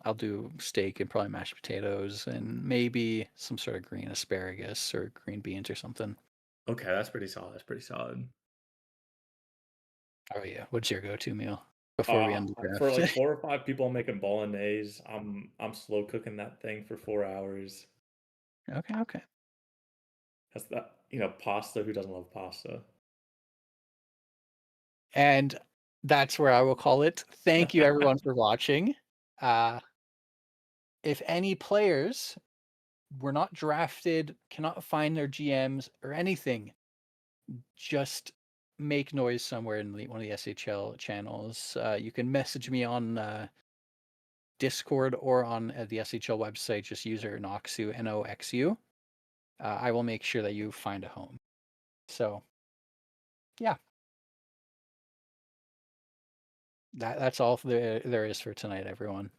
I'll do steak and probably mashed potatoes and maybe some sort of green asparagus or green beans or something. Okay, that's pretty solid. That's pretty solid. Oh yeah. What's your go-to meal before we end the For like draft? 4 or 5 people, I'm making bolognese. I'm slow cooking that thing for 4 hours. Okay. Okay. That's that. Pasta. Who doesn't love pasta? And that's where I will call it. Thank you everyone for watching. Uh, if any players were not drafted, cannot find their GMs or anything, just make noise somewhere in one of the SHL channels. You can message me on Discord or on the SHL website. Just user Noxu, Noxu. I will make sure that you find a home. So, yeah, that's all there is for tonight, everyone.